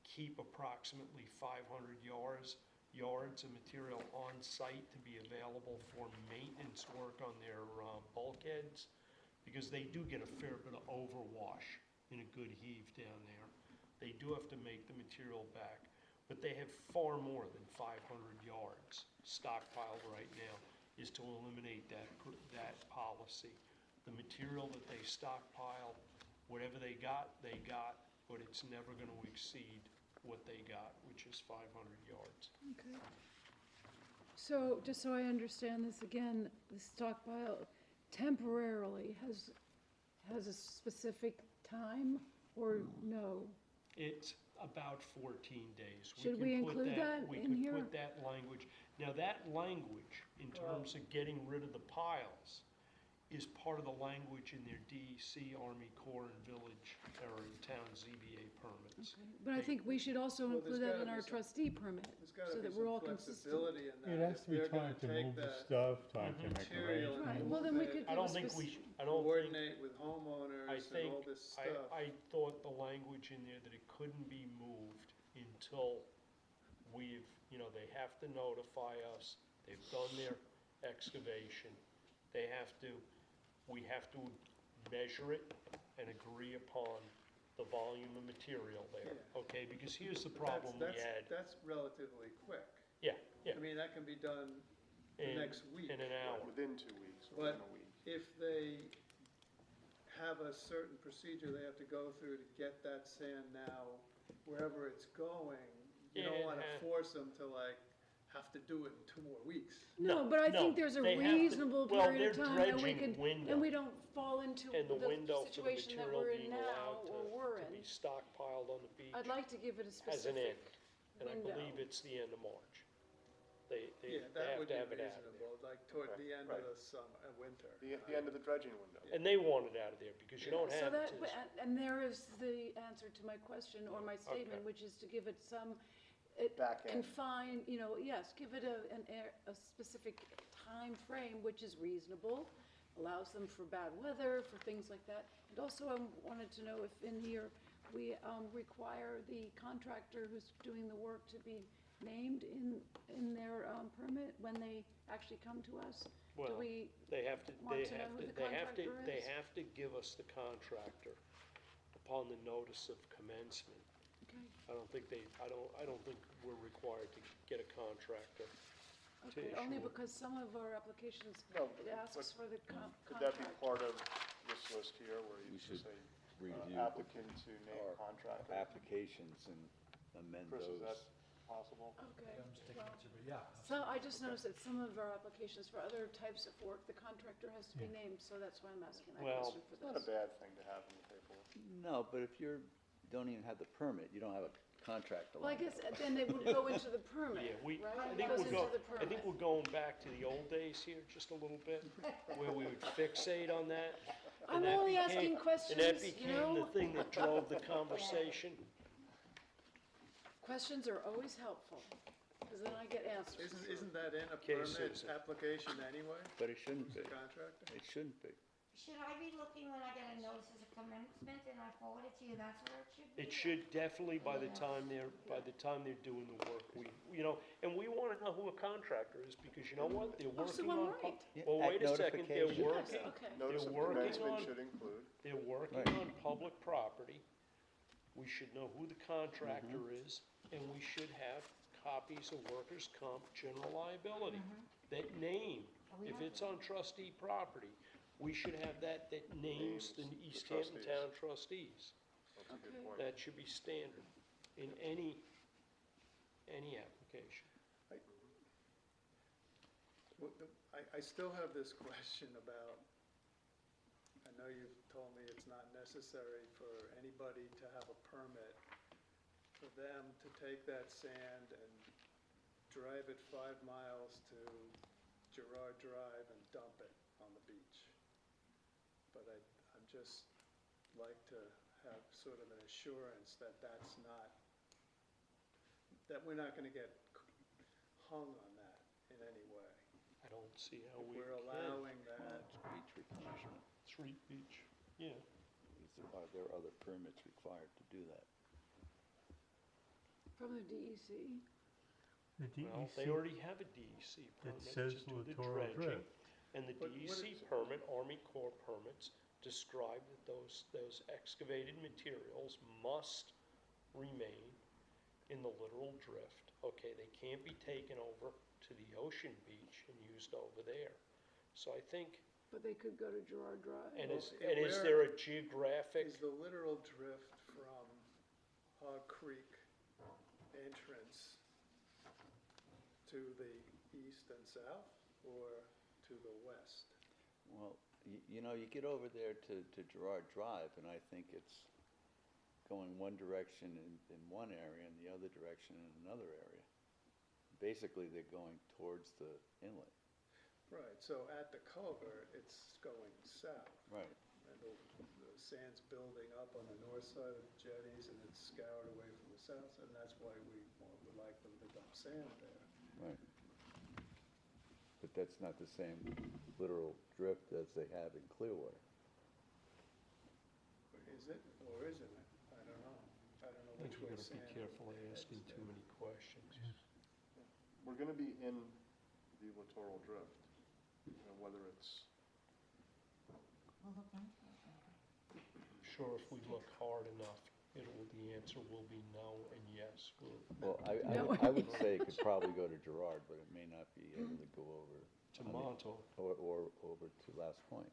keep approximately 500 yards of material on site to be available for maintenance work on their bulkheads, because they do get a fair bit of overwash in a good heave down there. They do have to make the material back, but they have far more than 500 yards stockpiled right now, is to eliminate that policy. The material that they stockpile, whatever they got, but it's never going to exceed what they got, which is 500 yards. Okay. So, just so I understand this again, the stockpile temporarily has a specific time, or no? It's about 14 days. Should we include that in here? We could put that language. Now, that language, in terms of getting rid of the piles, is part of the language in their DEC, Army Corps, and Village, or town ZBA permits. Okay. But I think we should also Well, include there's that in gotta our be some- trustee permit, There's so gotta be that we're all some consistent. flexibility in that. It has If to be they're gonna time to take move the that stuff, time to make material and arrangements. Right, move well, then we it, could I give don't a think spec- I don't think, coordinate with homeowners I and think, all this stuff. I thought the language in there that it couldn't be moved until they have to notify us, they've done their excavation, we have to measure it and agree upon the volume of material there, Yeah. okay? Because here's the But problem we had. That's relatively quick. Yeah, yeah, I mean, that can be done the next week. in an hour. Within 2 weeks or But within a week. if they have a certain procedure they have to go through to get that sand now, wherever it's going, you don't wanna Yeah. force them to have to do it in 2 more weeks. No, but I think there's a they have to- reasonable well, period of their time that we dredging could, window. and we don't fall into And the window the for the situation that material we're in being now, allowed or we're to be in. stockpiled on the beach I'd like to give it a has an specific end, and I window. believe it's the end of March. They Yeah, have that would to be have it out of there. reasonable, like toward the end Right. of the summer, winter. The end of the dredging window. And they want it out of there, because you don't So have that, it. and there is the answer to my question or my statement, which is to give it some Back end. confined, yes, give it a specific time frame which is reasonable, allows them for bad weather, for things like that. And also, I wanted to know if in here we require the contractor who's doing the work to be named in their permit when they actually come to us? Do Well, we They have to, want to know who the they contractor is? have to give us the contractor upon the notice of commencement. Okay, I don't think we're required to get a contractor to okay, only issue it. because some of our applications, No, it asks for the Could that be contractor. part of this list here, where you We just should say review applicant to name our contractor? applications and amend Chris, is that those. possible? Okay, I'm just taking well, answer, but yeah. so I just noticed that some of our applications for other types of work, the contractor has to be named, so that's why I'm asking that Well, question for It's not a this. bad thing to have in the paperwork. No, but if don't even have the permit, you don't have a contract Well, I along. guess then they would go into the permit, Yeah, right? I It think goes we're into go, the I think permit. we're going back to the old days here just a little bit, where we would fixate on that. I'm and that only became- asking questions, And that you became the know? thing that drove the conversation. Questions are always helpful, because then I get answers. Isn't that in a Okay, permit Susan. application anyway? But it shouldn't be. The contractor? It shouldn't be. Should I be looking when I get a notice of commencement and I forward it to you, that's where it should be? It should definitely, by the time they're doing the work, you know, and we wanna know who a contractor is, because you know what? They're Oh, so working I'm on, right. Yeah, well, at wait a second, they're notification. Yes, working, okay. Notice of working commencement on- should include. they're working Right. on public property. We should know who the contractor is, and we should have copies of workers' comp general liability. That name, if it's on trustee property, we should have that names the Names the East Hampton trustees. Town trustees. That's a good Okay. point. That should be standard in any application. I still have this question about, I know you've told me it's not necessary for anybody to have a permit for them to take that sand and drive it 5 miles to Gerard Drive and dump it on the beach. But I'm just like to have sort of an assurance that that's not, that we're not gonna get hung on that in any way. I don't see how If we we're can. allowing that, Beach requirement. Street beach, yeah. Are there other permits required to do that? From the DEC. The Well, they DEC, already have a DEC permit to says do the littoral dredging. drift. And the But what DEC is- permit, Army Corps permits, describe that those excavated materials must remain in the littoral drift. Okay, they can't be taken over to the ocean beach and used over there. So I think, But they could go to Gerard Drive. and is Well, there a geographic, is the littoral drift from Hog Creek entrance to the east and south, or to the west? Well, you know, you get over there to Gerard Drive, and I think it's going one direction in one area and the other direction in another area. Basically, they're going towards the inlet. Right, so at the culvert, it's going south, Right. and the sand's building up on the north side of the jetties, and it's scoured away from the south, and that's why we would like them to dump sand there. Right. But that's not the same literal drift as they have in Clearwater. Is it, or isn't it? I don't know. I don't know I think which we way gotta sand. be careful heads asking there. too many questions. We're gonna be in the littoral drift, you know, whether it's, We'll look into it. Sure, if we look hard enough, the answer will be no and yes. Well, No. I would say it could probably go to Gerard, but it may not be able to go over. To Montauk. Or over to Last Point.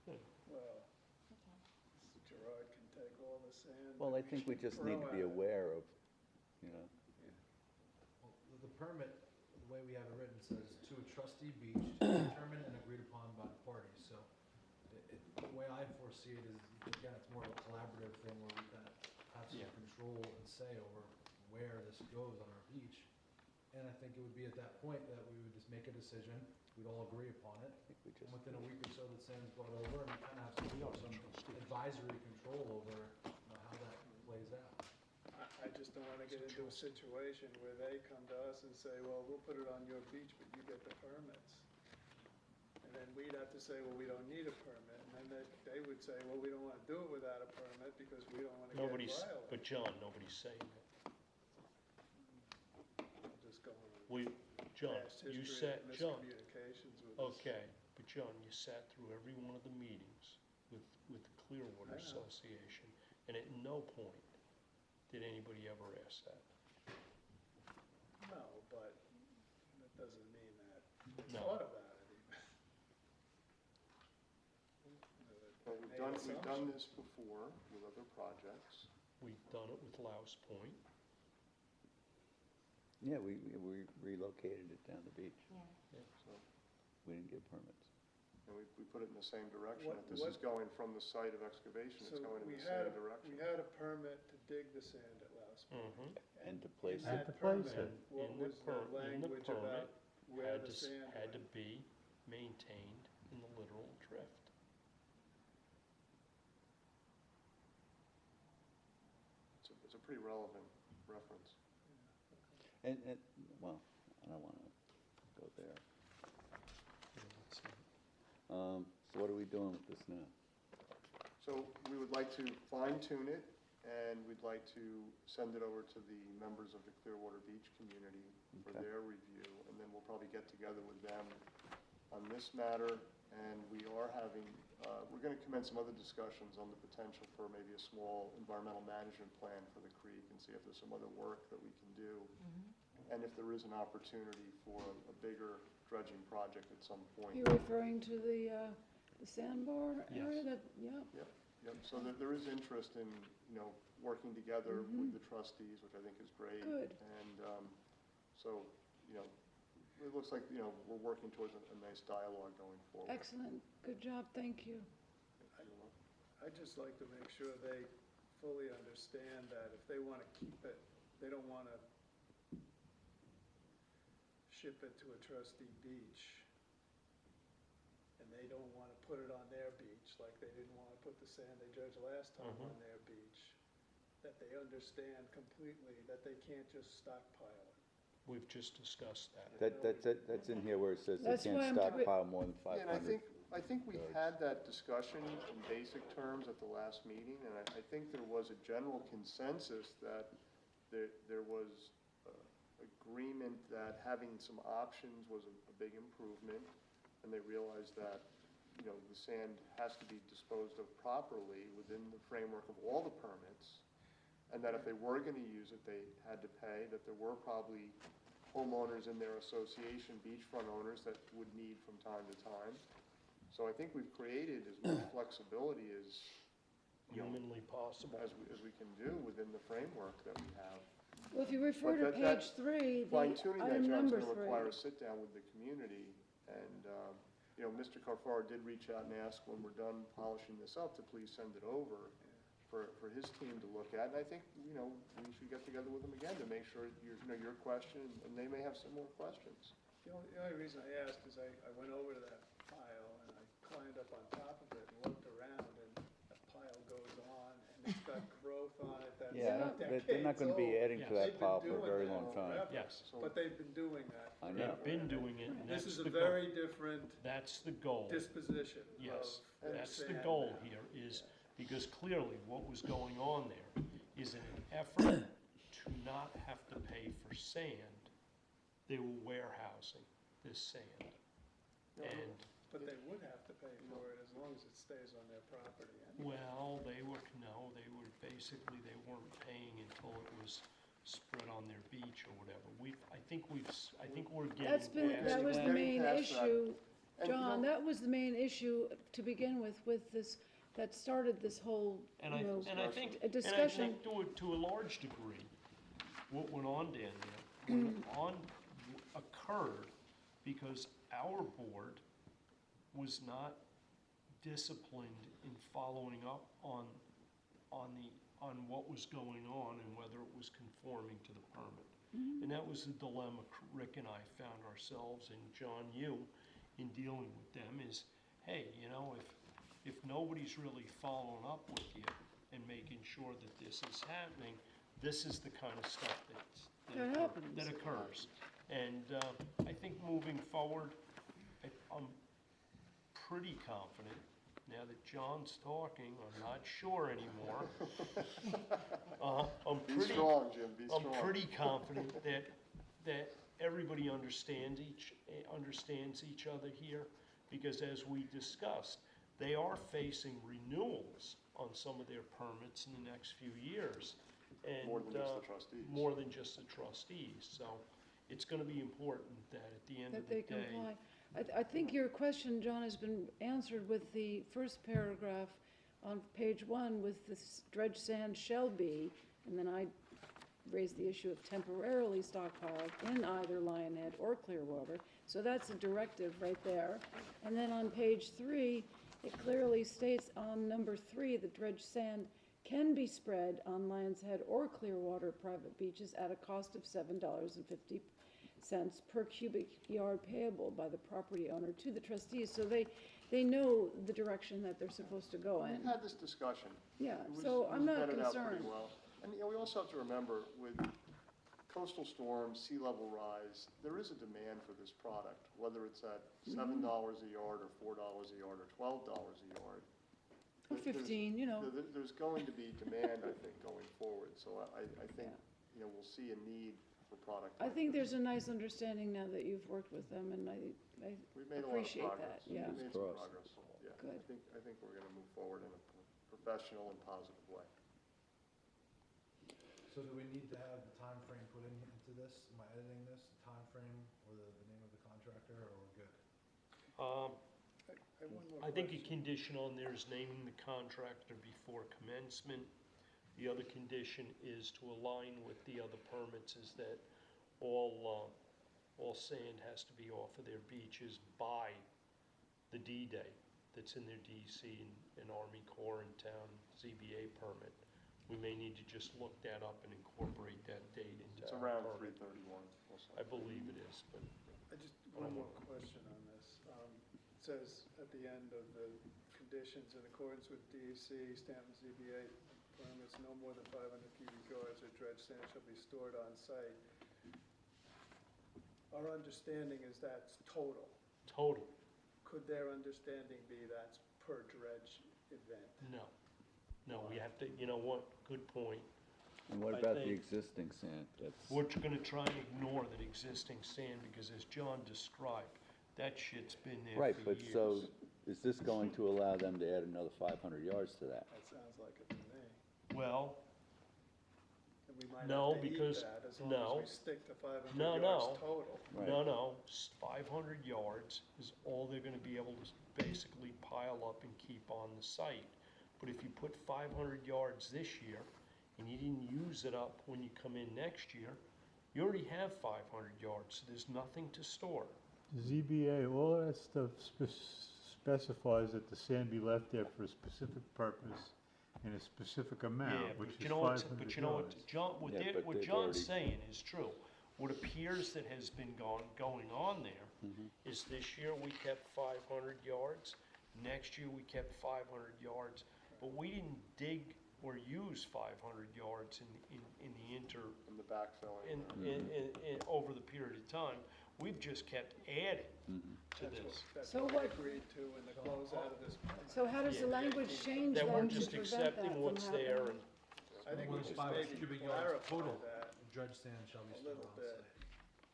Well, Gerard can take all the sand. Well, but I think we should just need to be throw at it. aware of, you know, Well, the permit, the way we have it written, says to a trustee beach, determined and agreed upon by the parties, so the way I foresee it is, again, it's more of a collaborative thing where we kind of have some Yeah. control and say over where this goes on our beach. And I think it would be at that point that we would just make a decision, we'd all agree upon it, I think we and just. within a week or so, the sand's brought over, and we kind of have some advisory control over how that plays out. I just don't wanna get into a situation where they come to us and say, well, we'll put it on your beach, but you get the permits. And then we'd have to say, well, we don't need a permit, and then they would say, well, we don't wanna do it without a permit because we don't wanna get Nobody's, violated. but John, nobody's saying that. I'll just go on We, John, past you history sat, of John, miscommunications with this. okay, but John, you sat through every one of the meetings with the Clearwater I know. Association, and at no point did anybody ever ask that. No, but that doesn't mean that they No. thought about it even. well, we've done this before with other projects. We've done it with Louse Point. Yeah, we relocated it down the beach. Yeah. So, We didn't get permits. and we put it in the same direction. What- If this is what- going from the site of excavation, So it's going in we the had, same direction. we had a permit to dig the sand at Louse possible. And to place In it, that permit, it. what In the was the language about where the sand had to went? be maintained in the littoral drift. It's a pretty relevant reference. and, well, I don't wanna go there. So what are we doing with this now? So we would like to fine tune it, and we'd like to send it over to the members of the Clearwater Beach community for Okay. their review, and then we'll probably get together with them on this matter, and we are having, we're gonna commence some other discussions on the potential for maybe a small environmental management plan for the creek, and see if there's some other work that we can do. And if there is an opportunity for a bigger dredging project at some point. You're referring to the sandbar area Yes. that, yeah. Yep, so there is interest in, working together with the trustees, which I think is great. Good. And, so, it looks like, we're working towards a nice dialogue going forward. Excellent, good job, thank you. I'd just like to make sure they fully understand that if they want to keep it, they don't want to ship it to a trustee beach, and they don't want to put it on their beach, like they didn't want to put the sand they dredged last time on their beach, that they understand completely that they can't just stockpile it. We've just discussed that. That's in here where it says they That's why can't I'm- stockpile more than Yeah, and 500. I think we had that discussion in basic terms at the last meeting, and I think there was a general consensus that there was agreement that having some options was a big improvement, and they realized that, the sand has to be disposed of properly within the framework of all the permits, and that if they were gonna use it, they had to pay, that there were probably homeowners in their association, beachfront owners, that would need from time to time. So I think we've created as much flexibility as, Humanly possible. as we can do within the framework that we have. Well, if you refer But to that- page 3, Fine the tuning that, item John's number gonna 3. require a sit-down with the community, and, Mr. Carfaro did reach out and ask when we're done polishing this up to please send it over for his team to look at, and I think, we should get together with them again to make sure your question, and they may have similar questions. The only reason I asked is I went over to that pile and I climbed up on top of it and looked around, and that pile goes on and it's got growth on it that's Yeah, they're not gonna be decades adding to Yes. that They've pile been for a doing very that long time. forever. Yes. So- But they've been doing that. I know. They've been doing it, and This that's is the a goal. very different That's the goal. disposition Yes, of that's the sand goal now. here, is, because clearly what was going on there is in an effort to not have to pay for sand, they were warehousing this sand. And, But they would have to pay for it as long as it stays on their property. well, they were basically, they weren't paying until it was spread on their beach or whatever. I think we're getting That was the Getting main past that. issue, And, John, that was the main issue to begin with this, that started this whole, And I think, a discussion. to a large degree, what went on down there, occurred because our board was not disciplined in following up on what was going on and whether it was conforming to the permit. And that was the dilemma Rick and I found ourselves, and John, you, in dealing with them, is, hey, if nobody's really following up with you and making sure that this is happening, this is the kind of stuff That happens. that occurs. And I think moving forward, I'm pretty confident, now that John's talking, I'm not sure anymore. Be strong, Jim, be strong. I'm pretty confident that everybody understands each other here, because as we discussed, they are facing renewals on some of their permits in the next few years. And, More than just the trustees. More than just the trustees, so it's gonna be important that at the end of that the they day. comply. I think your question, John, has been answered with the first paragraph on page 1 with this dredged sand shall be, and then I raised the issue of temporarily stockpiled in either Lionhead or Clearwater. So that's a directive right there. And then on page 3, it clearly states on number 3, the dredged sand can be spread on Land's Head or Clearwater private beaches at a cost of $7.50 per cubic yard payable by the property owner to the trustees. So they know the direction that they're supposed to go in. We've had this discussion. Yeah, It was- so I'm not It was vetted out pretty concerned. well. And, you know, we also have to remember, with coastal storms, sea level rise, there is a demand for this product, whether it's at $7 a yard or $4 a yard or $12 a yard. Or 15, you know. There's going to be demand, I think, going forward, so I think, you know, we'll see a need for product. I like think this. there's a nice understanding now that you've worked with them, and I We've made a lot of appreciate progress. that, yeah. We've made some Crossed. progress, yeah. Good. I think we're gonna move forward in a professional and positive way. So do we need to have the time frame put into this? Am I editing this, the time frame or the name of the contractor, or we're good? I have one more I think a question. condition on there is naming the contractor before commencement. The other condition is to align with the other permits, is that all sand has to be off of their beaches by the D-Day that's in their DEC and Army Corps and Town ZBA permit. We may need to just look that up and incorporate that date into It's our around permit. 3/31. I believe it is, but I just, one more question on this. It says at the end of the conditions, in accordance with DEC, Stanton ZBA permits, no more than 500 cubic yards of dredged sand shall be stored on site. Our understanding is that's total. total, Could their understanding be that's per dredge event? no. No, we have to, you know what, good point. And what I about the think- existing sand? That's, We're gonna try and ignore that existing sand, because as John described, that shit's been there right, for but years. so, is this going to allow them to add another 500 yards to that? That sounds like it to me. Well, And we might No, have to eat because- that as no. long as we stick to 500 No, yards no. total. Right. no, 500 yards is all they're gonna be able to basically pile up and keep on the site. But if you put 500 yards this year, and you didn't use it up when you come in next year, you already have 500 yards, so there's nothing to store. ZBA, all that stuff specifies that the sand be left there for a specific purpose in a specific Yeah, amount, which but is you know what, 500 but you know what, yards. John, Yeah, but what they've John's already- saying is true. What appears that has been going on there Mm-hmm. is this year we kept 500 yards, next year we kept 500 yards, but we didn't dig or use 500 yards in the In the backfilling. over the period of time. We've just kept adding to That's this. That's So what we what- agreed to in the closeout of this plan. So how does the Yeah. language change That we're then to just prevent that accepting from what's there happening? and, I think More we than just 500 maybe cubic yards clarify total that of dredged sand shall be a stored little on bit. site.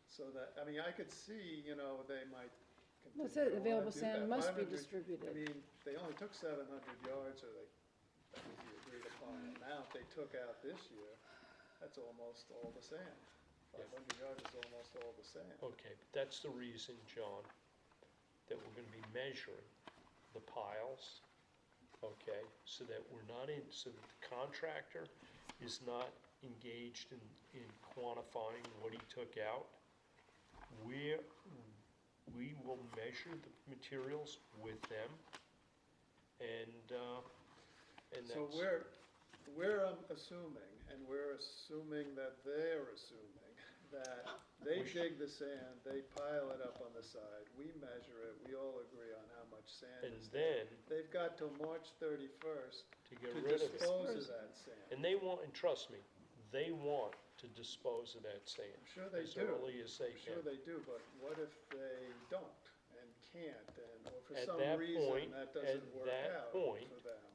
So that, I mean, I could see, you know, they might Well, continue it said to wanna available do sand that. must be 500 distributed. I mean, they only took 700 yards, or that was the agreed upon amount they took out this year. That's almost all the sand. 500 yards is almost all the sand. okay, but that's the reason, John, that we're gonna be measuring the piles, okay? So that we're not so that the contractor is not engaged in quantifying what he took out. We will measure the materials with them, and that's. So we're assuming, and we're assuming that they're assuming, that they dig the sand, they pile it up on the side, we measure it, we all agree on how much sand And is there. then, They've got till March 31st to get to rid of it. dispose of that sand. And they want, and trust me, they want to dispose of that sand I'm sure they as do. early as they I'm sure can. they do, but what if they don't and can't, and, or for At some that reason point- that at doesn't work that out point, for them?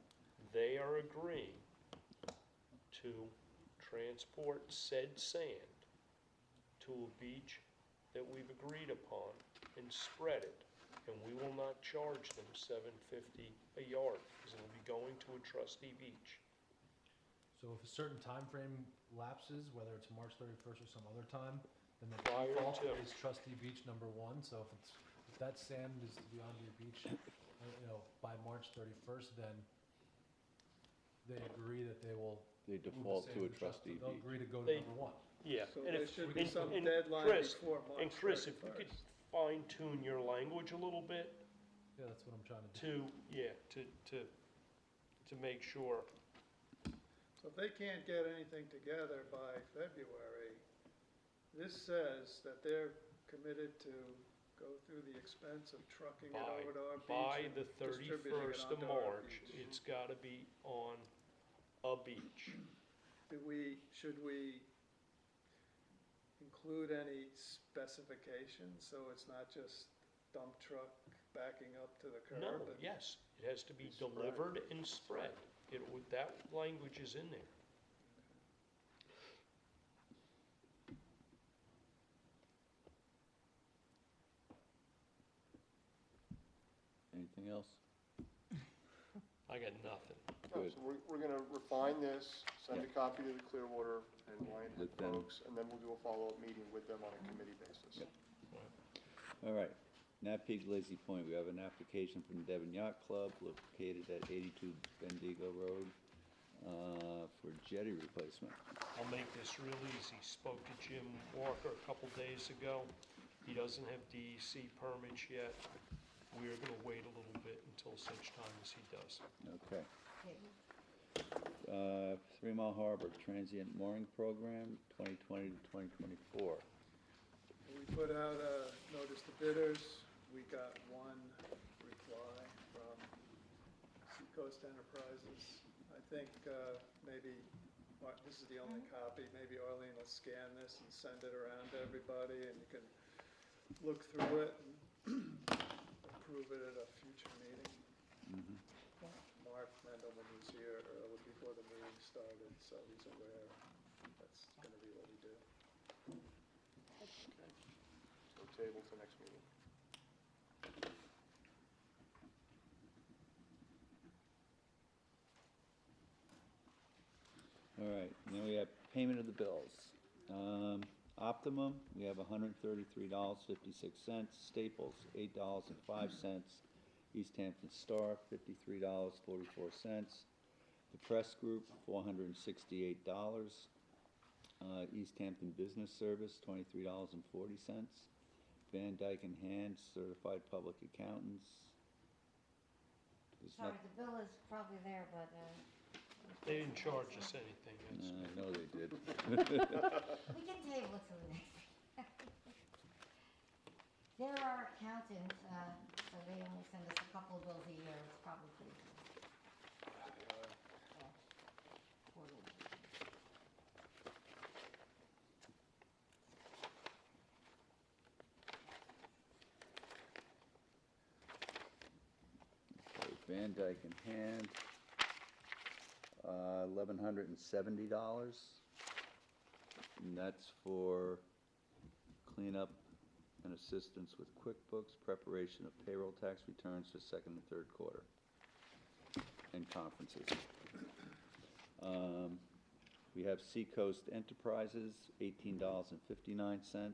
They are agreeing to transport said sand to a beach that we've agreed upon and spread it. And we will not charge them $7.50 a yard, because it'll be going to a trustee beach. So if a certain time frame lapses, whether it's March 31st or some other time, then the Prior default to. is trustee beach number one. So if that sand is to be on your beach, you know, by March 31st, then they agree that they will. They move the default sand to a the trust- trustee They'll beach. agree to go to They- number one. Yeah. So and there if- should be and- some and deadline Chris- before March 31st. And Chris, if you could fine tune your language a little bit Yeah, that's what I'm trying to do. to make sure So if they can't get anything together by February, this says that they're committed to go through the expense of trucking it over to our beach By and the distributing it 31st of onto our March, beach. it's gotta be on a beach. Should we include any specifications, so it's not just dump truck backing up to the curb? No, and- yes, it has to be Spread. delivered and spread. That language is in there. Anything else? I got nothing. No, Good. so we're gonna refine this, send a copy to the Clearwater and Lion With them. folks, and then we'll do a follow-up meeting with them on a committee basis. Yep. All right, Napeag Lazy Point, we have an application from the Devon Yacht Club located at 82 Bendigo Road for jetty replacement. I'll make this real easy. Spoke to Jim Walker a couple days ago. He doesn't have DEC permits yet. We're gonna wait a little bit until such time as he does. Okay. 3 Mile Harbor Transient Mooring Program, 2020 to 2024. We put out a notice to bidders. We got one reply from Seacoast Enterprises. I think maybe, this is the only copy, maybe Arlene will scan this and send it around to everybody, and you can look through it and approve it at a future meeting. Mark Mendelman was here early before the meeting started, so he's aware that's gonna be what we do. So table to next meeting. All right, now we have payment of the bills. Optimum, we have $133.56. Staples, $8.05. East Hampton Star, $53.44. The Press Group, $468. East Hampton Business Service, $23.40. Van Dyke and Hand, Certified Public Accountants. There's Sorry, not- the bill is probably there, but, They didn't charge us anything. That's- I know they did. we can table it till the next meeting. They're our accountants, so they only send us a couple of bills a year, it's probably pretty good. Yeah. Quarterly. Okay, Van Dyke in Hand, $1,170. And that's for cleanup and assistance with QuickBooks, preparation of payroll tax returns for second and third quarter, and conferences. We have Seacoast Enterprises, $18.59.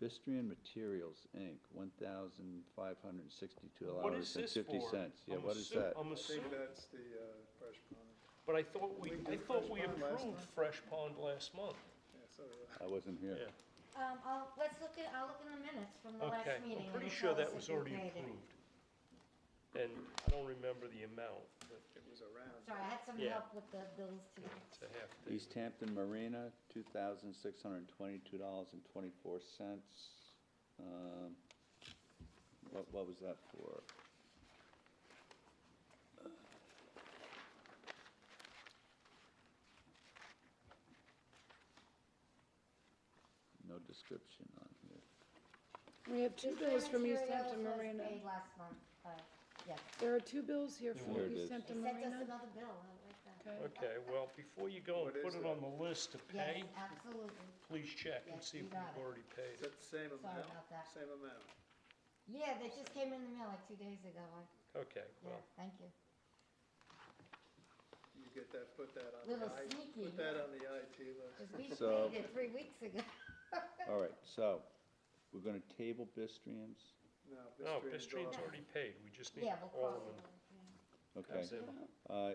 Bistrian Materials, Inc., $1,562.50. What is this for? Yeah, I'm what is assu- that? I'm I think assuming, that's the fresh pond. but I thought we We did Fresh Pond last approved month? Fresh Pond last month. Yeah, so did I. I wasn't here. Yeah. I'll look in the minutes from the last Okay, meeting. I'm pretty and sure it'll that tell us was if we already paid it. approved. And I don't remember the amount, but It was around. Sorry, I had some Yeah. help with the bills too. it's a half day. East Hampton Marina, $2,622.24. What was that for? No description on here. We have two This bills from East materials Hampton was Marina. paid last month, yes. There are two bills here from There it East is. They Hampton sent us Marina. another bill, I like that. Okay. Okay, well, before you go and What put is it on the list to pay, Yes, absolutely. please check and Yes, see you if got we've it. already Is paid. that the same Sorry amount? about that. Same amount. Yeah, they just came in the mail like 2 days ago. Okay, Yeah, well, thank you. You get that, put that on Little the IT, sneaky. put that on the IT list. Because we So- paid it 3 weeks ago. All right, so we're gonna table Bistrians. No, no, Bistrian's Bistrian's off. already paid, we just need Yeah, we'll all cross of it them. off, yeah. Okay. That's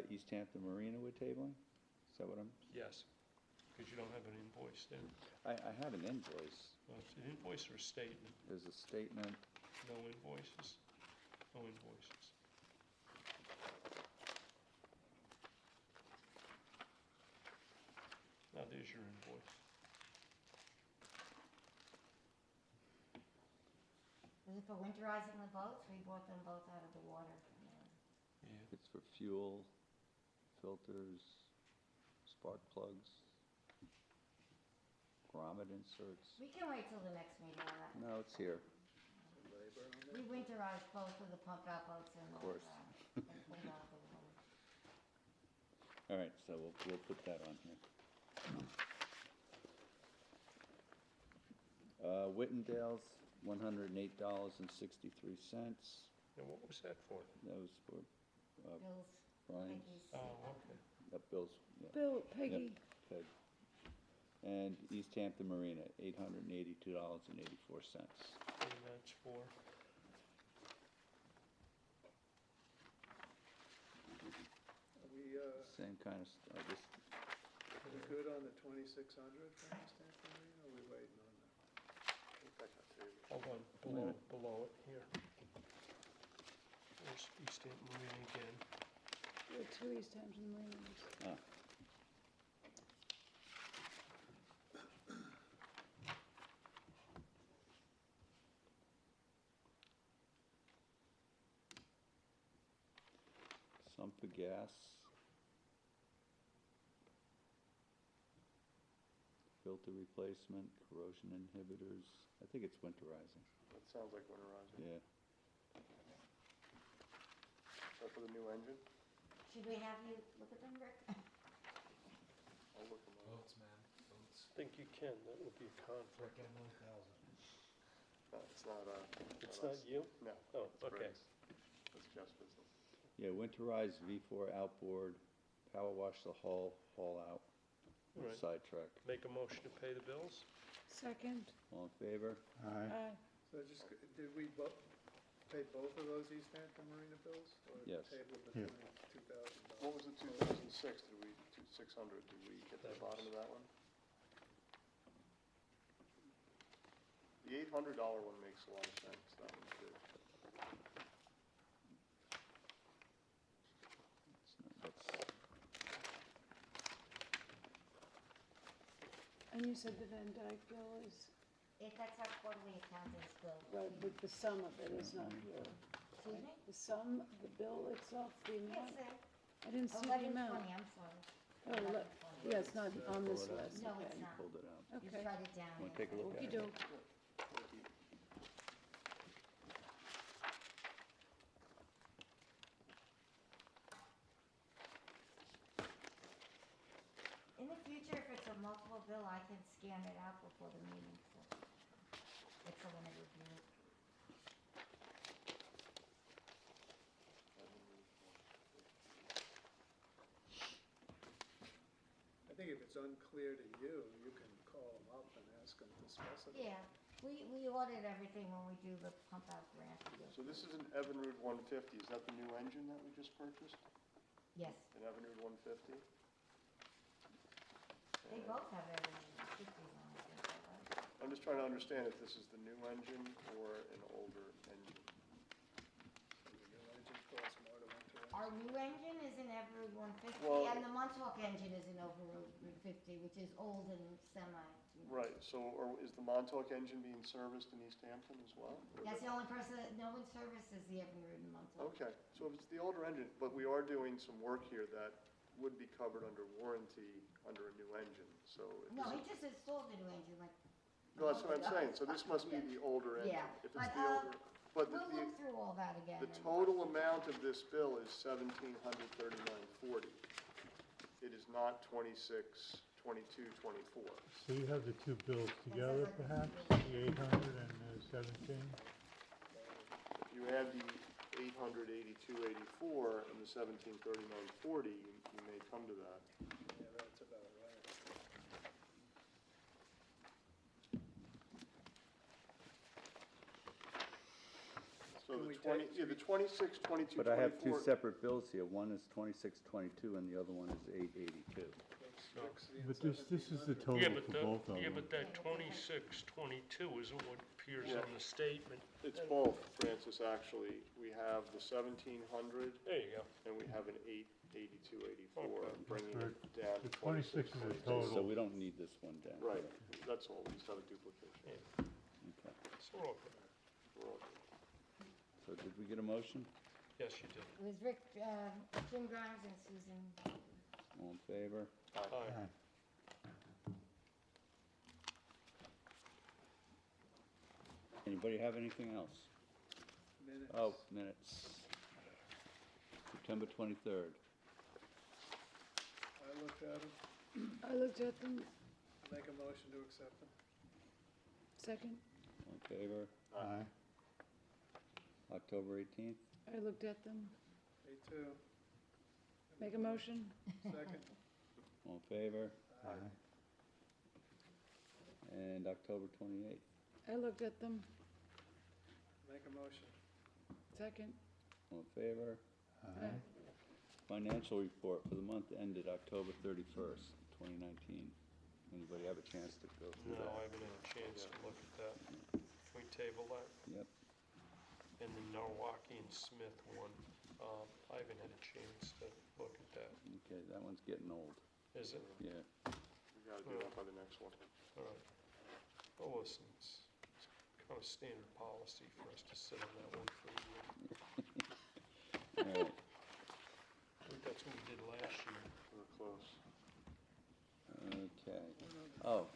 it. East Hampton Marina we're tabling? Is that what I'm, Yes, because you don't have an invoice there. I have an invoice. Well, it's an invoice or a statement, There's a statement. no invoices, no invoices. Now, there's your invoice. Is it for winterizing the boats? We brought them both out of the water. Yeah. It's for fuel, filters, spark plugs, grommet inserts. We can wait till the next meeting on that. No, it's here. We winterized both of the pump out boats and Of course. and pulled out of the water. All right, so we'll put that on here. Whittendale's, $108.63. And what was that for? That was for Bill's, Brian's. Peggy's. Oh, okay. Bill's, yeah. Bill, Peggy, Peg. And East Hampton Marina, $882.84. And that's for, Are we, Same kind of, just, are we good on the 2,600 from East Hampton Marine, or are we waiting on that? hold on, below it, here. There's East Hampton Marine again. there are two East Hampton Marinas. some for gas. Filter replacement, corrosion inhibitors. I think it's winterizing, That sounds like winterizing. yeah. Is that for the new engine? Should we have you look at them, Rick? I'll look them up. Boats, man, boats. I think you can, that would be a conflict. Rick M1000. No, it's not, It's not you? No. Oh, it's okay. Briggs. That's Jeff's business. Yeah, winterized V4 outboard, power wash the hull, haul out, Right. sidetrack. Make a motion to pay the bills? Second, All in favor? aye. So just, did we pay both of those East Hampton Marina bills? Yes. Or table the Yeah. $2,000? What was the 2006? Did we, 600, did we get to the bottom of that one? The $800 one makes a lot of sense, that one's good. That's, And you said the Van Dyke bill is, That's our quarterly accountant's bill. right, but the sum of it is not here. Excuse me? The sum, the bill itself, the Yes, amount, sir. I didn't see the 1120, amount. I'm sorry. Oh, yeah, it's not on this Pull it out. list, No, okay. it's not. pulled it out. You Okay. write it down. Want to yes. take a look at it? Okey-doke. In the future, if it's a multiple bill, I can scan it out before the meeting, so it's a winner review. I think if it's unclear to you, you can call them up and ask them to specify. Yeah, we audit everything when we do the pump out grant. So this is an Evinrude 150, is that the new engine that we just purchased? Yes, An Evinrude 150? they both have everything, 50s on it, I think, right? I'm just trying to understand if this is the new engine or an older engine. The new engine costs more to winterize. Our new engine is an Everroot 150, Well- and the Montauk engine is an Overroot 50, which is old and semi. Right, so is the Montauk engine being serviced in East Hampton as well? Or That's the- the only person, no one services the Everroot in Montauk. Okay, so if it's the older engine, but we are doing some work here that would be covered under warranty under a new engine, so. if No, this he is- just installed the new engine, like. a No, that's what I'm month ago. saying, so this must be the older engine. Yeah, If it's but, the older, but We'll look through all that again. the and- total amount of this bill is $1,739.40. It is not 26, 22, 24. So you have the two bills together, like the two perhaps, bills. the 800 and the 17? If you add the 882.84 and the 1739.40, you may come to that. Yeah, that's about right. So Can the we 20, take yeah, the 26, 22, 24. But I have two separate bills here. One is 2622 and the other one is 882. But this is the total Yeah, but for both of them. yeah, but that 2622 isn't what appears Yeah. on the statement. It's both, Francis, actually. We have the 1,700 There you go. and we have an 882.84, Okay. bringing Right. it down to The 26 is the 2622. So total. we don't need this one down. Right, that's all, we just have a duplication. Okay. So we're okay. We're all good. So did we get a motion? Yes, you did. It was Rick, Jim Grimes and Susan. All in favor? Aye. Anybody have anything else? Minutes. Oh, minutes. September 23rd. I looked at them, I looked at them, make a motion to accept them. second, All in favor? Aye. October 18th? I looked at them, Me too. make a motion, Second. All in favor? Aye. And October 28th? I looked at them, Make a motion. second, All in favor? Aye. Financial report for the month ended October 31st, 2019. Anybody have a chance to go through No, that? I haven't had a chance to look at that. Can we table that? Yep. And the Norwalkie and Smith one, I haven't had a chance to look at that. Okay, that one's getting old. Is it? Yeah. We gotta do that by the next one. All right. Well, listen, it's kind of standard policy for us to sit on that one for a year. All right. I think that's what we did last year. We're close. Okay. Oh.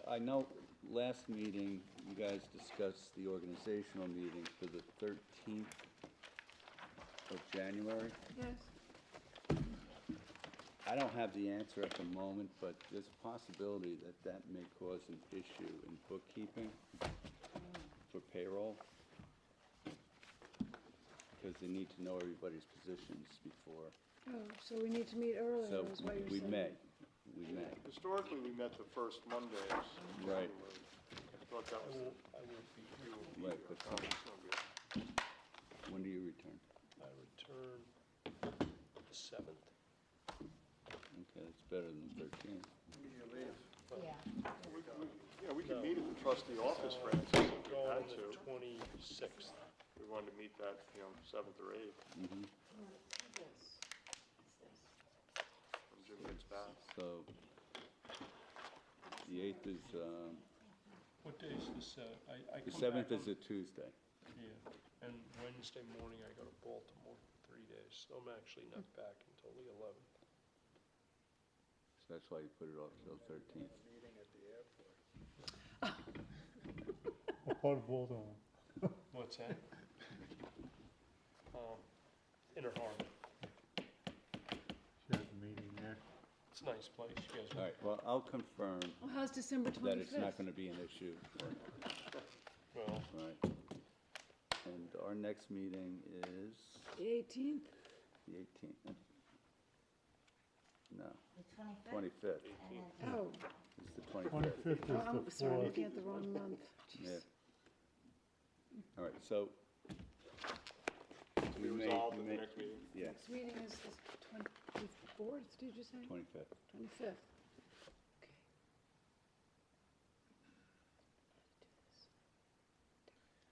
I know last meeting, you guys discussed the organizational meeting for the 13th of January. yes. I don't have the answer at the moment, but there's a possibility that that may cause an issue in bookkeeping for payroll. Because they need to know everybody's positions before. Oh, so we need to meet earlier, So is what you're we saying? we may. Historically, we met the first Mondays. in Right. January. I thought that was. I won't be here. Right, but Oh, that's no good. when do you return? I return the 7th. Okay, that's better than 13th. You leave. Yeah. Yeah, we can meet at the trustee office, Francis, I'm if we going had on the to. 26th. We wanted to meet that, 7th or 8th, Mhm. when Jim gets back. So, the 8th is, What day is this? I the come 7th back is on- a Tuesday. Yeah, and Wednesday morning I go to Baltimore for 3 days, so I'm actually not back until the 11th. So that's why you put it off till 13th. Meeting at the airport. What part of Baltimore? What's that? Inner Harbor. She has a meeting there. It's a nice place, you guys. All right, well, I'll confirm Well, how's December that it's not 25th? gonna be an issue. Well, Right. And our next meeting is The 18th? the 18th. No, The 25th? 25th. And then Oh, It's the 25th. 25th oh, is I'm the sorry, I'm 4th. looking at the wrong month. Yeah. Jeez. All right, so. To be resolved at the next meeting. Yeah, Next meeting is the 24th, did you say? 25th. 25th. Okay.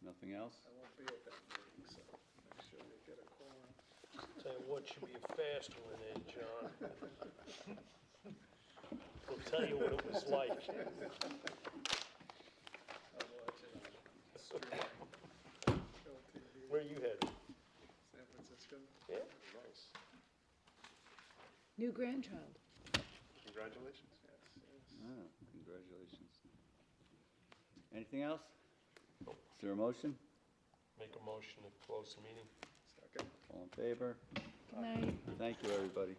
Nothing else? I won't be at that meeting, so make sure you get a quorum. tell you what, should be a fast one then, John. We'll tell you what it was like. I'll watch it on stream. Show TV. Where you headed? San Francisco. Yeah? Nice. New grandchild. Congratulations. Yes, yes. Oh, congratulations. Anything else? Is there a motion? Make a motion to close the meeting. Second. All in favor? Good night. Thank you, everybody.